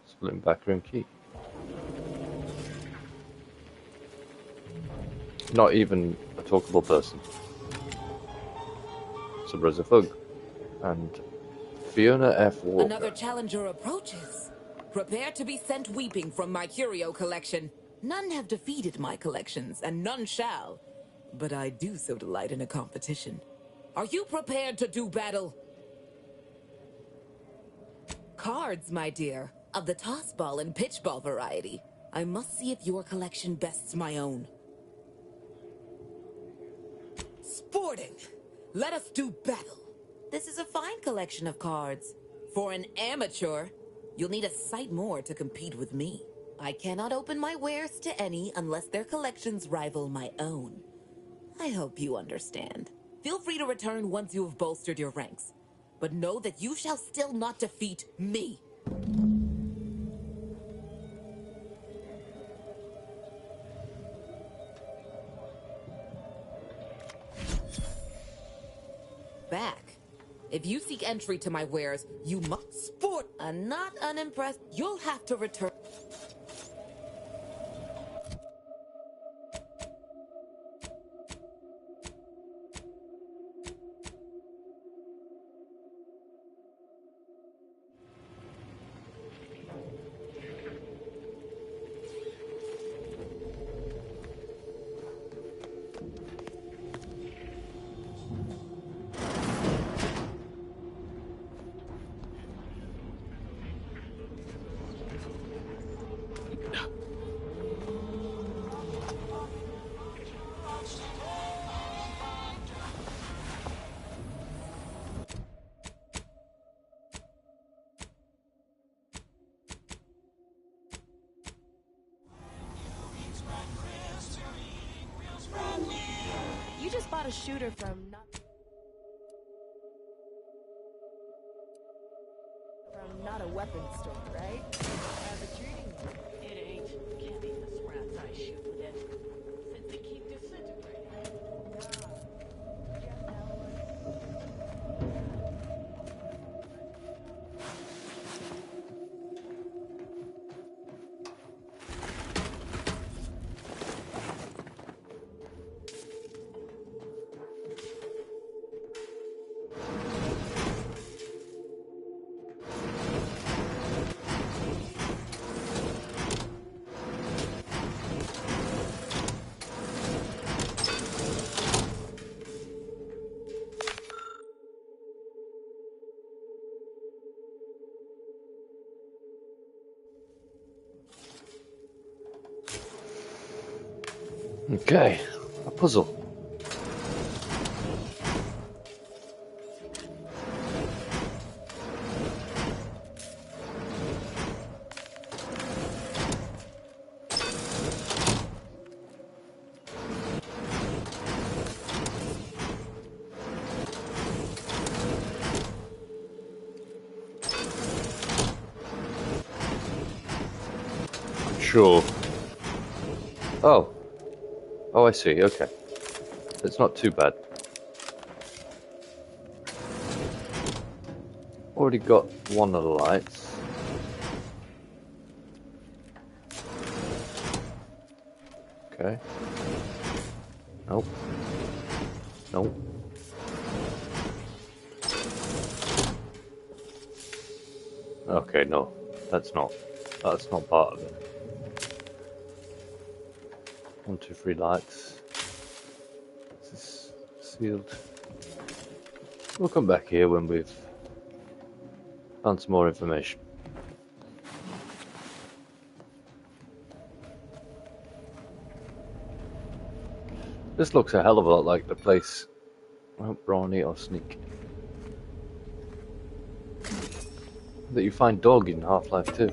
Splitting backroom key. Not even a talkable person. Sub-Rosa Fog. And Fiona F. Walker. Another challenger approaches. Prepare to be sent weeping from my curio collection. None have defeated my collections, and none shall. But I do so delight in a competition. Are you prepared to do battle? Cards, my dear, of the toss ball and pitch ball variety. I must see if your collection bests my own. Sporting! Let us do battle. This is a fine collection of cards. For an amateur, you'll need a sight more to compete with me. I cannot open my wares to any unless their collections rival my own. I hope you understand. Feel free to return once you have bolstered your ranks. But know that you shall still not defeat me. Back. If you seek entry to my wares, you must sport. I'm not unimpressed. You'll have to return. You just bought a shooter from not a weapons store, right? It ain't. Can't be the rats I shoot with it. Since they keep disintegrating. Okay, a puzzle. Sure. Oh. Oh, I see. Okay. It's not too bad. Already got one of the lights. Okay. Nope. Nope. Okay, no. That's not part of it. 1, 2, 3 lights. This is sealed. We'll come back here when we've found some more information. This looks a hell of a lot like the place. Well, Brawny or Sneak. That you find Dog in Half-Life 2.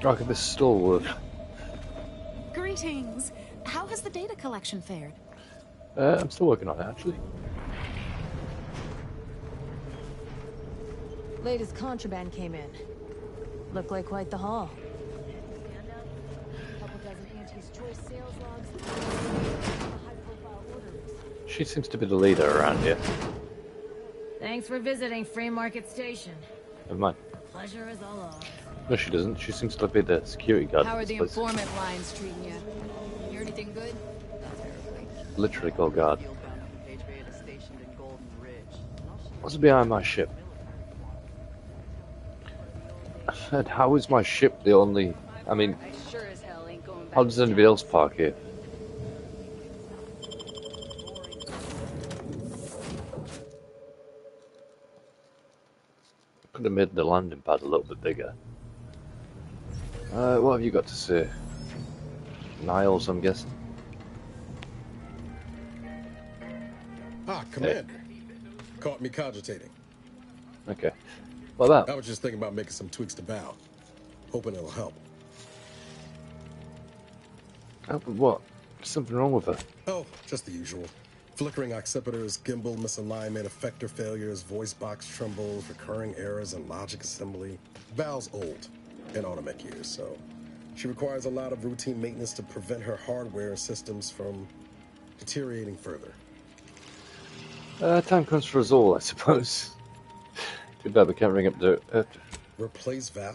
Look at this stalwart. Greetings. How has the data collection fared? I'm still working on it, actually. Latest contraband came in. Looked like quite the haul. Couple dozen Auntie's Choice sales logs. High-profile orders. She seems to be the leader around here. Thanks for visiting Free Market Station. Never mind. Pleasure is all ours. No, she doesn't. She seems to be the security guard. How are of the this place. informant lines treating you? Hear anything good? Not terribly. Literally called guard. You'll find out the Patriot is stationed in Golden Ridge. What's behind my ship? And how is my ship the only... I mean, I sure as hell ain't going back. how does anybody else park here? Could have made the landing pad a little bit bigger. What have you got to say? Niles, I'm guessing. Ah, Commander. Caught me cogitating. Okay. What about? I was just thinking about making some tweaks to Val. Hoping it'll help. What? Something wrong with her? Oh, just the usual. Flickering occipiters, gimbal misalignment, effector failures, voice box trembles, recurring errors in logic assembly. Val's old, in Automech years, so she requires a lot of routine maintenance to prevent her hardware systems from deteriorating further. Time comes for us all, I suppose. Too bad we can't ring up the... Replace Val?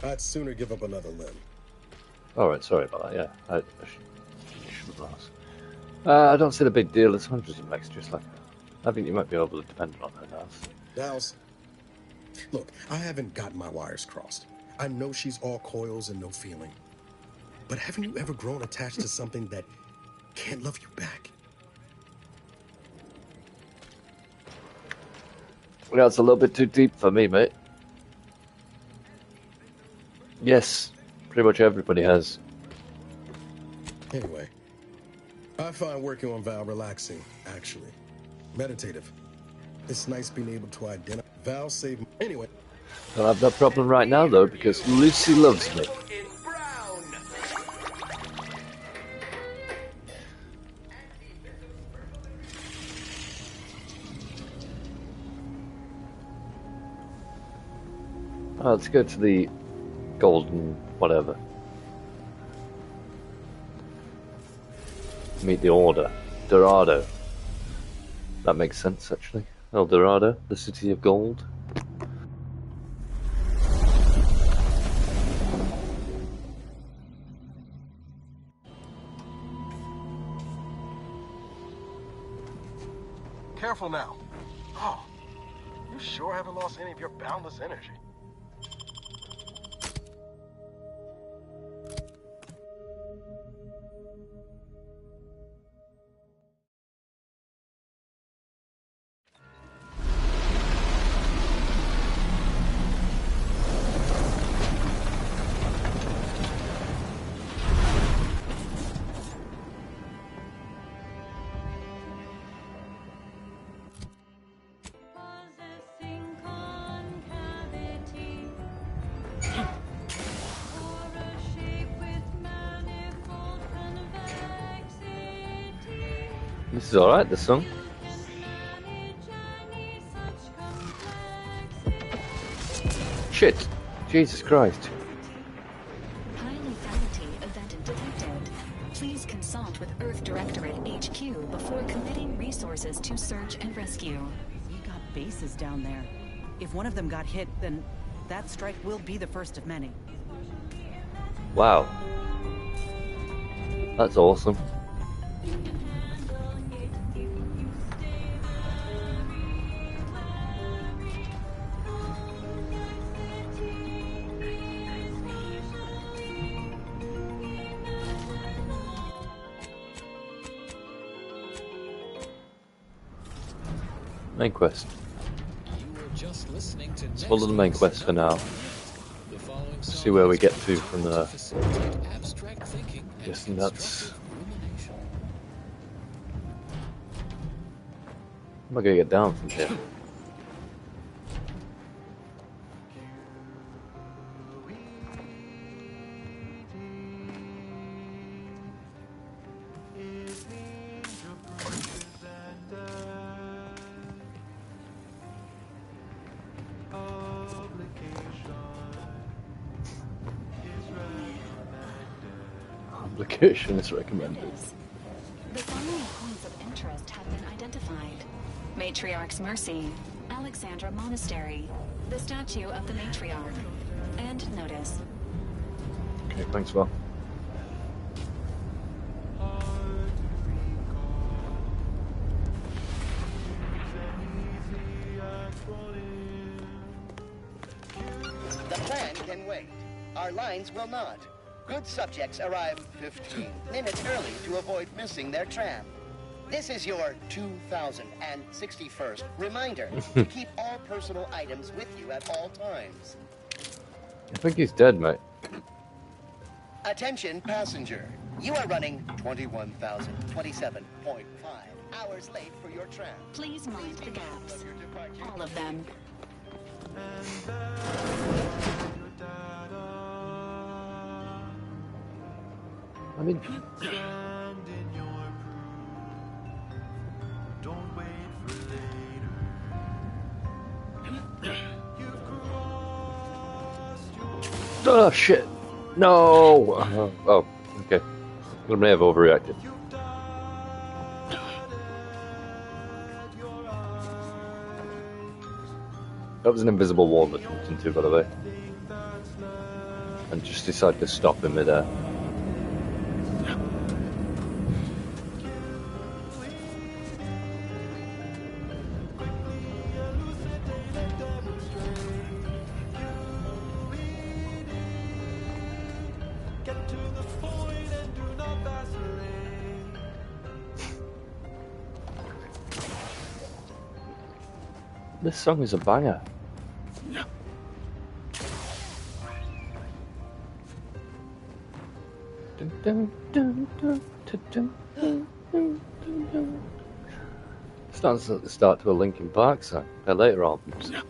I'd sooner give up another limb. Alright, sorry about that, yeah. I shouldn't have asked. I don't see the big deal. It's hundreds of mechs just like her. I think you might be able to depend on her now. Dals, look, I haven't got my wires crossed. I know she's all coils and no feeling. But haven't you ever grown attached to something that can't love you back? Well, that's a little bit too deep for me, mate. Yes, pretty much everybody has. Anyway, I find working on Val relaxing, actually. Meditative. It's nice being able to identify. Val saved me. Anyway. I'll have that problem right now, though, because Lucy loves me. Let's go to the golden whatever. Meet the Order. Dorado. That makes sense, actually. El Dorado, the city of gold. Careful now. Oh, you sure haven't lost any of your boundless energy. This is alright, this song. Shit! Jesus Christ. High lethality event detected. Please consult with Earth Directorate HQ before committing resources to search and rescue. We got bases down there. If one of them got hit, then that strike will be the first of many. Wow. That's awesome. Main quest. Let's follow the main quest for now. See where we get to from there. Guessing that's... How am I gonna get down from here? Application is recommended. The following points of interest have been identified. Matriarch's Mercy, Alexandra Monastery, the statue of the Matriarch, and notice. Okay, thanks, Val. The plan can wait. Our lines will not. Good subjects arrive 15 minutes early to avoid missing their tram. This is your 2061st reminder to keep all personal items with you at all times. I think he's dead, mate. Attention passenger. You are running 21,027.5 hours late for your tram. Please mind the gaps. All of them. I mean... Oh shit! No! Oh, okay. I may have overreacted. That was an invisible wall that jumped into, by the way. And just decided to stop in midair. This song is a banger. Starts at the start to a Linkin Park song. Their later albums. How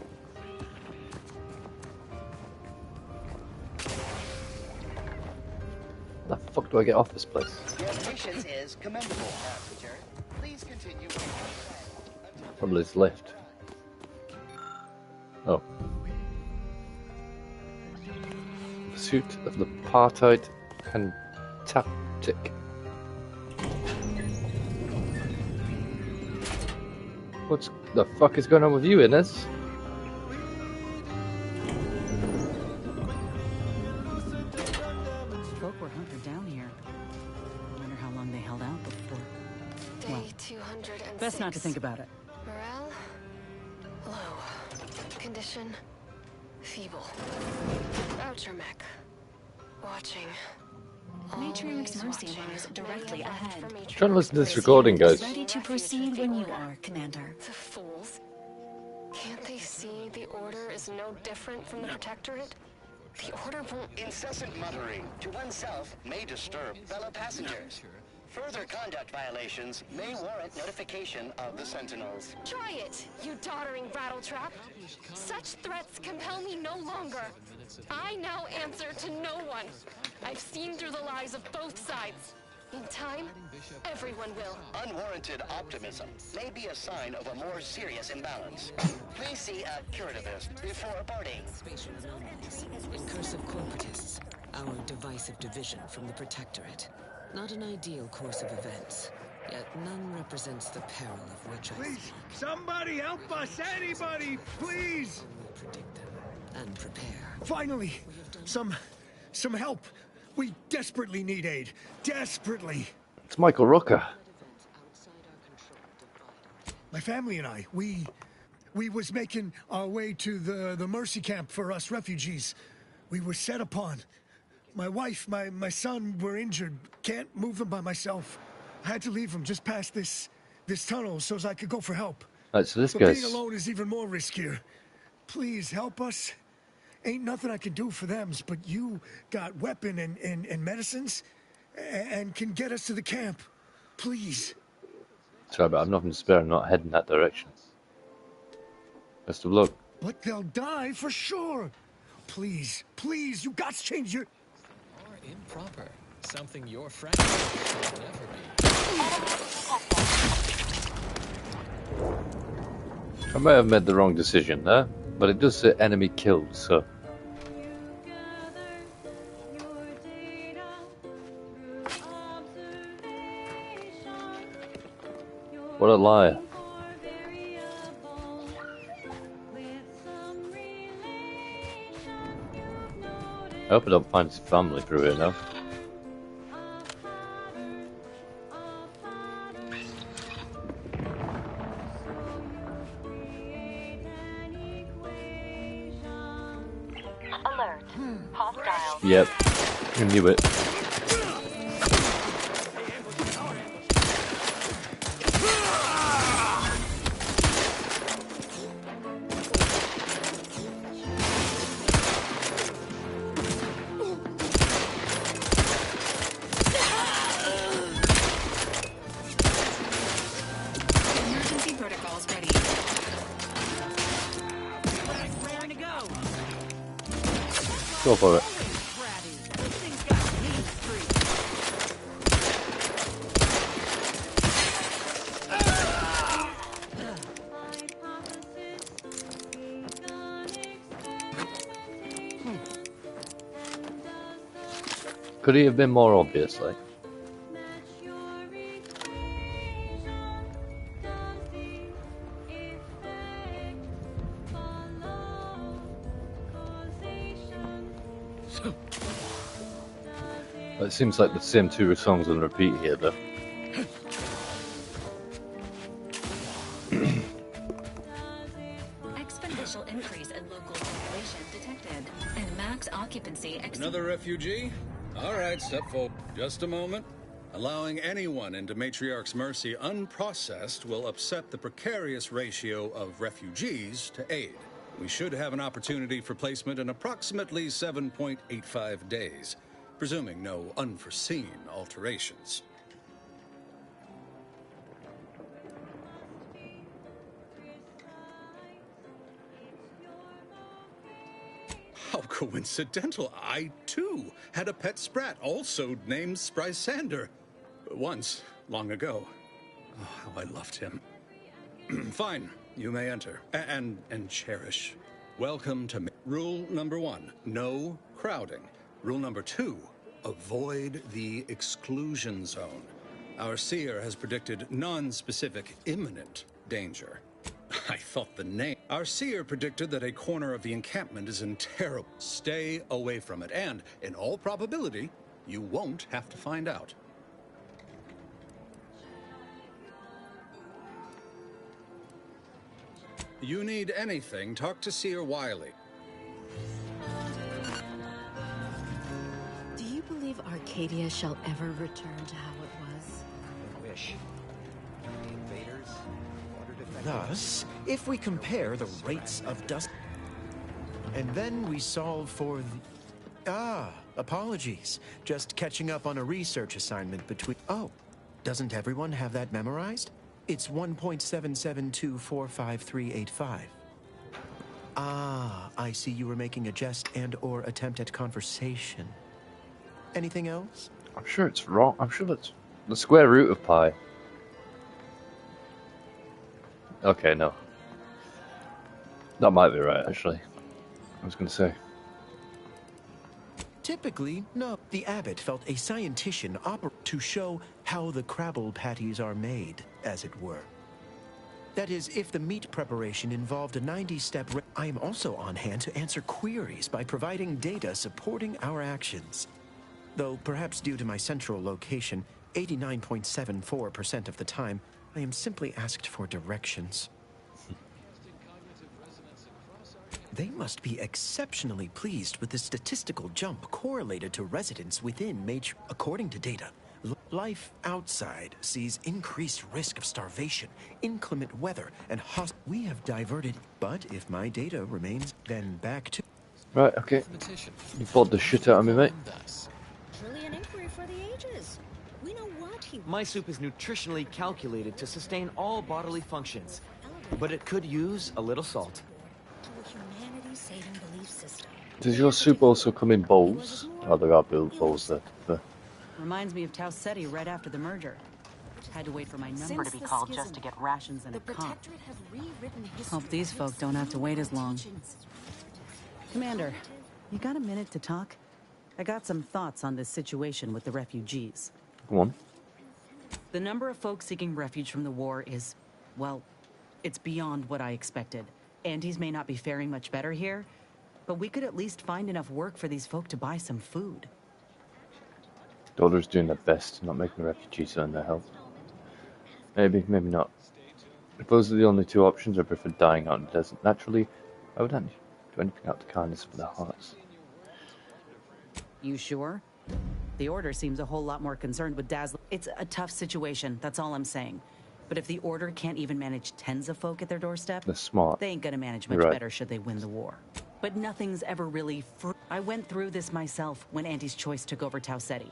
the fuck do I get off this place? Your patience is commendable, passenger. Please continue. Probably this lift. Oh. Pursuit of the Partite Pentaptic. What the fuck is going on with you, Inez? Folk were hunkered down here. I wonder how long they held out before. Well, Day 206. best not to think about it. Morale? Low. Condition? Feeble. Voucher mech. Watching. Matriarch's Mercy lies directly ahead. Trying to listen to this recording, guys. Ready to proceed when you are, Commander. The fools. Can't they see the Order is no different from the Protectorate? The Order won't... Incessant muttering to oneself may disturb fellow passengers. Further conduct violations may warrant notification of the Sentinels. Try it, you doddering rattletrap. Such threats compel me no longer. I now answer to no one. I've seen through the lies of both sides. In time, everyone will. Unwarranted optimism may be a sign of a more serious imbalance. Please see a curativist before boarding. Incursive corporatists, our divisive division from the Protectorate. Not an ideal course of events, yet none represents the peril of which I speak. Somebody help us! Anybody, please! Predict them and prepare. Finally! Some help! We desperately need aid. Desperately. It's Michael Rooker. My family and I, we was making our way to the Mercy camp for us refugees. We were set upon. My wife, my son were injured. Can't move them by myself. I had to leave them just past this tunnel so as I could go for help. Right, so this But guy's... being alone is even more riskier. Please help us. Ain't nothing I can do for them, but you got weapon and medicines and can get us to the camp. Please. Sorry, but I've nothing to spare. I'm not heading that direction. Best of luck. But they'll die for sure. Please, please, you got to change your... Or improper. Something your friend should never be. I may have made the wrong decision there, but it does say enemy killed, so... What a liar. I hope I don't find his family through here now. Alert. Hostile. Yep, I knew it. Emergency protocols ready. Go for it. Could he have been more obvious, like? It seems like the same two songs on repeat here, though. Exponential increase in local population detected, and max occupancy. Another refugee? All right, step forward. Just a moment. Allowing anyone into Matriarch's Mercy unprocessed will upset the precarious ratio of refugees to aid. We should have an opportunity for placement in approximately 7.85 days, presuming no unforeseen alterations. How coincidental. I, too, had a pet sprat also named Sprysander. Once, long ago. Oh, how I loved him. Fine, you may enter. And cherish. Welcome to... Rule number 1, no crowding. Rule number 2, avoid the exclusion zone. Our seer has predicted non-specific imminent danger. I thought the name. Our seer predicted that a corner of the encampment is in terrible. Stay away from it, and, in all probability, you won't have to find out. You need anything, talk to Seer Wiley. Do you believe Arcadia shall ever return to how it was? Wish. The invaders, thus, if we compare the rates of dust, and then we solve for the... apologies. Just catching up on a research assignment between... Oh, doesn't everyone have that memorized? It's 1.77245385. Ah, I see you were making a jest and/or attempt at conversation. Anything else? I'm sure it's wrong. I'm sure it's the square root of pi. Okay, no. That might be right, actually. I was going to say. Typically, no. The abbot felt a scientician to show how the Crabble patties are made, as it were. That is, if the meat preparation involved a 90-step... I am also on hand to answer queries by providing data supporting our actions. Though perhaps due to my central location, 89.74% of the time, I am simply asked for directions. They must be exceptionally pleased with the statistical jump correlated to residents within major. According to data, life outside sees increased risk of starvation, inclement weather, and we have diverted. But if my data remains, then back to. Right, okay. You bored the shit out of me, mate. Truly an inquiry for the ages. We know what he. My soup is nutritionally calculated to sustain all bodily functions, but it could use a little salt. Saving belief system. Does your soup also come in bowls? Oh, there are bowls there. Reminds me of Tau Ceti right after the merger. Had to wait for my number to be called just to get rations and a comp. Hope these folk don't have to wait as long. Commander, you got a minute to talk? I got some thoughts on this situation with the refugees. Go on. The number of folks seeking refuge from the war is, well, it's beyond what I expected. Antes may not be faring much better here, but we could at least find enough work for these folk to buy some food. Daughter's doing their best, not making the refugees earn their help. Maybe, maybe not. If those are the only two options, I prefer dying out in the desert naturally. I would not do anything out of kindness for their hearts. You sure? The Order seems a whole lot more concerned with Dazzler. It's a tough situation, that's all I'm saying. But if the Order can't even manage tens of folk at their doorstep, they're smart. They ain't gonna manage much better should they win the war. But nothing's ever really I went through this myself when Anti's Choice took over Tau Ceti.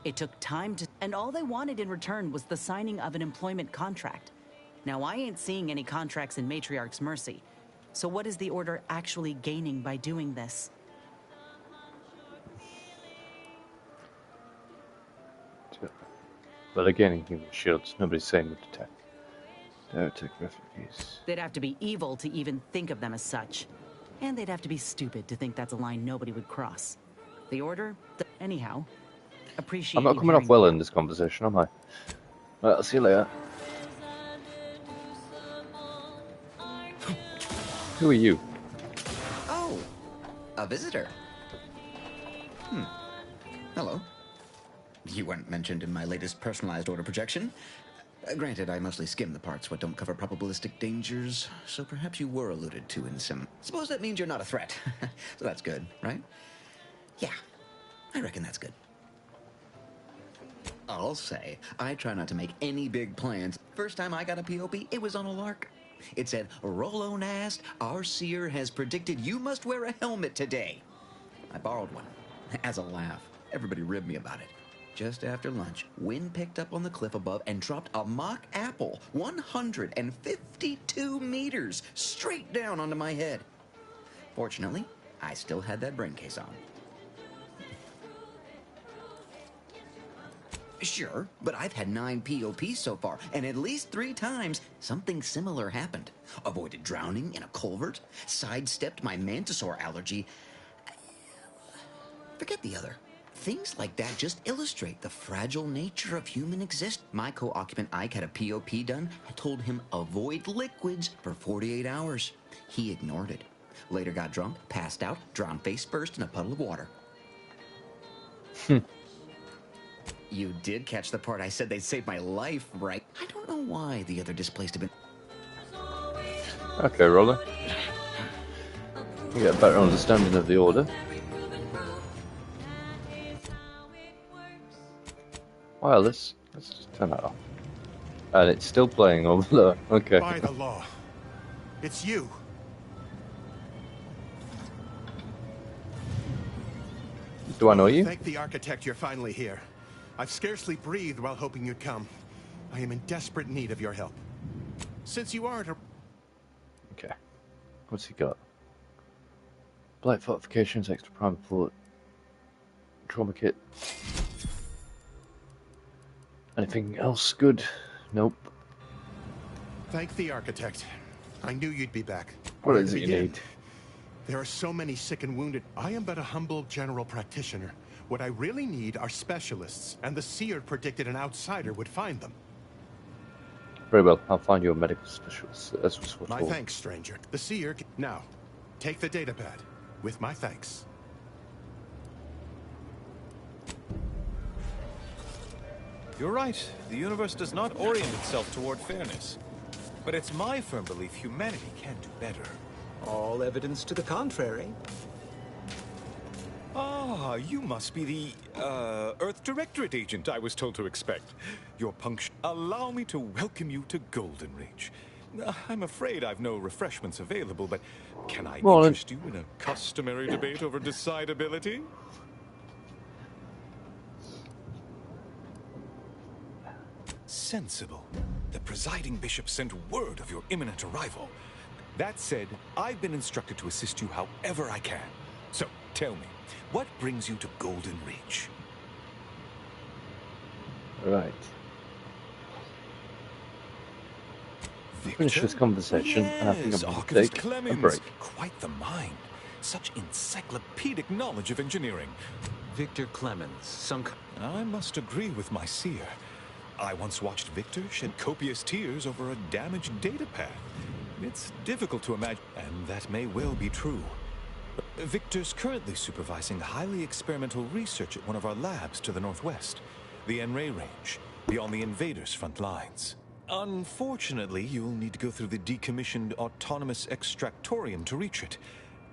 It took time to, and all they wanted in return was the signing of an employment contract. Now I ain't seeing any contracts in Matriarch's Mercy. So what is the Order actually gaining by doing this? But they're gaining human shields. Nobody's saying what to attack. They'll attack refugees. They'd have to be evil to even think of them as such. And they'd have to be stupid to think that's a line nobody would cross. The Order, anyhow, appreciate I'm not coming off well in this conversation, am I? Right, I'll see you later. Who are you? Oh, a visitor. Hello. You weren't mentioned in my latest personalized order projection. Granted, I mostly skim the parts what don't cover probabilistic dangers, so perhaps you were alluded to in some... Suppose that means you're not a threat. So that's good, right? Yeah, I reckon that's good. I'll say, I try not to make any big plans. First time I got a POP, it was on a lark. It said, Rolo Nast, our seer has predicted you must wear a helmet today. I borrowed one, as a laugh. Everybody ribbed me about it. Just after lunch, wind picked up on the cliff above and dropped a mock apple 152 meters straight down onto my head. Fortunately, I still had that brain case on. Sure, but I've had 9 POPs so far, and at least 3 times something similar happened. Avoided drowning in a culvert, sidestepped my mantisaur allergy. Forget the other. Things like that just illustrate the fragile nature of human existence. My co-occupant Ike had a POP done. I told him avoid liquids for 48 hours. He ignored it. Later got drunk, passed out, drowned face first in a puddle of water. You did catch the part I said they'd save my life, right? I don't know why the other displaced have been... Okay, Roller. You get a better understanding of the Order. Wireless. Let's just turn that off. And it's still playing over there. Okay. By the law. It's you. Do I know you? Thank the architect you're finally here. I've scarcely breathed while hoping you'd come. I am in desperate need of your help. Since you aren't a... Okay. What's he got? Blight fortifications, extra prime port, trauma kit. Anything else good? Nope. Thank the architect. I knew you'd be back. What is it you need? There are so many sick and wounded. I am but a humble general practitioner. What I really need are specialists, and the seer predicted an outsider would find them. Very well, I'll find you a medical specialist. That's what's My thanks, stranger. The seer... Now, take the datapad. With my thanks. You're right. The universe does not orient itself toward fairness. But it's my firm belief humanity can do better. All evidence to the contrary. Ah, you must be the, Earth Directorate agent I was told to expect. Your punction. Allow me to welcome you to Golden Reach. I'm afraid I've no refreshments available, but can I interest you in a customary debate over decidability? Sensible. The presiding bishop sent word of your imminent arrival. That said, I've been instructed to assist you however I can. So, tell me, what brings you to Golden Reach? Right. Finish this conversation, and I think I'm going to take a break. Quite the mind. Such encyclopedic knowledge of engineering. Victor Clemens, I must agree with my seer. I once watched Victor shed copious tears over a damaged data path. It's difficult to imagine, and that may well be true. Victor's currently supervising highly experimental research at one of our labs to the northwest, the Enray Range, beyond the invaders' front lines. Unfortunately, you'll need to go through the decommissioned autonomous extractorium to reach it.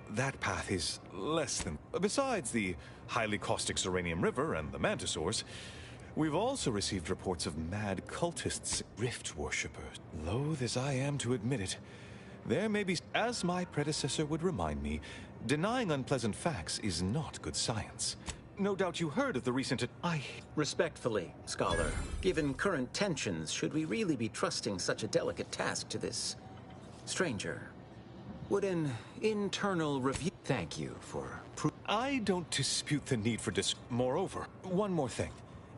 That path is less than... Besides the highly caustic Serenium River and the Mantisaurs, we've also received reports of mad cultists, rift worshippers. Loath as I am to admit it, there may be... As my predecessor would remind me, denying unpleasant facts is not good science. No doubt you heard of the recent... Respectfully, Scholar, given current tensions, should we really be trusting such a delicate task to this stranger? Would an internal review... Thank you for... I don't dispute the need for Moreover, one more thing.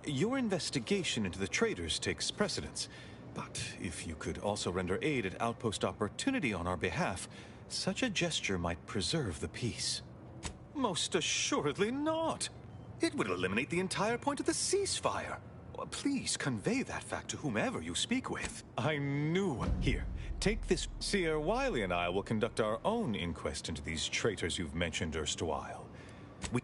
Your investigation into the traitors takes precedence. But if you could also render aid at Outpost Opportunity on our behalf, such a gesture might preserve the peace. Most assuredly not. It would eliminate the entire point of the ceasefire. Please convey that fact to whomever you speak with. I knew. Here, take this. Seer Wiley and I will conduct our own inquest into these traitors you've mentioned erstwhile. We...